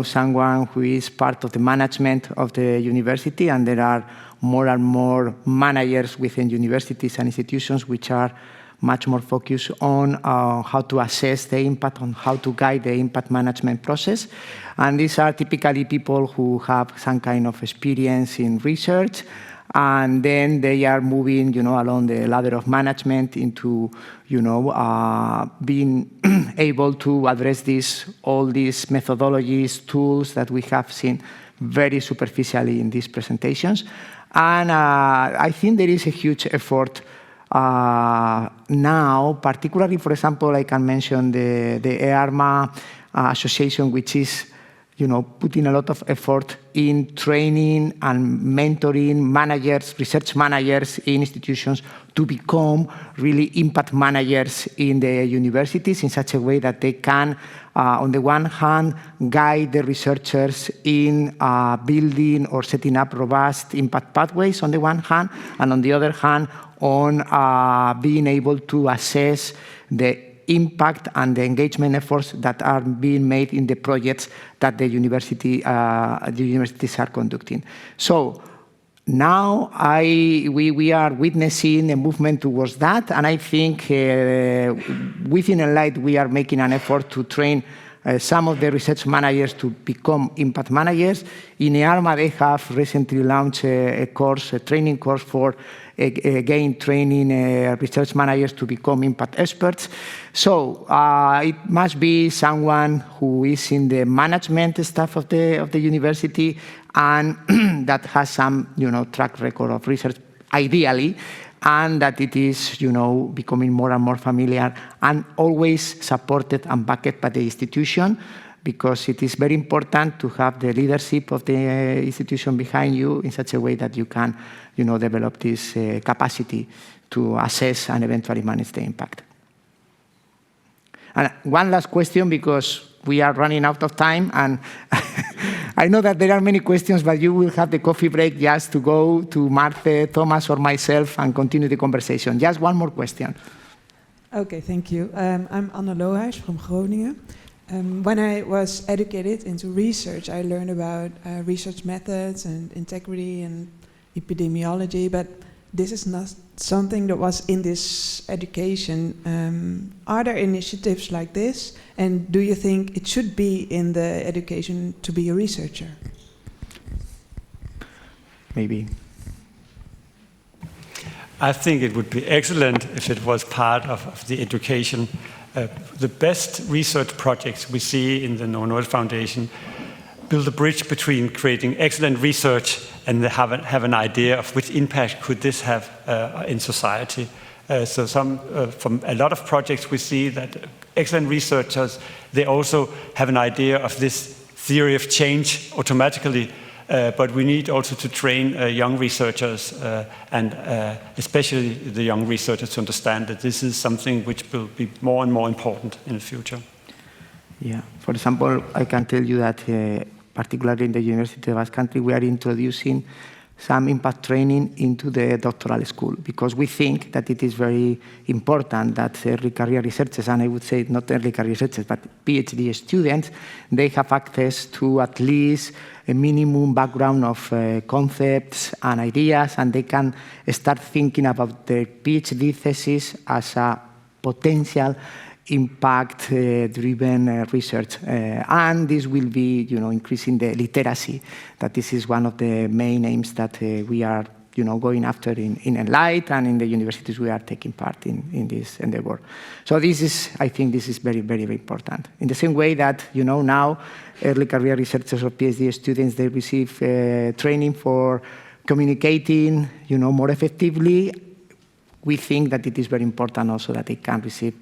someone who is part of the management of the university, and there are more and more managers within universities and institutions which are much more focused on how to assess the impact, on how to guide the impact management process. And these are typically people who have some kind of experience in research, and then they are moving, along the ladder of management into, being able to address all these methodologies, tools that we have seen very superficially in these presentations. And I think there is a huge effort now, particularly, for example, I can mention the EARMA association, which is putting a lot of effort in training and mentoring managers, research managers in institutions to become really impact managers in the universities in such a way that they can, on the one hand, guide the researchers in building or setting up robust impact pathways on the one hand, and on the other hand, on being able to assess the impact and the engagement efforts that are being made in the projects that the universities are conducting. So now we are witnessing a movement towards that, and I think within ENLIGHT we are making an effort to train some of the research managers to become impact managers. In EARMA, they have recently launched a training course for again training research managers to become impact experts. So it must be someone who is in the management staff of the university and that has some track record of research, ideally, and that it is becoming more and more familiar and always supported and backed by the institution, because it is very important to have the leadership of the institution behind you in such a way that you can develop this capacity to assess and eventually manage the impact. And one last question, because we are running out of time, and I know that there are many questions, but you will have the coffee break just to go to Marte, Thomas, or myself and continue the conversation. Just one more question. Okay, thank you. I'm Anne Lohuis from Groningen. When I was educated into research, I learned about research methods and integrity and epidemiology, but this is not something that was in this education. Are there initiatives like this? And do you think it should be in the education to be a researcher? Maybe. I think it would be excellent if it was part of the education. The best research projects we see in the Novo Nordisk Foundation build a bridge between creating excellent research and have an idea of which impact could this have in society. So from a lot of projects we see that excellent researchers, they also have an idea of this theory of change automatically, but we need also to train young researchers and especially the young researchers to understand that this is something which will be more and more important in the future. Yeah, for example, I can tell you that particularly in the University of Basque Country, we are introducing some impact training into the doctoral school, because we think that it is very important that early career researchers, and I would say not early career researchers, but PhD students, they have access to at least a minimum background of concepts and ideas, and they can start thinking about their PhD thesis as a potential impact-driven research, and this will be, increasing the literacy. That this is one of the main aims that we are, going after in ENLIGHT, and in the universities we are taking part in this endeavor. So I think this is very, very, very important. In the same way that, now early career researchers or PhD students, they receive training for communicating, more effectively. We think that it is very important also that they can receive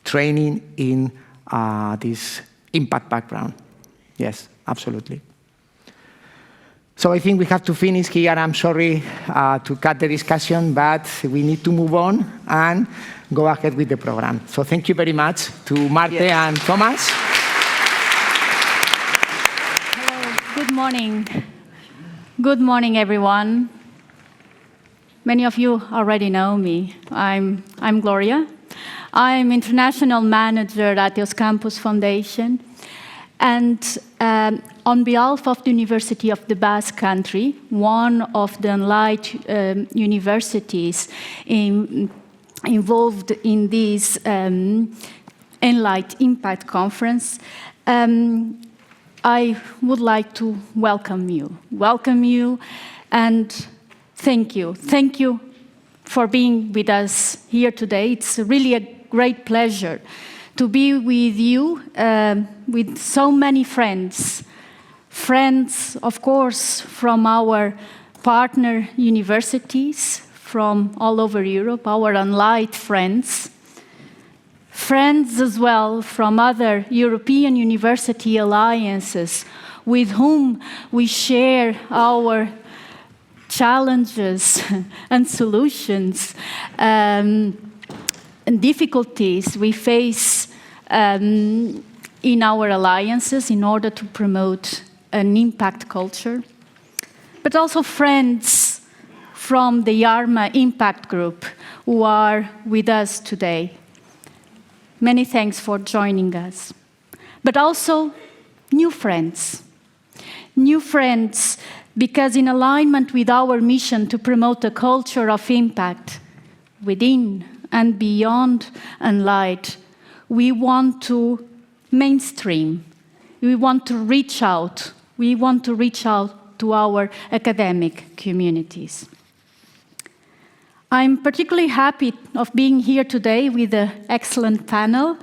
training in this impact background. Yes, absolutely. So I think we have to finish here. I'm sorry to cut the discussion, but we need to move on and go ahead with the program. So thank you very much to Marte and Thomas. Hello, good morning. Good morning, everyone. Many of you already know me. I'm Gloria. I'm international manager at the Campus Foundation, and on behalf of the University of the Basque Country, one of the ENLIGHT universities involved in this ENLIGHT Impact Conference, I would like to welcome you, and thank you. Thank you for being with us here today. It's really a great pleasure to be with you, with so many friends. Friends, of course, from our partner universities from all over Europe, our ENLIGHT friends. Friends as well from other European university alliances with whom we share our challenges and solutions and difficulties we face in our alliances in order to promote an impact culture, but also friends from the EARMA Impact Group who are with us today. many thanks for joining us. But also new friends. New friends because in alignment with our mission to promote a culture of impact within and beyond ENLIGHT, we want to mainstream. We want to reach out. We want to reach out to our academic communities. I'm particularly happy of being here today with an excellent panel.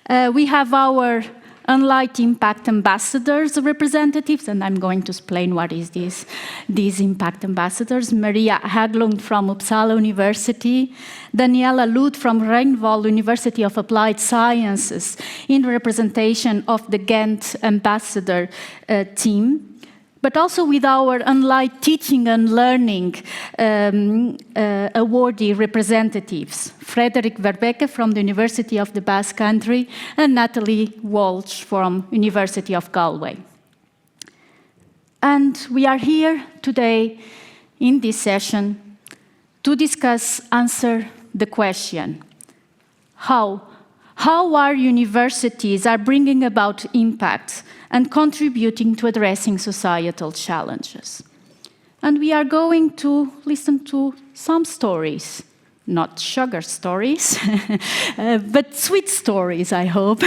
We have our ENLIGHT Impact Ambassadors representatives, and I'm going to explain what is these Impact Ambassadors. Maria Haglund from Uppsala University, Daniela Lud from Reinvoll University of Applied Sciences in representation of the Ghent Ambassador team, but also with our ENLIGHT Teaching and Learning awardee representatives, Frederik Verbeke from the University of the Basque Country and Natalie Walsh from University of Galway. And we are here today in this session to answer the question, how our universities are bringing about impact and contributing to addressing societal challenges. And we are going to listen to some stories, not sugar stories, but sweet stories, I hope.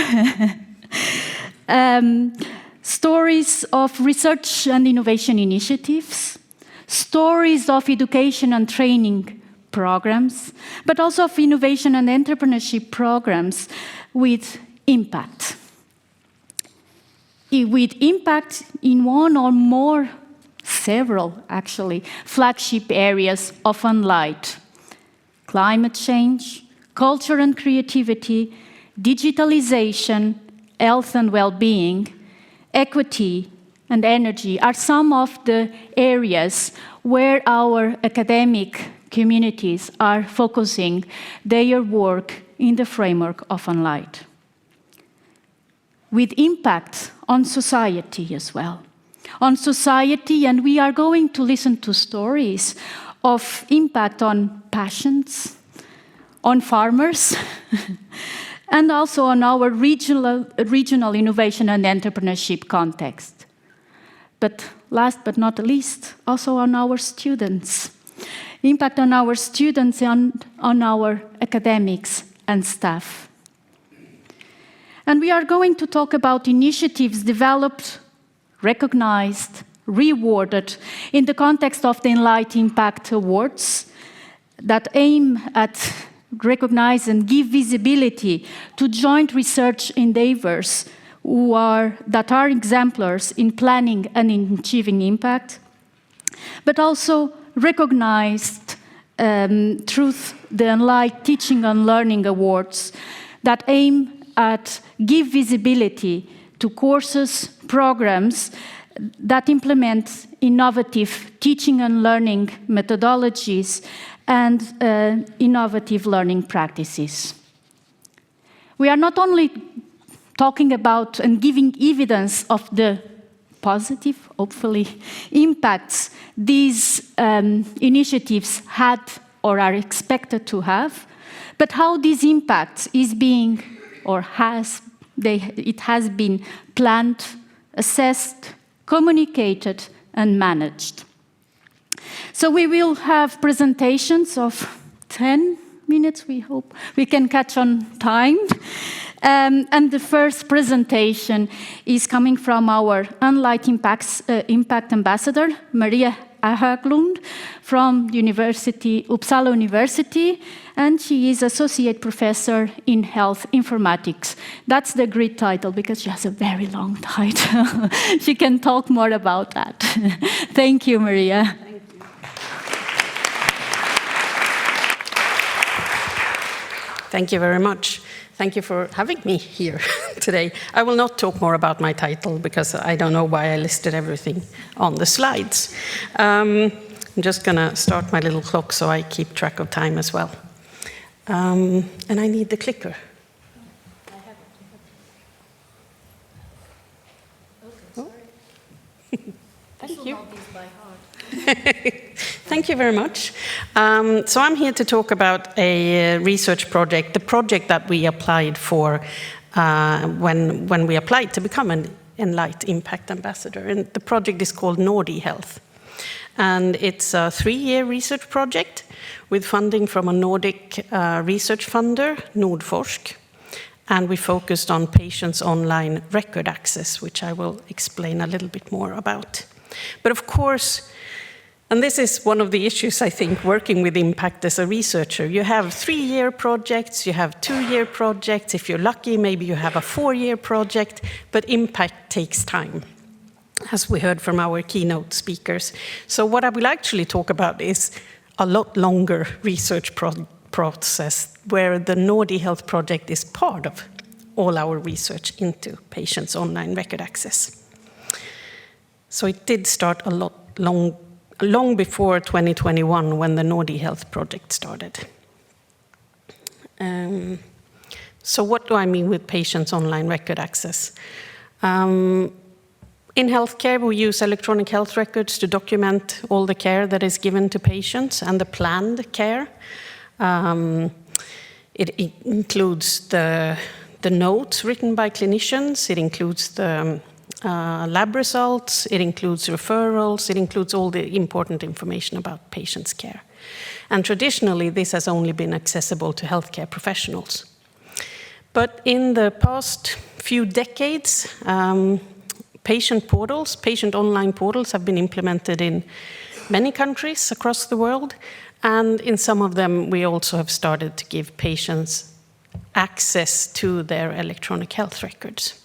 Stories of research and innovation initiatives, stories of education and training programs, but also of innovation and entrepreneurship programs with impact. With impact in one or more, several actually, flagship areas of ENLIGHT: climate change, culture and creativity, digitalization, health and well-being, equity, and energy are some of the areas where our academic communities are focusing their work in the framework of ENLIGHT. With impact on society as well. On society, and we are going to listen to stories of impact on patients, on farmers, and also on our regional innovation and entrepreneurship context. But last but not least, also on our students. Impact on our students and on our academics and staff. And we are going to talk about initiatives developed, recognized, rewarded in the context of the ENLIGHT Impact Awards that aim at recognize and give visibility to joint research endeavors that are exemplars in planning and in achieving impact, but also recognized through the ENLIGHT Teaching and Learning Awards that aim at give visibility to courses, programs that implement innovative teaching and learning methodologies and innovative learning practices. We are not only talking about and giving evidence of the positive, hopefully, impacts these initiatives had or are expected to have, but how this impact is being or it has been planned, assessed, communicated, and managed. So we will have presentations of 10 minutes, we hope we can catch on time. And the first presentation is coming from our ENLIGHT Impact Ambassador, Maria Haglund, from Uppsala University, and she is Associate Professor in Health Informatics. That's the great title, because she has a very long title. She can talk more about that. Thank you, Maria. Thank you. Thank you very much. Thank you for having me here today. I will not talk more about my title because I don't know why I listed everything on the slides. I'm just going to start my little clock so I keep track of time as well. And I need the clicker. Oh. Thank you. Thank you very much. So I'm here to talk about a research project, the project that we applied for when we applied to become an ENLIGHT Impact Ambassador. And the project is called Nordi Health. And it's a 3-year research project with funding from a Nordic research funder, Nordforsk. And we focused on patients' online record access, which I will explain a little bit more about. But of course, and this is one of the issues, I think, working with impact as a researcher. You have 3-year projects, you have 2-year projects. If you're lucky, maybe you have a 4-year project, but impact takes time, as we heard from our keynote speakers. So what I will actually talk about is a lot longer research process, where the Nordi Health project is part of all our research into patients' online record access. So it did start a lot long before 2021, when the Nordi Health project started. So what do I mean with patients' online record access? In healthcare, we use electronic health records to document all the care that is given to patients and the planned care. It includes the notes written by clinicians, it includes the lab results, it includes referrals, it includes all the important information about patients' care. And traditionally, this has only been accessible to healthcare professionals. But in the past few decades, patient online portals have been implemented in many countries across the world. And in some of them, we also have started to give patients access to their electronic health records,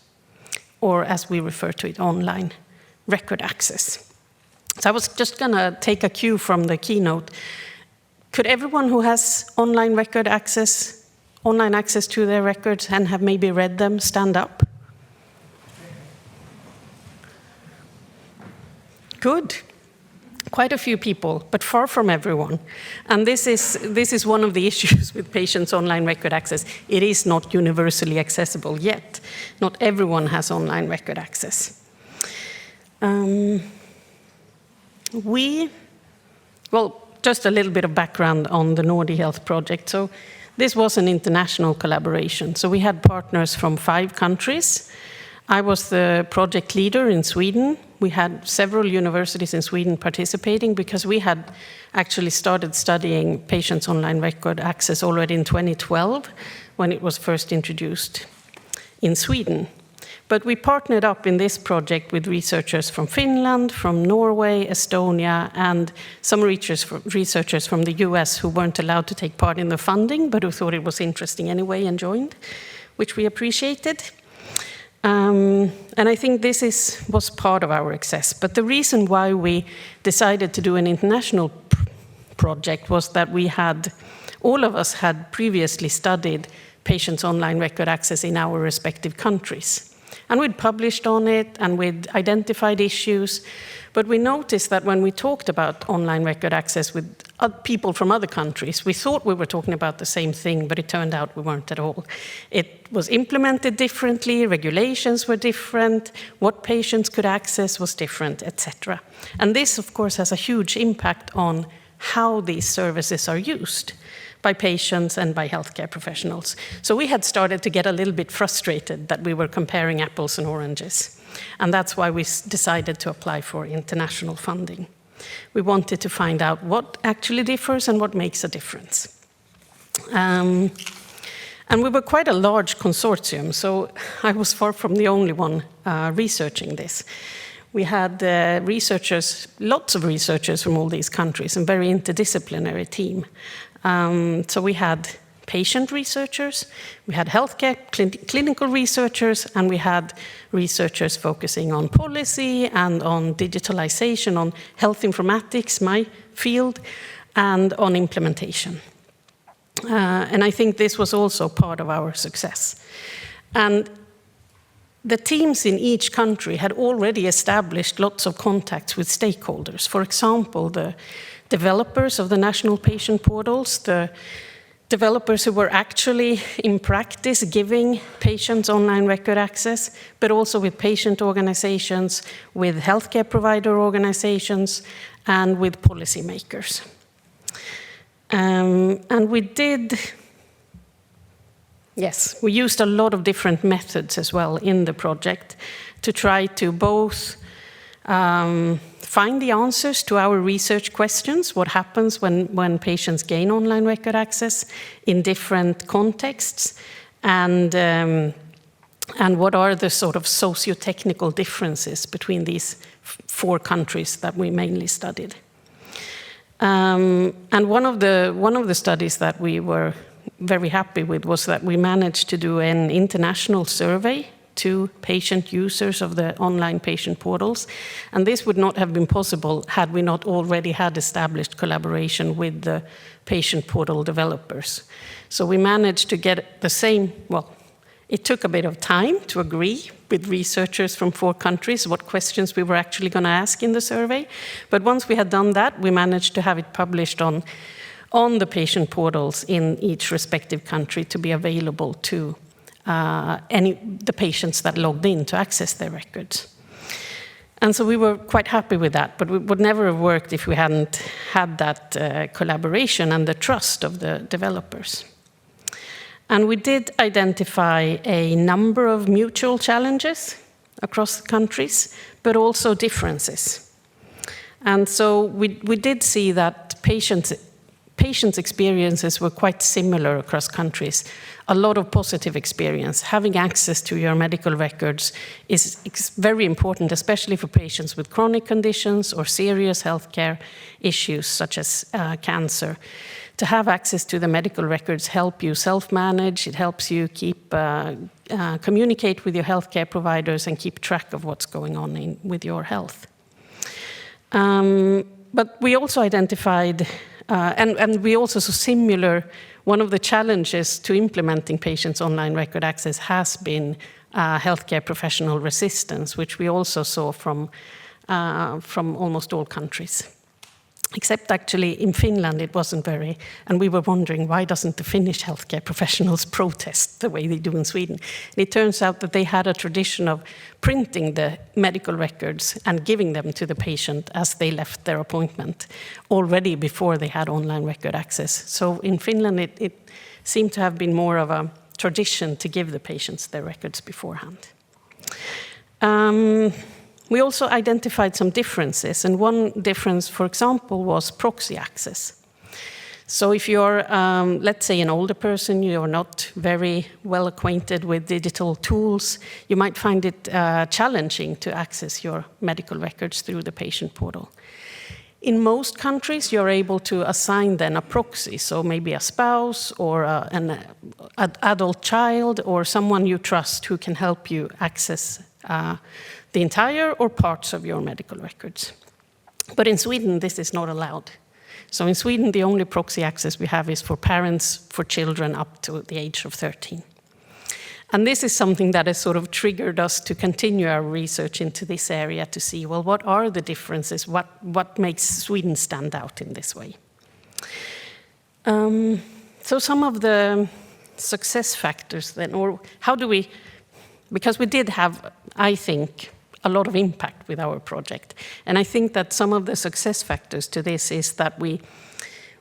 or as we refer to it, online record access. So I was just going to take a cue from the keynote. Could everyone who has online access to their records and have maybe read them stand up? Good. Quite a few people, but far from everyone. And this is one of the issues with patients' online record access. It is not universally accessible yet. Not everyone has online record access. Just a little bit of background on the Nordi Health project. So this was an international collaboration. So we had partners from 5 countries. I was the project leader in Sweden. We had several universities in Sweden participating because we had actually started studying patients' online record access already in 2012 when it was first introduced in Sweden. But we partnered up in this project with researchers from Finland, from Norway, Estonia, and some researchers from the US who weren't allowed to take part in the funding, but who thought it was interesting anyway and joined, which we appreciated. And I think this was part of our success. But the reason why we decided to do an international project was that all of us had previously studied patients' online record access in our respective countries. And we'd published on it, and we'd identified issues. But we noticed that when we talked about online record access with people from other countries, we thought we were talking about the same thing, but it turned out we weren't at all. It was implemented differently, regulations were different, what patients could access was different, etc. And this, of course, has a huge impact on how these services are used by patients and by healthcare professionals. So we had started to get a little bit frustrated that we were comparing apples and oranges. And that's why we decided to apply for international funding. We wanted to find out what actually differs and what makes a difference. And we were quite a large consortium, so I was far from the only one researching this. We had lots of researchers from all these countries, and very interdisciplinary team. So we had patient researchers, we had healthcare clinical researchers, and we had researchers focusing on policy and on digitalization, on health informatics, my field, and on implementation. And I think this was also part of our success. And the teams in each country had already established lots of contacts with stakeholders. For example, the developers of the national patient portals, the developers who were actually in practice giving patients online record access, but also with patient organizations, with healthcare provider organizations, and with policymakers. And we used a lot of different methods as well in the project to try to both find the answers to our research questions, what happens when patients gain online record access in different contexts, and what are the sort of socio-technical differences between these 4 countries that we mainly studied. And one of the studies that we were very happy with was that we managed to do an international survey to patient users of the online patient portals. And this would not have been possible had we not already had established collaboration with the patient portal developers. So we managed to get the same, it took a bit of time to agree with researchers from 4 countries what questions we were actually going to ask in the survey. But once we had done that, we managed to have it published on the patient portals in each respective country to be available to the patients that logged in to access their records. And so we were quite happy with that, but it would never have worked if we hadn't had that collaboration and the trust of the developers. And we did identify a number of mutual challenges across the countries, but also differences. And so we did see that patients' experiences were quite similar across countries. A lot of positive experience. Having access to your medical records is very important, especially for patients with chronic conditions or serious healthcare issues such as cancer. To have access to the medical records help you self-manage. It helps you communicate with your healthcare providers and keep track of what's going on with your health. But we also identified, and we also saw similar, one of the challenges to implementing patients' online record access has been healthcare professional resistance, which we also saw from almost all countries. Except actually in Finland it wasn't very, and we were wondering why doesn't the Finnish healthcare professionals protest the way they do in Sweden? And it turns out that they had a tradition of printing the medical records and giving them to the patient as they left their appointment already before they had online record access. So in Finland it seemed to have been more of a tradition to give the patients their records beforehand. We also identified some differences, and one difference, for example, was proxy access. So if you're, let's say, an older person, you're not very well acquainted with digital tools, you might find it challenging to access your medical records through the patient portal. In most countries, you're able to assign then a proxy, so maybe a spouse or an adult child or someone you trust who can help you access the entire or parts of your medical records. But in Sweden, this is not allowed. So in Sweden, the only proxy access we have is for parents, for children up to the age of 13. And this is something that has sort of triggered us to continue our research into this area to see, well, what are the differences? What makes Sweden stand out in this way? So some of the success factors then, or how do we, because we did have, I think, a lot of impact with our project. And I think that some of the success factors to this is that we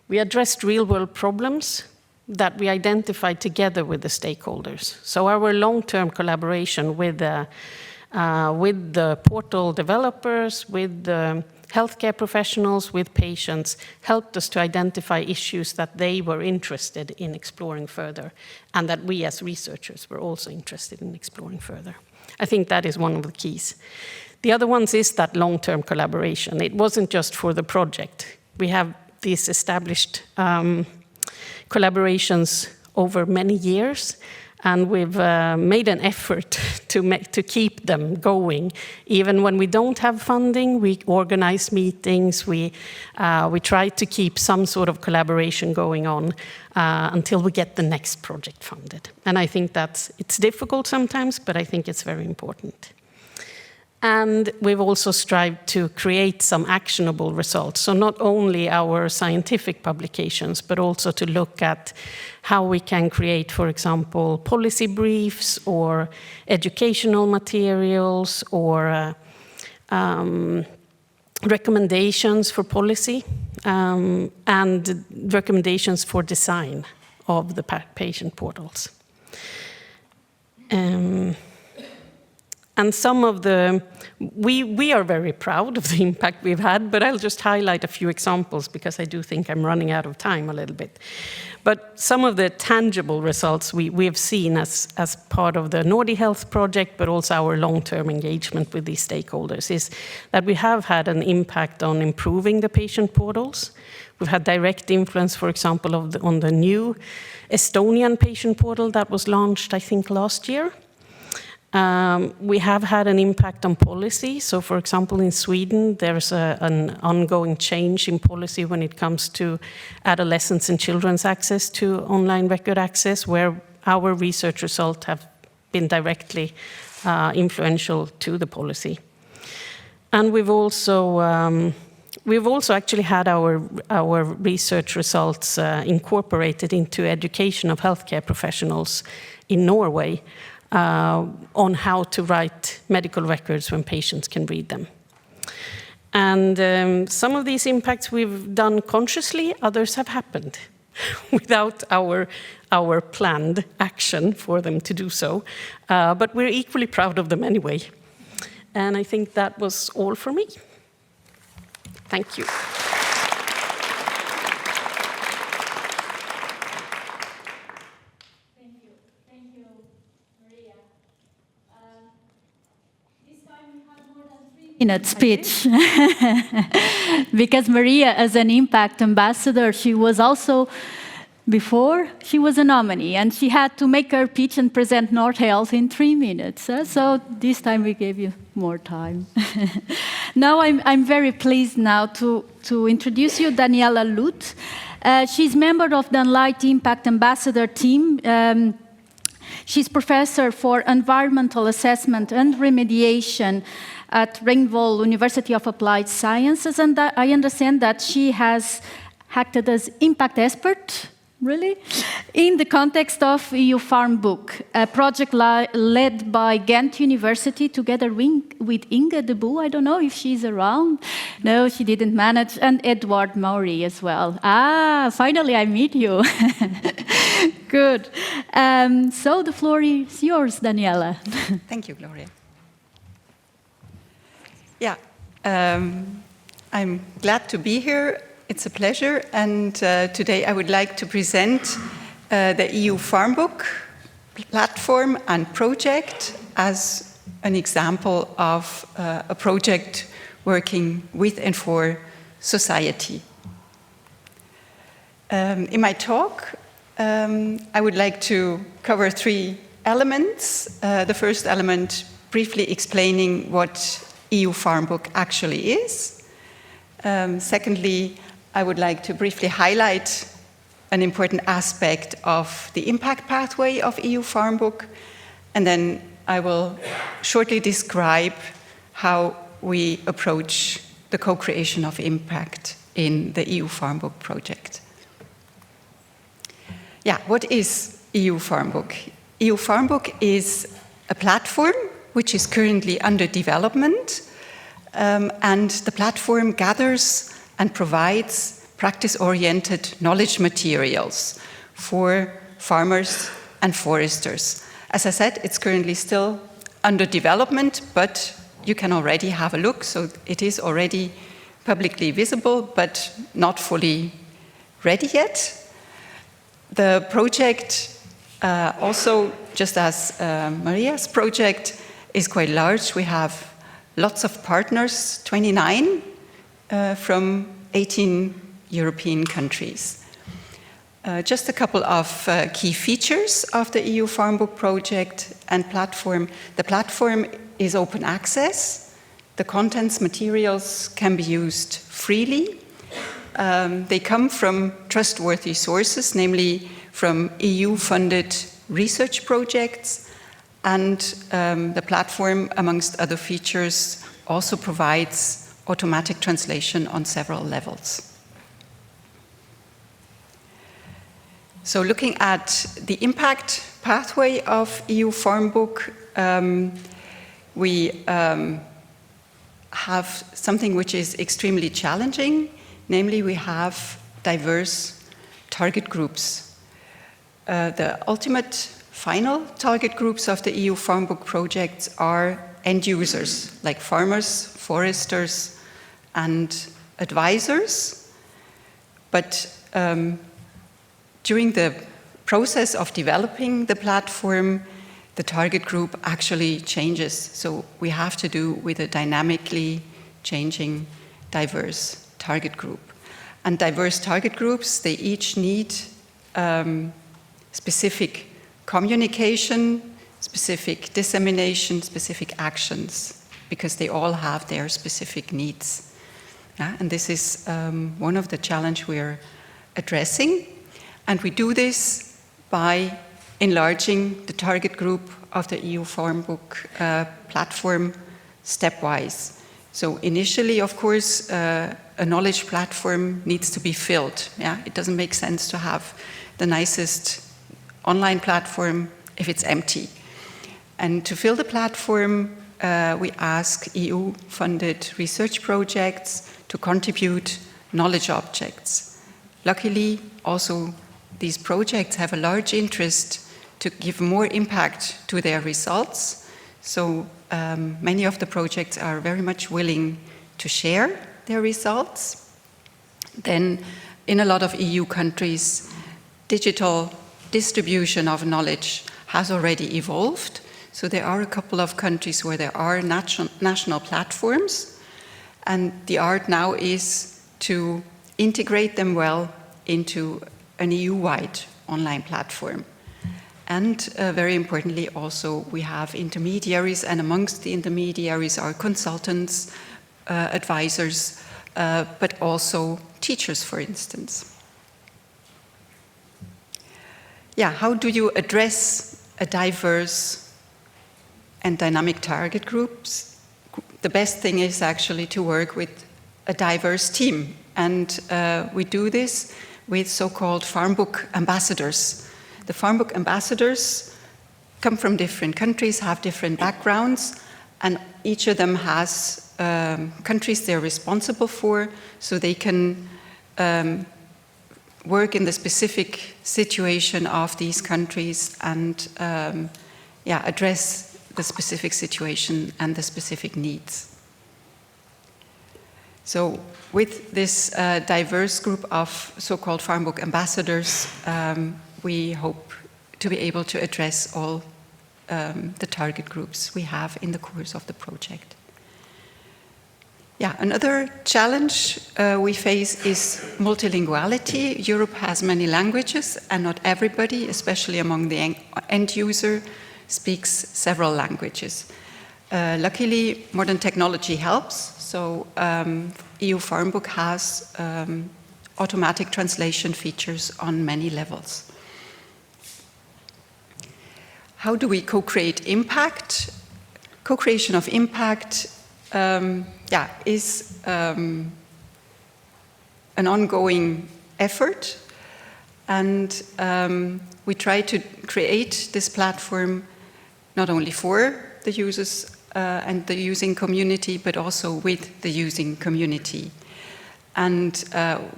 addressed real-world problems that we identified together with the stakeholders. So our long-term collaboration with the portal developers, with the healthcare professionals, with patients, helped us to identify issues that they were interested in exploring further, and that we as researchers were also interested in exploring further. I think that is one of the keys. The other ones is that long-term collaboration. It wasn't just for the project. We have these established collaborations over many years, and we've made an effort to keep them going. Even when we don't have funding, we organize meetings, we try to keep some sort of collaboration going on until we get the next project funded. And I think it's difficult sometimes, but I think it's very important. And we've also strived to create some actionable results. So not only our scientific publications, but also to look at how we can create, for example, policy briefs or educational materials or recommendations for policy and recommendations for design of the patient portals. And some of we are very proud of the impact we've had, but I'll just highlight a few examples because I do think I'm running out of time a little bit. But some of the tangible results we have seen as part of the Nordic Health project, but also our long-term engagement with these stakeholders, is that we have had an impact on improving the patient portals. We've had direct influence, for example, on the new Estonian patient portal that was launched, I think, last year. We have had an impact on policy. So, for example, in Sweden, there's an ongoing change in policy when it comes to adolescents and children's access to online record access, where our research results have been directly influential to the policy. And we've also actually had our research results incorporated into education of healthcare professionals in Norway, on how to write medical records when patients can read them. And some of these impacts we've done consciously, others have happened without our planned action for them to do so. But we're equally proud of them anyway. And I think that was all for me. Thank you. Minute speech. Because Maria, as an impact ambassador, she was also, before, she was a nominee, and she had to make her pitch and present North Health in 3 minutes. So this time we gave you more time. Now I'm very pleased now to introduce you Daniela Lut. She's member of the ENLIGHT Impact Ambassador team. She's professor for environmental assessment and remediation at Ringvoll University of Applied Sciences, and I understand that she has acted as impact expert, really, in the context of EU Farm Book, a project led by Ghent University together with Inge de Boe. I don't know if she's around. No, she didn't manage, and Edward Maury as well. Ah, finally I meet you. Good. So the floor is yours, Daniela. Thank you, Gloria. Yeah, I'm glad to be here. It's a pleasure. And today I would like to present the EU Farm Book platform and project as an example of a project working with and for society. In my talk, I would like to cover 3 elements. The first element, briefly explaining what EU Farm Book actually is. Secondly, I would like to briefly highlight an important aspect of the impact pathway of EU Farm Book, and then I will shortly describe how we approach the co-creation of impact in the EU Farm Book project. Yeah, what is EU Farm Book? EU Farm Book is a platform which is currently under development, and the platform gathers and provides practice-oriented knowledge materials for farmers and foresters. As I said, it's currently still under development, but you can already have a look, so it is already publicly visible, but not fully ready yet. The project also, just as Maria's project, is quite large. We have lots of partners, 29 from 18 European countries. Just a couple of key features of the EU Farm Book project and platform. The platform is open access. The contents materials can be used freely. They come from trustworthy sources, namely from EU-funded research projects, And the platform, amongst other features, also provides automatic translation on several levels. So looking at the impact pathway of EU Farmbook, we have something which is extremely challenging, namely we have diverse target groups. The ultimate final target groups of the EU Farmbook projects are end users, like farmers, foresters, and advisors. But during the process of developing the platform, the target group actually changes. So we have to do with a dynamically changing, diverse target group. And diverse target groups, they each need specific communication, specific dissemination, specific actions, because they all have their specific needs. And this is one of the challenges we're addressing. And we do this by enlarging the target group of the EU Farmbook platform stepwise. So initially, of course, a knowledge platform needs to be filled. It doesn't make sense to have the nicest online platform if it's empty. And to fill the platform, we ask EU-funded research projects to contribute knowledge objects. Luckily, also, these projects have a large interest to give more impact to their results. So many of the projects are very much willing to share their results. Then, in a lot of EU countries, digital distribution of knowledge has already evolved. So there are a couple of countries where there are national platforms, and the art now is to integrate them well into an EU-wide online platform. And very importantly also, we have intermediaries, and amongst the intermediaries are consultants, advisors, but also teachers, for instance. How do you address a diverse and dynamic target groups? The best thing is actually to work with a diverse team. And we do this with so-called Farmbook ambassadors. The Farmbook ambassadors come from different countries, have different backgrounds, and each of them has countries they're responsible for, so they can work in the specific situation of these countries and address the specific situation and the specific needs. So with this diverse group of so-called Farmbook ambassadors, we hope to be able to address all the target groups we have in the course of the project. Another challenge we face is multilinguality. Europe has many languages, and not everybody, especially among the end user, speaks several languages. Luckily, modern technology helps. So EU Farmbook has automatic translation features on many levels. How do we co-create impact? Co-creation of impact is an ongoing effort, and we try to create this platform not only for the users and the using community, but also with the using community. And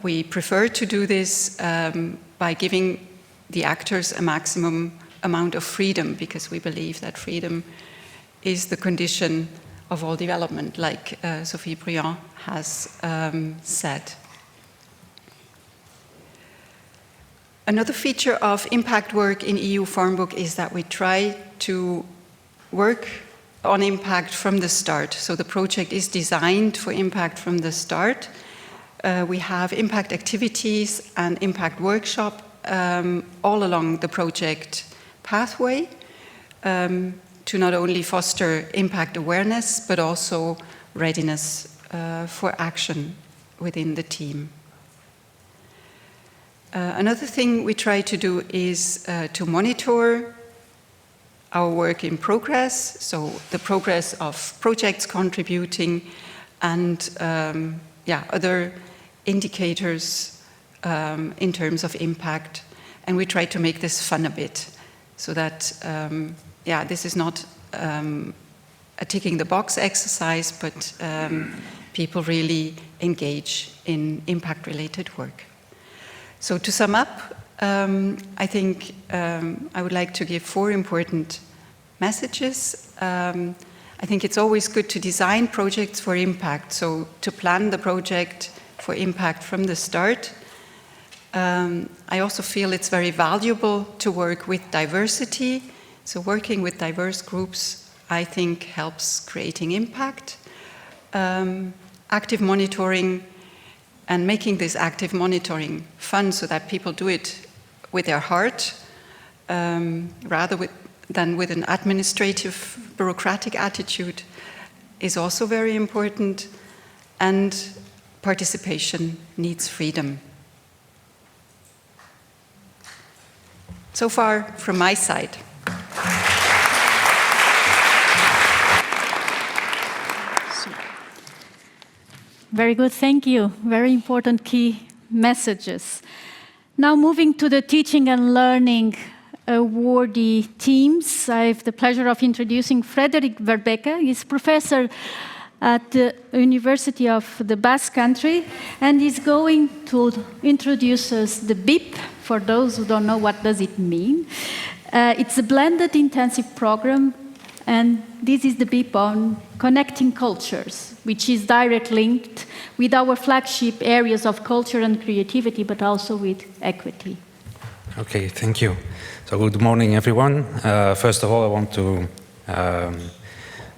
we prefer to do this by giving the actors a maximum amount of freedom, because we believe that freedom is the condition of all development, like Sophie Briand has said. Another feature of impact work in EU Farmbook is that we try to work on impact from the start. So the project is designed for impact from the start. We have impact activities and impact workshop all along the project pathway to not only foster impact awareness, but also readiness for action within the team. Another thing we try to do is to monitor our work in progress, so the progress of projects contributing, and other indicators in terms of impact. And we try to make this fun a bit, so that this is not a ticking the box exercise, but people really engage in impact related work. So to sum up, I think I would like to give 4 important messages. I think it's always good to design projects for impact, so to plan the project for impact from the start. I also feel it's very valuable to work with diversity, so working with diverse groups, I think, helps creating impact. Active monitoring, and making this active monitoring fun so that people do it with their heart rather than with an administrative, bureaucratic attitude, is also very important. And participation needs freedom. So far from my side. Very good, thank you. Very important key messages. Now moving to the teaching and learning awardee teams, I have the pleasure of introducing Frederic Verbeke. He's professor at the University of the Basque Country, and he's going to introduce us the BIP. For those who don't know, what does it mean? It's a blended intensive program, and this is the BIP on connecting cultures, which is directly linked with our flagship areas of culture and creativity, but also with equity. Okay, thank you. So good morning, everyone. First of all, I want to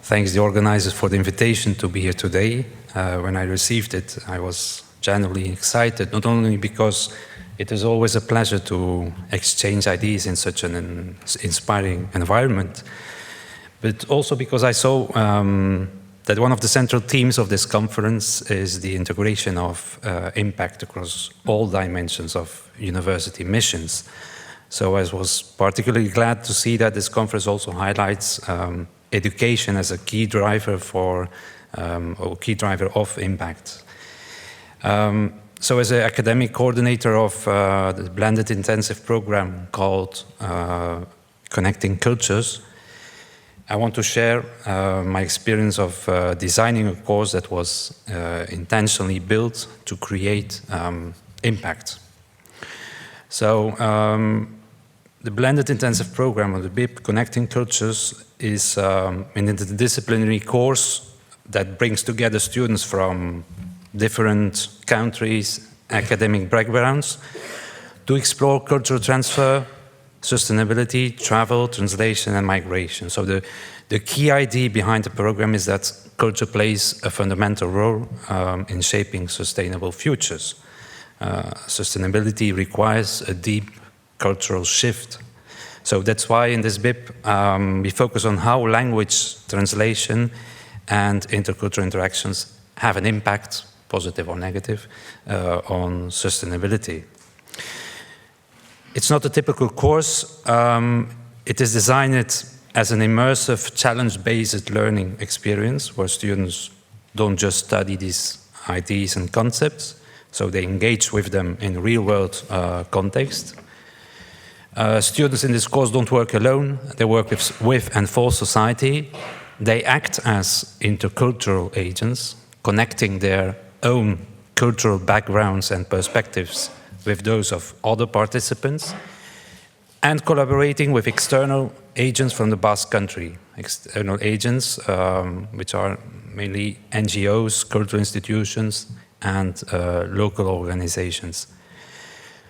thank the organizers for the invitation to be here today. When I received it, I was genuinely excited, not only because it is always a pleasure to exchange ideas in such an inspiring environment, but also because I saw that one of the central themes of this conference is the integration of impact across all dimensions of university missions. So I was particularly glad to see that this conference also highlights education as a key driver or key driver of impact. So as an academic coordinator of the blended intensive program called Connecting Cultures, I want to share my experience of designing a course that was intentionally built to create impact. So the blended intensive program of the BIP Connecting Cultures is an interdisciplinary course that brings together students from different countries, academic backgrounds, to explore cultural transfer, sustainability, travel, translation, and migration. So the key idea behind the program is that culture plays a fundamental role in shaping sustainable futures. Sustainability requires a deep cultural shift. So that's why in this BIP we focus on how language, translation, and intercultural interactions have an impact, positive or negative, on sustainability. It's not a typical course. It is designed as an immersive, challenge-based learning experience where students don't just study these ideas and concepts, so they engage with them in real-world context. Students in this course don't work alone. They work with and for society. They act as intercultural agents, connecting their own cultural backgrounds and perspectives with those of other participants, and collaborating with external agents from the Basque Country. External agents, which are mainly NGOs, cultural institutions, and local organizations.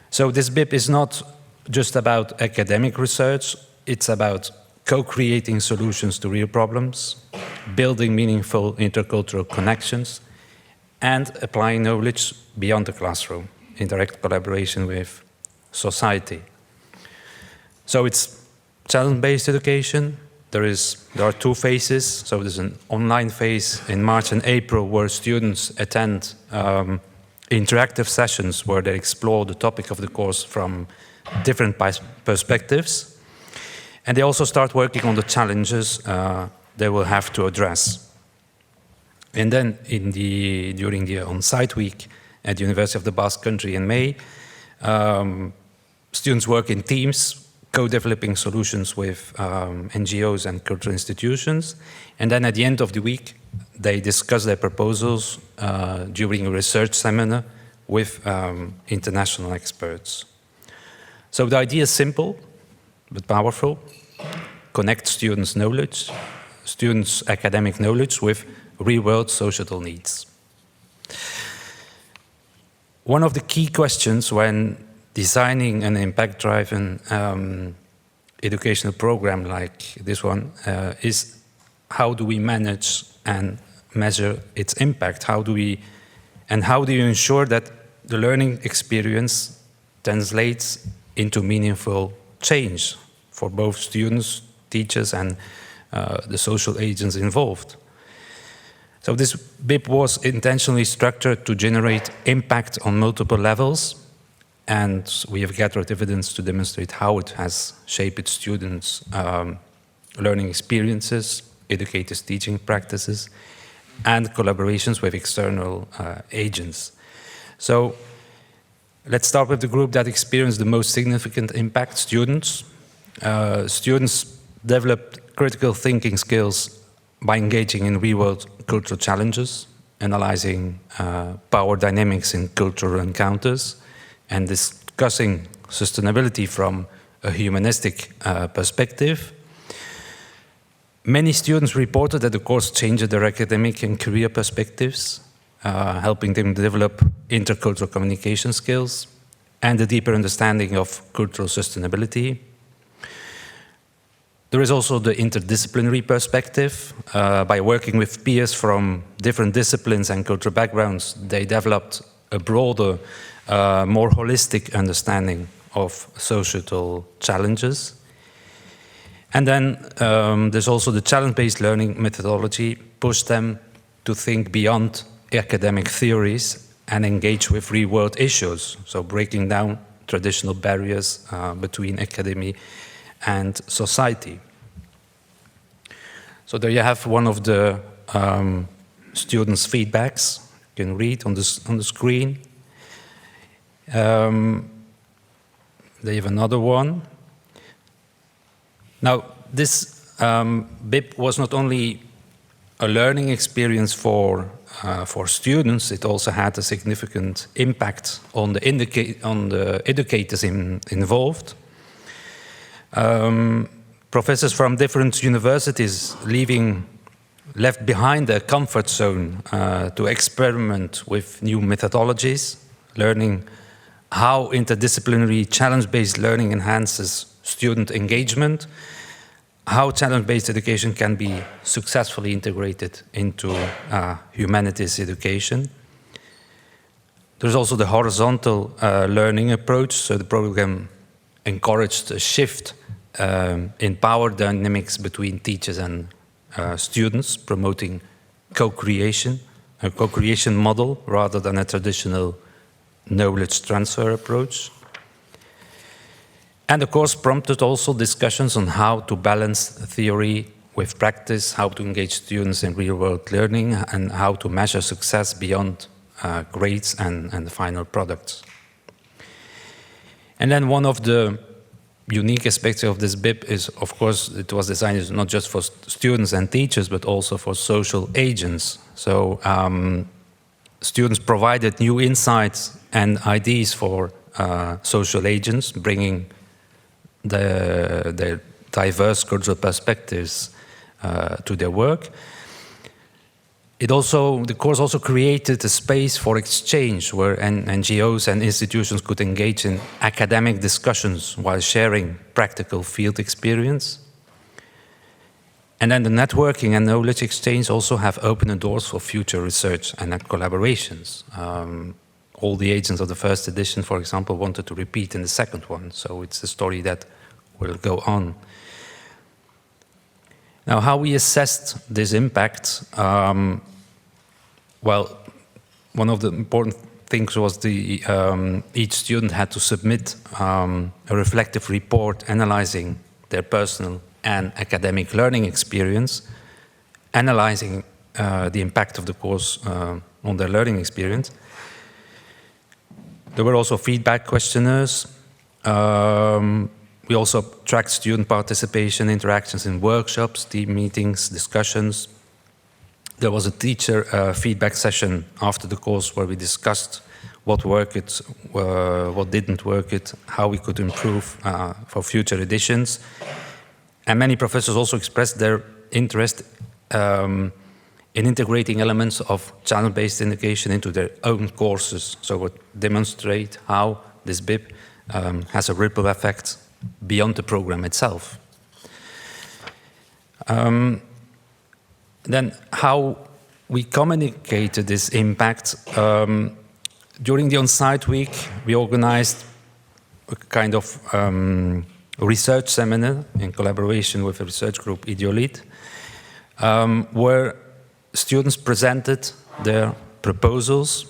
So this BIP is not just about academic research, it's about co-creating solutions to real problems, building meaningful intercultural connections, and applying knowledge beyond the classroom in direct collaboration with society. So it's challenge-based education. There are 2 phases. So there's an online phase in March and April where students attend interactive sessions where they explore the topic of the course from different perspectives. And they also start working on the challenges they will have to address. And then during the on-site week at the University of the Basque Country in May, students work in teams, co-developing solutions with NGOs and cultural institutions. And then at the end of the week, they discuss their proposals during a research seminar with international experts. So the idea is simple, but powerful. Connect students' knowledge, students' academic knowledge with real-world societal needs. One of the key questions when designing an impact-driven educational program like this one is how do we manage and measure its impact? How do you ensure that the learning experience translates into meaningful change for both students, teachers, and the social agents involved? So this BIP was intentionally structured to generate impact on multiple levels, and we have gathered evidence to demonstrate how it has shaped students' learning experiences, educators' teaching practices, and collaborations with external agents. So let's start with the group that experienced the most significant impact, students. Students developed critical thinking skills by engaging in real-world cultural challenges, analyzing power dynamics in cultural encounters, and discussing sustainability from a humanistic perspective. Many students reported that the course changed their academic and career perspectives, helping them develop intercultural communication skills and a deeper understanding of cultural sustainability. There is also the interdisciplinary perspective. By working with peers from different disciplines and cultural backgrounds, they developed a broader, more holistic understanding of societal challenges. And then there's also the challenge-based learning methodology pushed them to think beyond academic theories and engage with real-world issues, so breaking down traditional barriers between academy and society. So there you have one of the students' feedbacks. You can read on the screen. They have another one. Now, this BIP was not only a learning experience for students, it also had a significant impact on the educators involved. Professors from different universities left behind their comfort zone to experiment with new methodologies, learning how interdisciplinary challenge-based learning enhances student engagement, how challenge-based education can be successfully integrated into humanities education. There's also the horizontal learning approach, so the program encouraged a shift in power dynamics between teachers and students, promoting co-creation, a co-creation model rather than a traditional knowledge transfer approach. And the course prompted also discussions on how to balance theory with practice, how to engage students in real-world learning, and how to measure success beyond grades and final products. And then one of the unique aspects of this BIP is, of course, it was designed not just for students and teachers, but also for social agents. So students provided new insights and ideas for social agents, bringing their diverse cultural perspectives to their work. The course also created a space for exchange where NGOs and institutions could engage in academic discussions while sharing practical field experience. And then the networking and knowledge exchange also have opened the doors for future research and collaborations. All the agents of the first edition, for example, wanted to repeat in the second one, so it's a story that will go on. Now, how we assessed this impact, well, one of the important things was each student had to submit a reflective report analyzing their personal and academic learning experience, analyzing the impact of the course on their learning experience. There were also feedback questionnaires. We also tracked student participation, interactions in workshops, team meetings, discussions. There was a teacher feedback session after the course where we discussed what worked, what didn't work, how we could improve for future editions. And many professors also expressed their interest in integrating elements of channel-based education into their own courses, so would demonstrate how this BIP has a ripple effect beyond the program itself. Then how we communicated this impact. During the on-site week, we organized a kind of research seminar in collaboration with a research group, ENLIGHT, where students presented their proposals,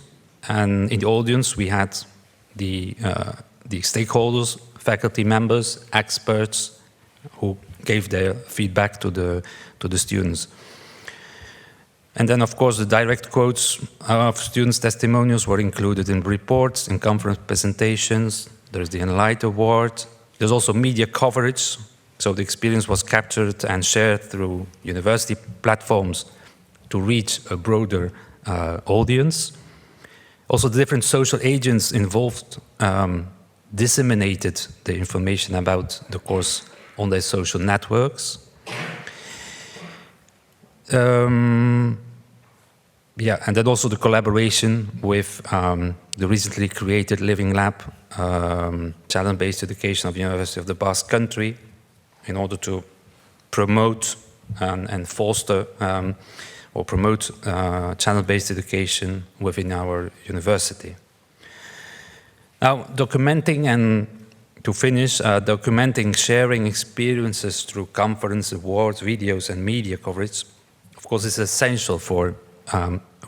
and in the audience we had the stakeholders, faculty members, experts who gave their feedback to the students. And then, of course, the direct quotes of students' testimonials were included in reports, in conference presentations. There's the ENLIGHT Award. There's also media coverage. So the experience was captured and shared through university platforms to reach a broader audience. Also, the different social agents involved disseminated the information about the course on their social networks. Yeah, and then also the collaboration with the recently created Living Lab, challenge-based education of the University of the Basque Country, in order to promote and foster or promote channel-based education within our university. Now, documenting and to finish, documenting, sharing experiences through conference, awards, videos, and media coverage, of course, is essential for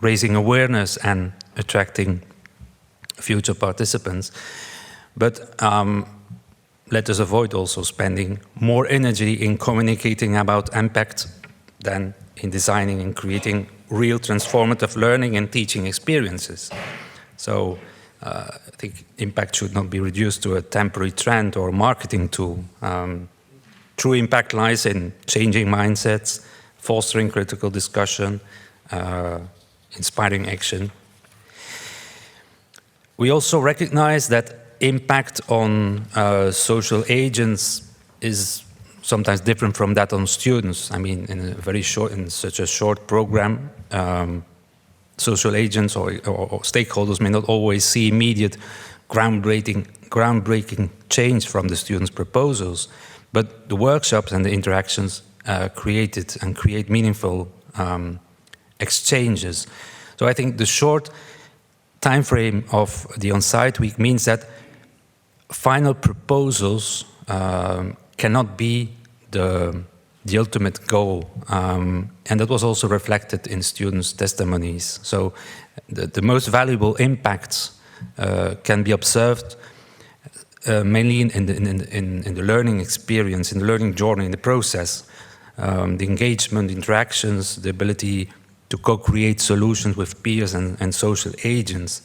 raising awareness and attracting future participants. But let us avoid also spending more energy in communicating about impact than in designing and creating real transformative learning and teaching experiences. So I think impact should not be reduced to a temporary trend or marketing tool. True impact lies in changing mindsets, fostering critical discussion, inspiring action. We also recognize that impact on social agents is sometimes different from that on students. I mean, in such a short program, social agents or stakeholders may not always see immediate groundbreaking change from the students' proposals, but the workshops and the interactions create meaningful exchanges. So I think the short time frame of the on-site week means that final proposals cannot be the ultimate goal, and that was also reflected in students' testimonies. So the most valuable impacts can be observed mainly in the learning experience, in the learning journey, in the process, the engagement, interactions, the ability to co-create solutions with peers and social agents,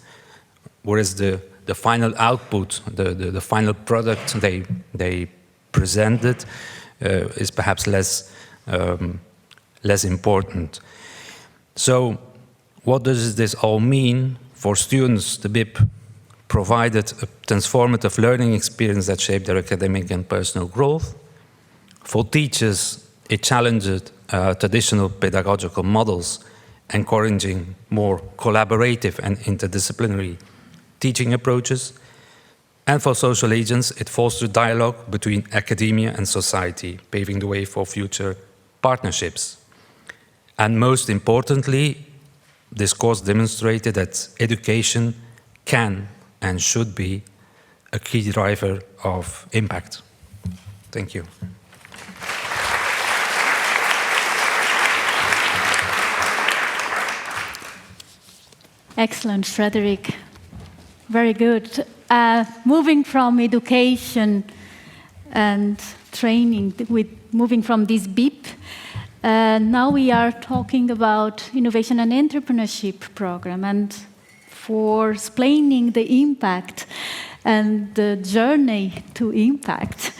whereas the final output, the final product they presented is perhaps less important. So what does this all mean for students? The BIP provided a transformative learning experience that shaped their academic and personal growth. For teachers, it challenged traditional pedagogical models, encouraging more collaborative and interdisciplinary teaching approaches. And for social agents, it fostered dialogue between academia and society, paving the way for future partnerships. And most importantly, this course demonstrated that education can and should be a key driver of impact. Thank you. Excellent, Frederick. Very good. Moving from education and training with moving from this BIP. Now we are talking about innovation and entrepreneurship program, and for explaining the impact and the journey to impact,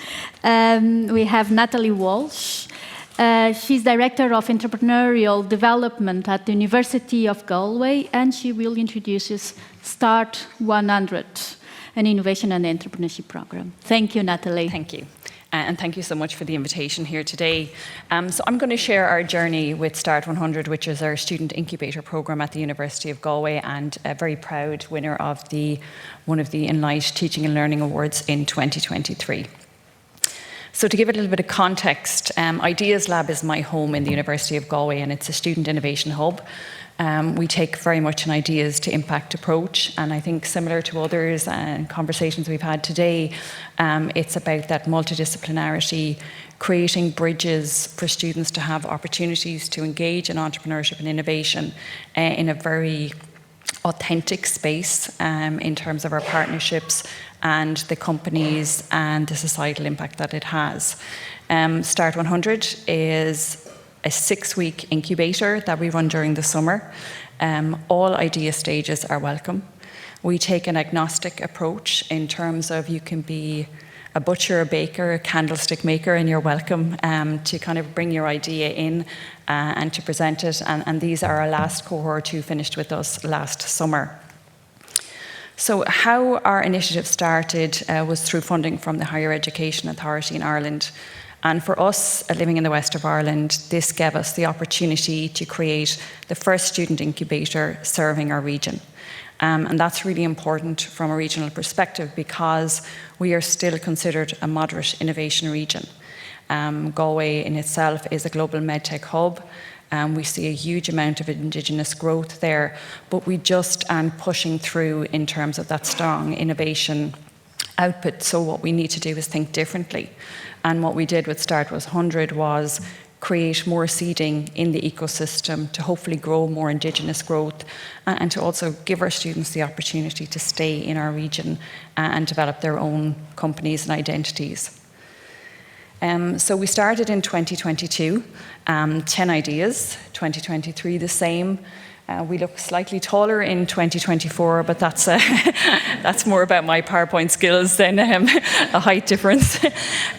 we have Natalie Walsh. She's Director of Entrepreneurial Development at the University of Galway, and she will introduce us Start 100, an innovation and entrepreneurship program. Thank you, Natalie. Thank you. And thank you so much for the invitation here today. So I'm going to share our journey with Start 100, which is our student incubator program at the University of Galway, and a very proud winner of one of the ENLIGHT Teaching and Learning Awards in 2023. So to give it a little bit of context, Ideas Lab is my home in the University of Galway, and it's a student innovation hub. We take very much an ideas to impact approach, and I think similar to others and conversations we've had today, it's about that multidisciplinarity, creating bridges for students to have opportunities to engage in entrepreneurship and innovation in a very authentic space in terms of our partnerships and the companies and the societal impact that it has. Start 100 is a 6-week incubator that we run during the summer. All idea stages are welcome. We take an agnostic approach in terms of you can be a butcher, a baker, a candlestick maker, and you're welcome to kind of bring your idea in and to present it. And these are our last cohort who finished with us last summer. So how our initiative started was through funding from the Higher Education Authority in Ireland. And for us, living in the west of Ireland, this gave us the opportunity to create the first student incubator serving our region. And that's really important from a regional perspective because we are still considered a moderate innovation region. Galway in itself is a global medtech hub. We see a huge amount of Indigenous growth there, but we just aren't pushing through in terms of that strong innovation output. So what we need to do is think differently. And what we did with Start 100 was create more seeding in the ecosystem to hopefully grow more Indigenous growth and to also give our students the opportunity to stay in our region and develop their own companies and identities. So we started in 2022, 10 ideas, 2023 the same. We look slightly taller in 2024, but that's more about my PowerPoint skills than a height difference.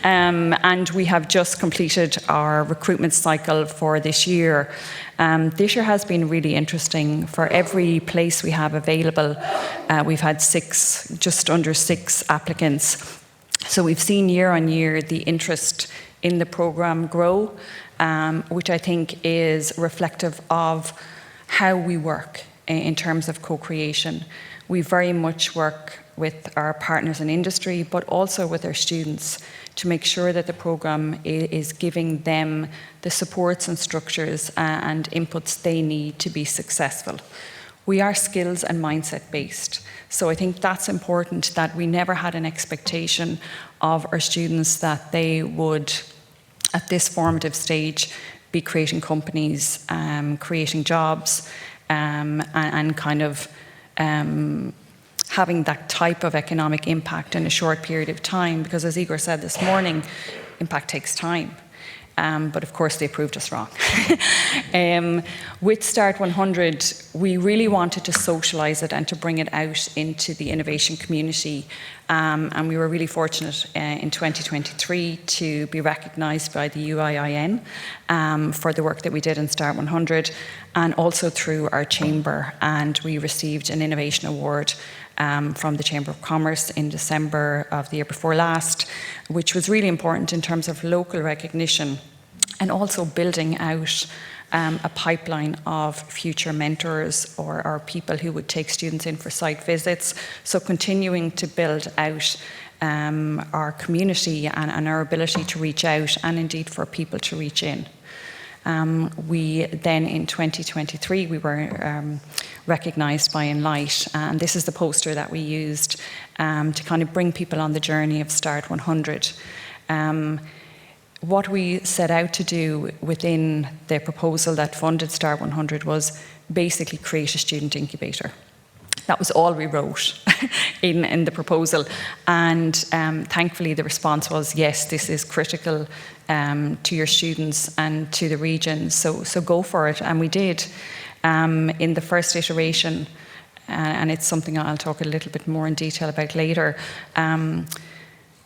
And we have just completed our recruitment cycle for this year. This year has been really interesting. For every place we have available, we've had just under six applicants. So we've seen year on year the interest in the program grow, which I think is reflective of how we work in terms of co-creation. We very much work with our partners in industry, but also with our students to make sure that the program is giving them the supports and structures and inputs they need to be successful. We are skills and mindset based. So I think that's important, that we never had an expectation of our students that they would, at this formative stage, be creating companies, creating jobs, and kind of having that type of economic impact in a short period of time. Because as Igor said this morning, impact takes time. But of course, they proved us wrong. With Start 100, we really wanted to socialise it and to bring it out into the innovation community. And we were really fortunate in 2023 to be recognised by the UIIN for the work that we did in Start 100, and also through our chamber. And we received an innovation award from the Chamber of Commerce in December of the year before last, which was really important in terms of local recognition and also building out a pipeline of future mentors or people who would take students in for site visits. So continuing to build out our community and our ability to reach out, and indeed for people to reach in. We then in 2023 we were recognised by ENLIGHT, and this is the poster that we used to kind of bring people on the journey of Start 100. What we set out to do within the proposal that funded Start 100 was basically create a student incubator. That was all we wrote in the proposal. And thankfully the response was, yes, this is critical to your students and to the region, so go for it. And we did. In the first iteration, and it's something I'll talk a little bit more in detail about later,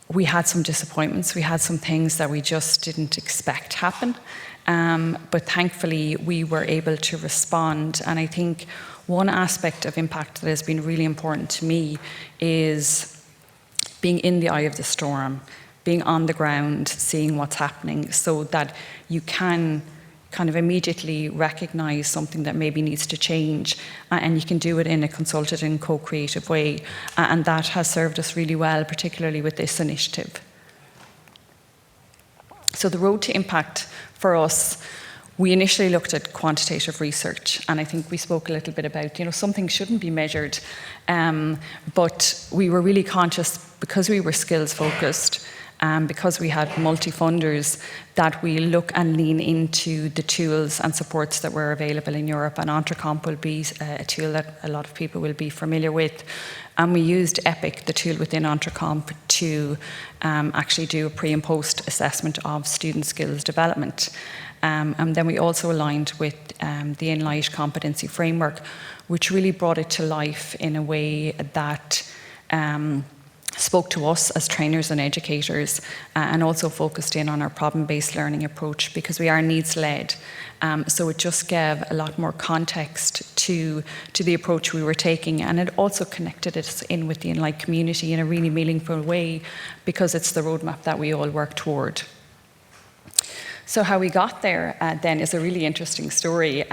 we had some disappointments. We had some things that we just didn't expect happen. But thankfully we were able to respond. And I think one aspect of impact that has been really important to me is being in the eye of the storm, being on the ground, seeing what's happening, so that you can kind of immediately recognize something that maybe needs to change, and you can do it in a consultative and co-creative way. And that has served us really well, particularly with this initiative. So the road to impact for us, we initially looked at quantitative research, and I think we spoke a little bit about, some things shouldn't be measured, but we were really conscious, because we were skills focused, because we had multi-funders, that we look and lean into the tools and supports that were available in Europe, and Entrecomp will be a tool that a lot of people will be familiar with. And we used EPIC, the tool within Entrecomp, to actually do a pre and post assessment of student skills development. And then we also aligned with the ENLIGHT competency framework, which really brought it to life in a way that spoke to us as trainers and educators, and also focused in on our problem-based learning approach, because we are needs-led. So it just gave a lot more context to the approach we were taking, and it also connected us in with the ENLIGHT community in a really meaningful way, because it's the roadmap that we all work toward. So how we got there then is a really interesting story.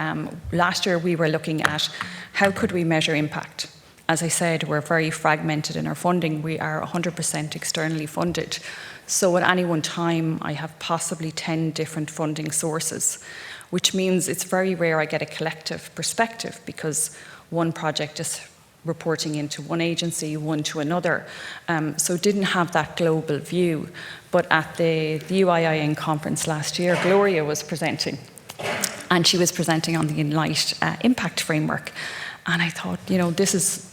Last year we were looking at how could we measure impact. As I said, we're very fragmented in our funding. We are 100% externally funded. So at any one time, I have possibly 10 different funding sources, which means it's very rare I get a collective perspective, because one project is reporting into one agency, one to another. So didn't have that global view. But at the UIIN conference last year, Gloria was presenting, and she was presenting on the ENLIGHT Impact Framework. And I thought, this is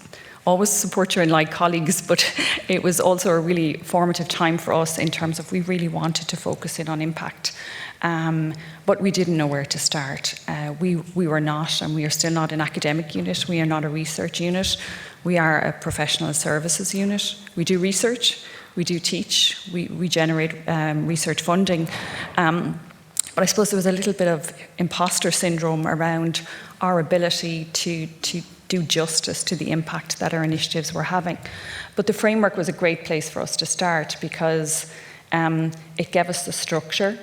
always support your ENLIGHT colleagues, but it was also a really formative time for us in terms of we really wanted to focus in on impact. But we didn't know where to start. We were not, and we are still not, an academic unit. We are not a research unit. We are a professional services unit. We do research, we do teach, we generate research funding. But I suppose there was a little bit of imposter syndrome around our ability to do justice to the impact that our initiatives were having. But the framework was a great place for us to start, because it gave us the structure.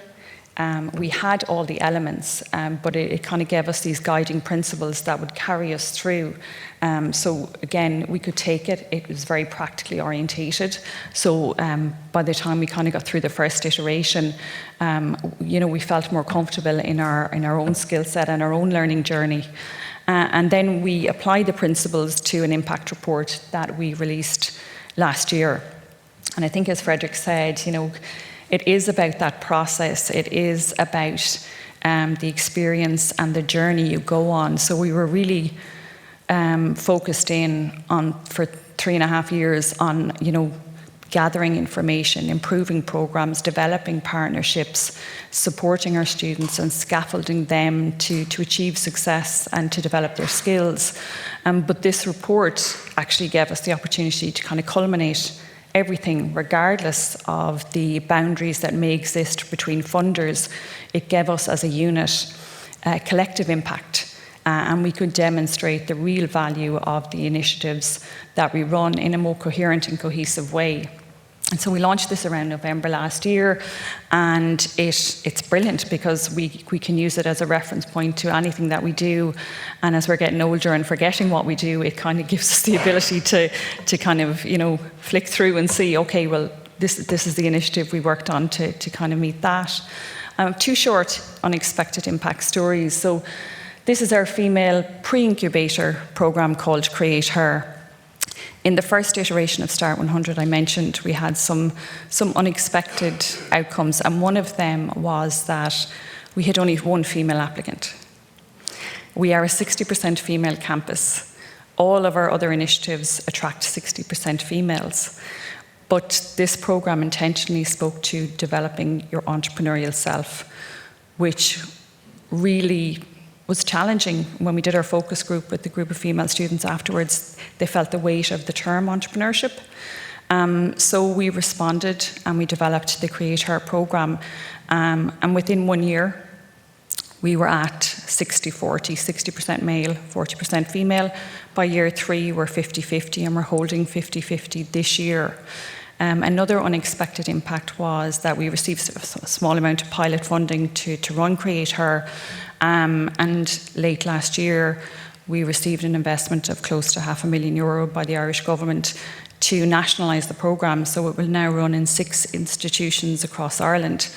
We had all the elements, but it kind of gave us these guiding principles that would carry us through. So again, we could take it. It was very practically orientated. So by the time we kind of got through the first iteration, we felt more comfortable in our own skill set and our own learning journey. And then we applied the principles to an impact report that we released last year. And I think, as Frederick said, it is about that process. It is about the experience and the journey you go on. So we were really focused in on, for 3.5 years, on, gathering information, improving programs, developing partnerships, supporting our students and scaffolding them to achieve success and to develop their skills. But this report actually gave us the opportunity to kind of culminate everything, regardless of the boundaries that may exist between funders. It gave us as a unit collective impact, and we could demonstrate the real value of the initiatives that we run in a more coherent and cohesive way. And so we launched this around November last year, and it's brilliant, because we can use it as a reference point to anything that we do. And as we're getting older and forgetting what we do, it kind of gives us the ability to kind of, flick through and see, okay, well, this is the initiative we worked on to kind of meet that. 2 short unexpected impact stories. So this is our female pre-incubator program called Create Her. In the first iteration of Start 100, I mentioned we had some unexpected outcomes, and one of them was that we had only one female applicant. We are a 60% female campus, All of our other initiatives attract 60% females. But this program intentionally spoke to developing your entrepreneurial self, which really was challenging. When we did our focus group with the group of female students afterwards, they felt the weight of the term entrepreneurship. So we responded and we developed the Create Her program. And within 1 year, we were at 60-40, 60% male, 40% female. By year 3, we're 50-50, and we're holding 50-50 this year. Another unexpected impact was that we received a small amount of pilot funding to run Create Her. And late last year, we received an investment of close to €500,000 by the Irish government to nationalise the programme. So it will now run in 6 institutions across Ireland.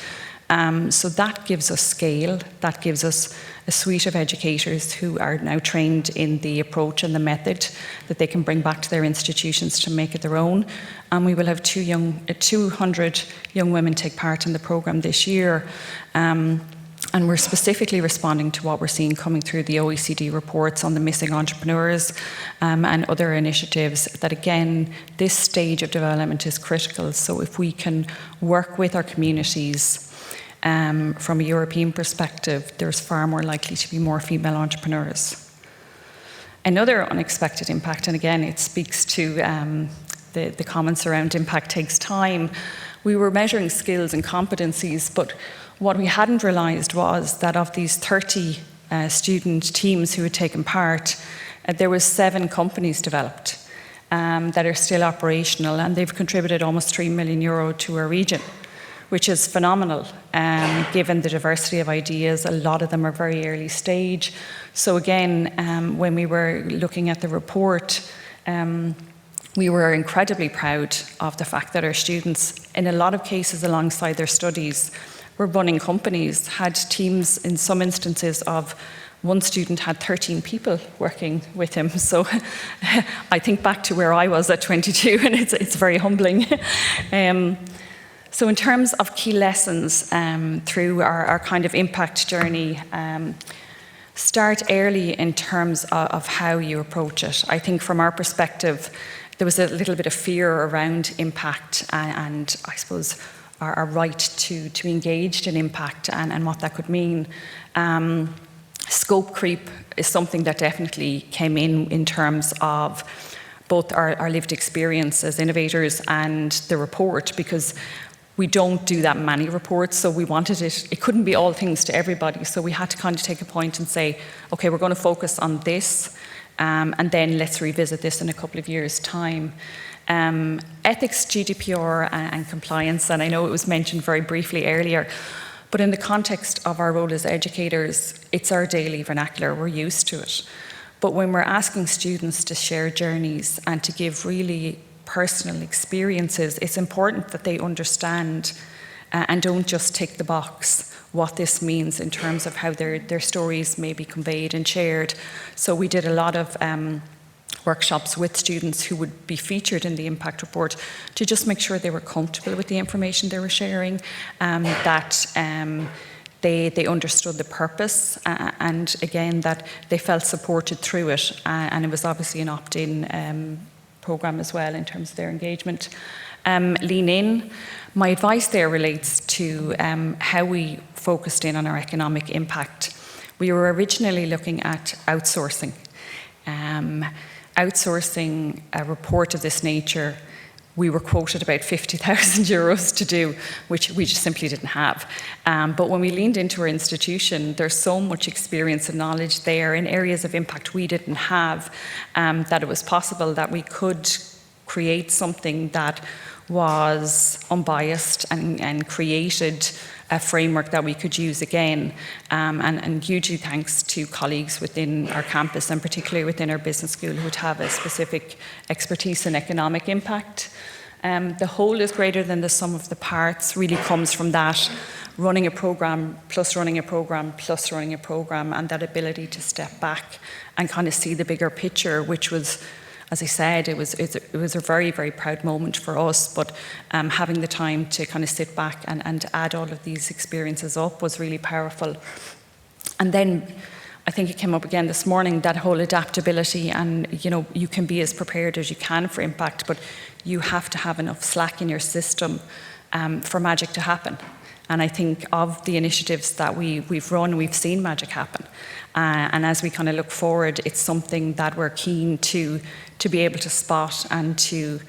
So that gives us scale, that gives us a suite of educators who are now trained in the approach and the method that they can bring back to their institutions to make it their own. And we will have 200 young women take part in the programme this year. And we're specifically responding to what we're seeing coming through the OECD reports on the missing entrepreneurs and other initiatives that, again, this stage of development is critical. So if we can work with our communities from a European perspective, there's far more likely to be more female entrepreneurs. Another unexpected impact, and again, it speaks to the comments around impact takes time. We were measuring skills and competencies, but what we hadn't realised was that of these 30 student teams who had taken part, there was 7 companies developed that are still operational, and they've contributed almost €3 million to our region, which is phenomenal, given the diversity of ideas. A lot of them are very early stage. So again, when we were looking at the report, we were incredibly proud of the fact that our students, in a lot of cases alongside their studies, were running companies, had teams in some instances of one student had 13 people working with him. So I think back to where I was at 22, and it's very humbling. So in terms of key lessons through our kind of impact journey, start early in terms of how you approach it. I think from our perspective, there was a little bit of fear around impact and I suppose our right to engage in impact and what that could mean. Scope creep is something that definitely came in terms of both our lived experience as innovators and the report, because we don't do that many reports, so we wanted it couldn't be all things to everybody, so we had to kind of take a point and say, okay, we're going to focus on this, and then let's revisit this in a couple of years' time. Ethics, GDPR and compliance, and I know it was mentioned very briefly earlier, but in the context of our role as educators, it's our daily vernacular, we're used to it. But when we're asking students to share journeys and to give really personal experiences, it's important that they understand and don't just tick the box what this means in terms of how their stories may be conveyed and shared. So we did a lot of workshops with students who would be featured in the impact report to just make sure they were comfortable with the information they were sharing, that they understood the purpose, and again, that they felt supported through it. And it was obviously an opt-in program as well in terms of their engagement. Lean in. My advice there relates to how we focused in on our economic impact. We were originally looking at outsourcing. Outsourcing a report of this nature, we were quoted about €50,000 to do, which we just simply didn't have. But when we leaned into our institution, there's so much experience and knowledge there in areas of impact we didn't have, that it was possible that we could create something that was unbiased and created a framework that we could use again. And hugely thanks to colleagues within our campus and particularly within our business school who would have a specific expertise in economic impact. The whole is greater than the sum of the parts really comes from that running a program plus running a program plus running a program, and that ability to step back and kind of see the bigger picture, which was, as I said, it was a very, very proud moment for us, but having the time to kind of sit back and add all of these experiences up was really powerful. And then I think it came up again this morning, that whole adaptability, and you can be as prepared as you can for impact, but you have to have enough slack in your system for magic to happen. And I think of the initiatives that we've run, we've seen magic happen. And as we kind of look forward, it's something that we're keen to be able to spot and to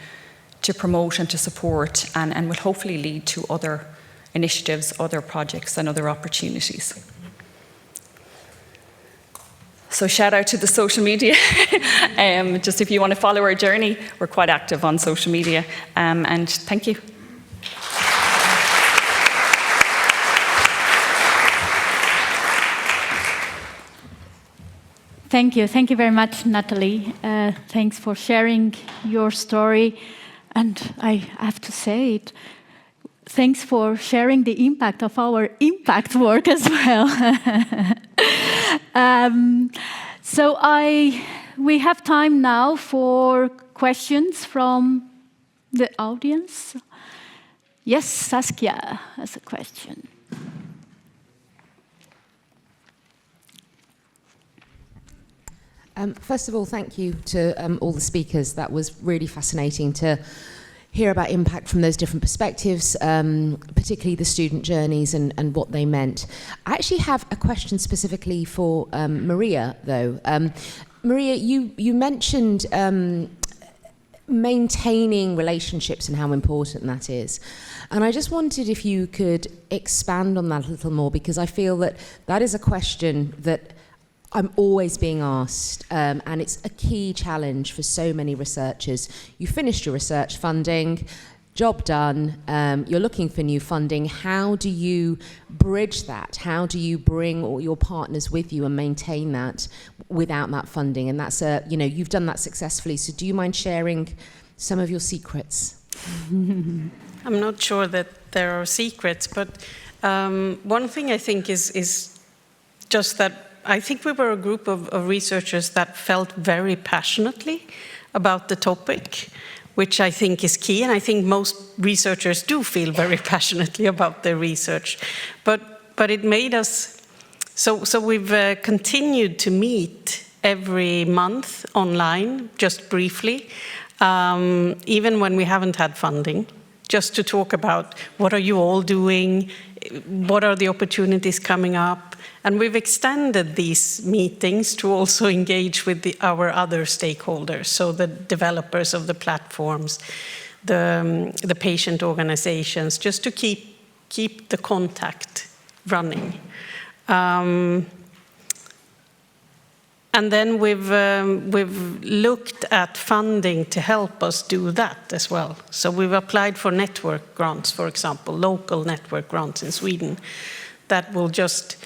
promote and to support, and will hopefully lead to other initiatives, other projects, and other opportunities. So shout out to the social media. Just if you want to follow our journey, we're quite active on social media. And thank you. Thank you. Thank you very much, Natalie. Thanks for sharing your story. And I have to say it, thanks for sharing the impact of our impact work as well. So we have time now for questions from the audience. Yes, Saskia has a question. First of all, thank you to all the speakers. That was really fascinating to hear about impact from those different perspectives, particularly the student journeys and what they meant. I actually have a question specifically for Maria, though. Maria, you mentioned maintaining relationships and how important that is. And I just wondered if you could expand on that a little more, because I feel that that is a question that I'm always being asked, and it's a key challenge for so many researchers. You finished your research funding, job done, you're looking for new funding. How do you bridge that? How do you bring all your partners with you and maintain that without that funding? And that's you've done that successfully. So do you mind sharing some of your secrets? I'm not sure that there are secrets, but one thing I think is just that I think we were a group of researchers that felt very passionately about the topic, which I think is key. And I think most researchers do feel very passionately about their research. But it made us, so we've continued to meet every month online, just briefly, even when we haven't had funding, just to talk about what are you all doing, what are the opportunities coming up. And we've extended these meetings to also engage with our other stakeholders, so the developers of the platforms, the patient organizations, just to keep the contact running. And then we've looked at funding to help us do that as well. So we've applied for network grants, for example, local network grants in Sweden, that will just,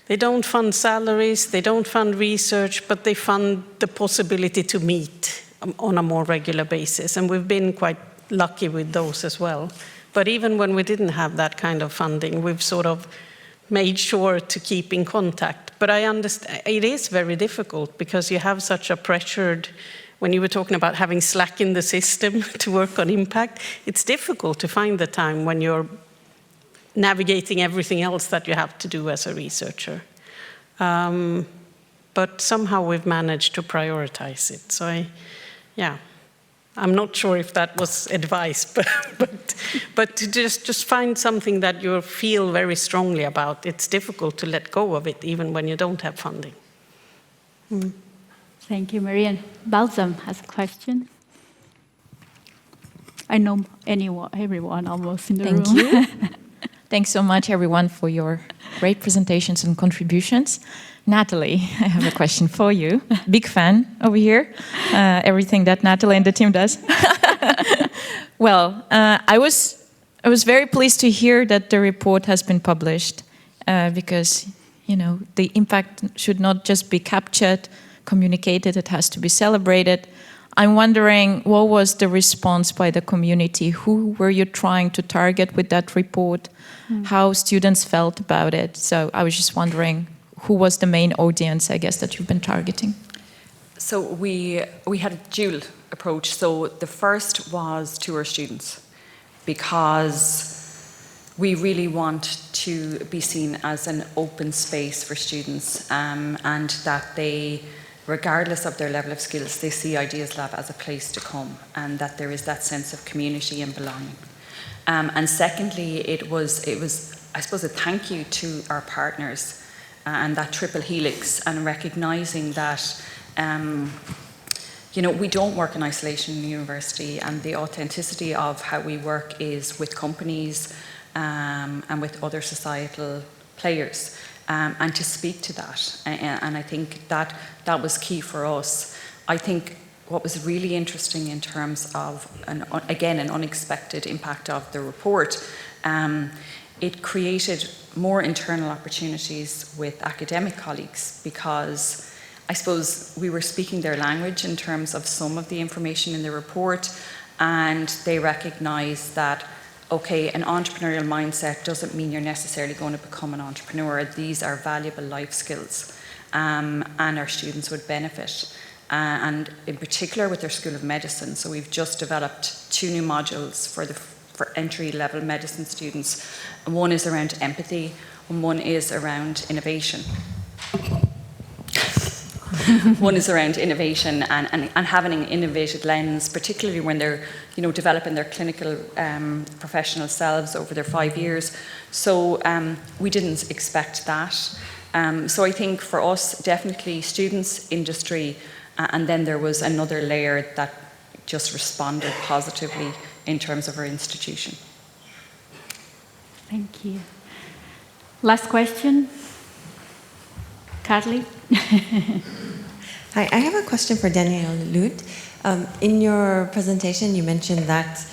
they don't fund salaries, they don't fund research, but they fund the possibility to meet on a more regular basis. And we've been quite lucky with those as well. But even when we didn't have that kind of funding, we've sort of made sure to keep in contact. But I understand it is very difficult because you have such a pressured, when you were talking about having slack in the system to work on impact, it's difficult to find the time when you're navigating everything else that you have to do as a researcher. But somehow we've managed to prioritize it. So I'm not sure if that was advice, but to just find something that you feel very strongly about. It's difficult to let go of it, even when you don't have funding. Thank you, Maria. Balsam has a question. I know everyone almost in the room. Thank you. Thanks so much, everyone, for your great presentations and contributions. Natalie, I have a question for you. Big fan over here. Everything that Natalie and the team does. Well, I was very pleased to hear that the report has been published because, the impact should not just be captured, communicated, it has to be celebrated. I'm wondering, what was the response by the community? Who were you trying to target with that report? How students felt about it? So I was just wondering, who was the main audience, I guess, that you've been targeting? So we had a dual approach. So the first was to our students, because we really want to be seen as an open space for students, and that they, regardless of their level of skills, they see Ideas Lab as a place to come, and that there is that sense of community and belonging. And secondly, it was, I suppose, a thank you to our partners and that triple helix, and recognising that you know, we don't work in isolation in the university, and the authenticity of how we work is with companies and with other societal players, and to speak to that. And I think that was key for us. I think what was really interesting in terms of, again, an unexpected impact of the report, it created more internal opportunities with academic colleagues, because I suppose we were speaking their language in terms of some of the information in the report, and they recognised that, okay, an entrepreneurial mindset doesn't mean you're necessarily going to become an entrepreneur. These are valuable life skills, and our students would benefit. And in particular with their School of Medicine, so we've just developed 2 new modules for entry-level medicine students. And one is around empathy, and one is around innovation. One is around innovation and having an innovative lens, particularly when they're, you know, developing their clinical professional selves over their 5 years. So we didn't expect that. So I think for us, definitely students, industry, and then there was another layer that just responded positively in terms of our institution. Thank you. Last question. Carly? Hi, I have a question for Danielle Lut. In your presentation, you mentioned that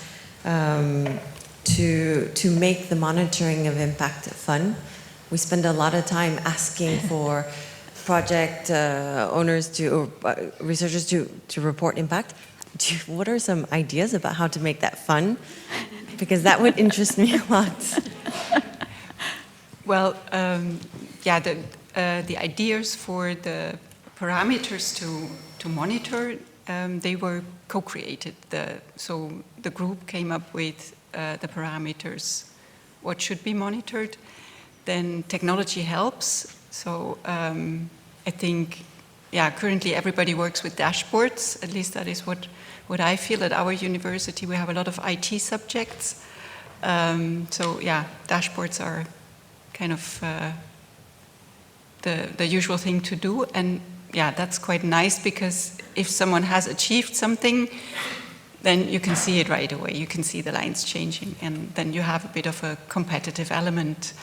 to make the monitoring of impact fun, we spend a lot of time asking for project owners or researchers to report impact. What are some ideas about how to make that fun? Because that would interest me a lot. Well, yeah, the ideas for the parameters to monitor, they were co-created. So the group came up with the parameters, what should be monitored. Then technology helps. So I think, yeah, currently everybody works with dashboards. At least that is what I feel at our university. We have a lot of IT subjects. So yeah, dashboards are kind of the usual thing to do. And yeah, that's quite nice, because if someone has achieved something, then you can see it right away. You can see the lines changing, and then you have a bit of a competitive element.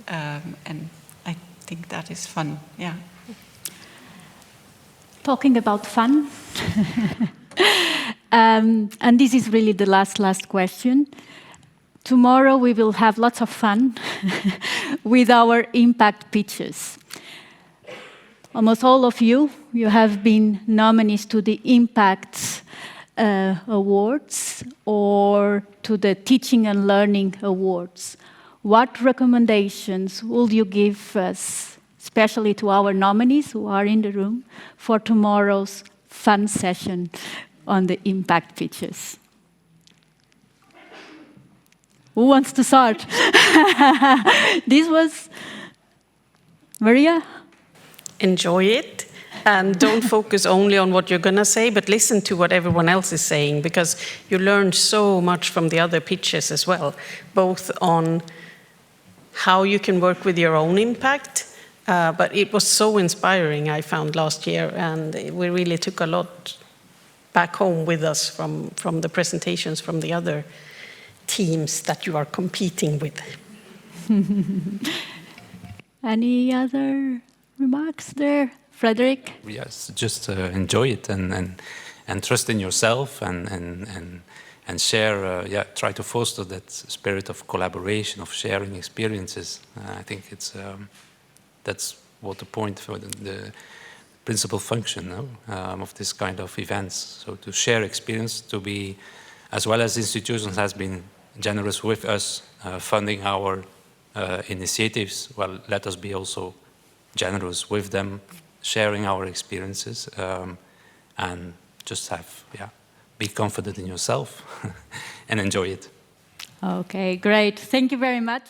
And I think that is fun, yeah. Talking about fun, and this is really the last question. Tomorrow we will have lots of fun with our impact pitches. Almost all of you have been nominees to the Impact Awards or to the Teaching and Learning Awards. What recommendations will you give us, especially to our nominees who are in the room, for tomorrow's fun session on the impact pitches? Who wants to start? This was Maria? Enjoy it, and don't focus only on what you're going to say, but listen to what everyone else is saying, because you learn so much from the other pitches as well, both on how you can work with your own impact, but it was so inspiring, I found, last year, and we really took a lot back home with us from the presentations from the other teams that you are competing with. Any other remarks there? Frederick? Yes, just enjoy it and trust in yourself and share, try to foster that spirit of collaboration, of sharing experiences. I think that's what the point for the principal function of this kind of events. So to share experience, to be, as well as institutions has been generous with us, funding our initiatives, well, let us be also generous with them, sharing our experiences, and just be confident in yourself and enjoy it. Okay, great. Thank you very much.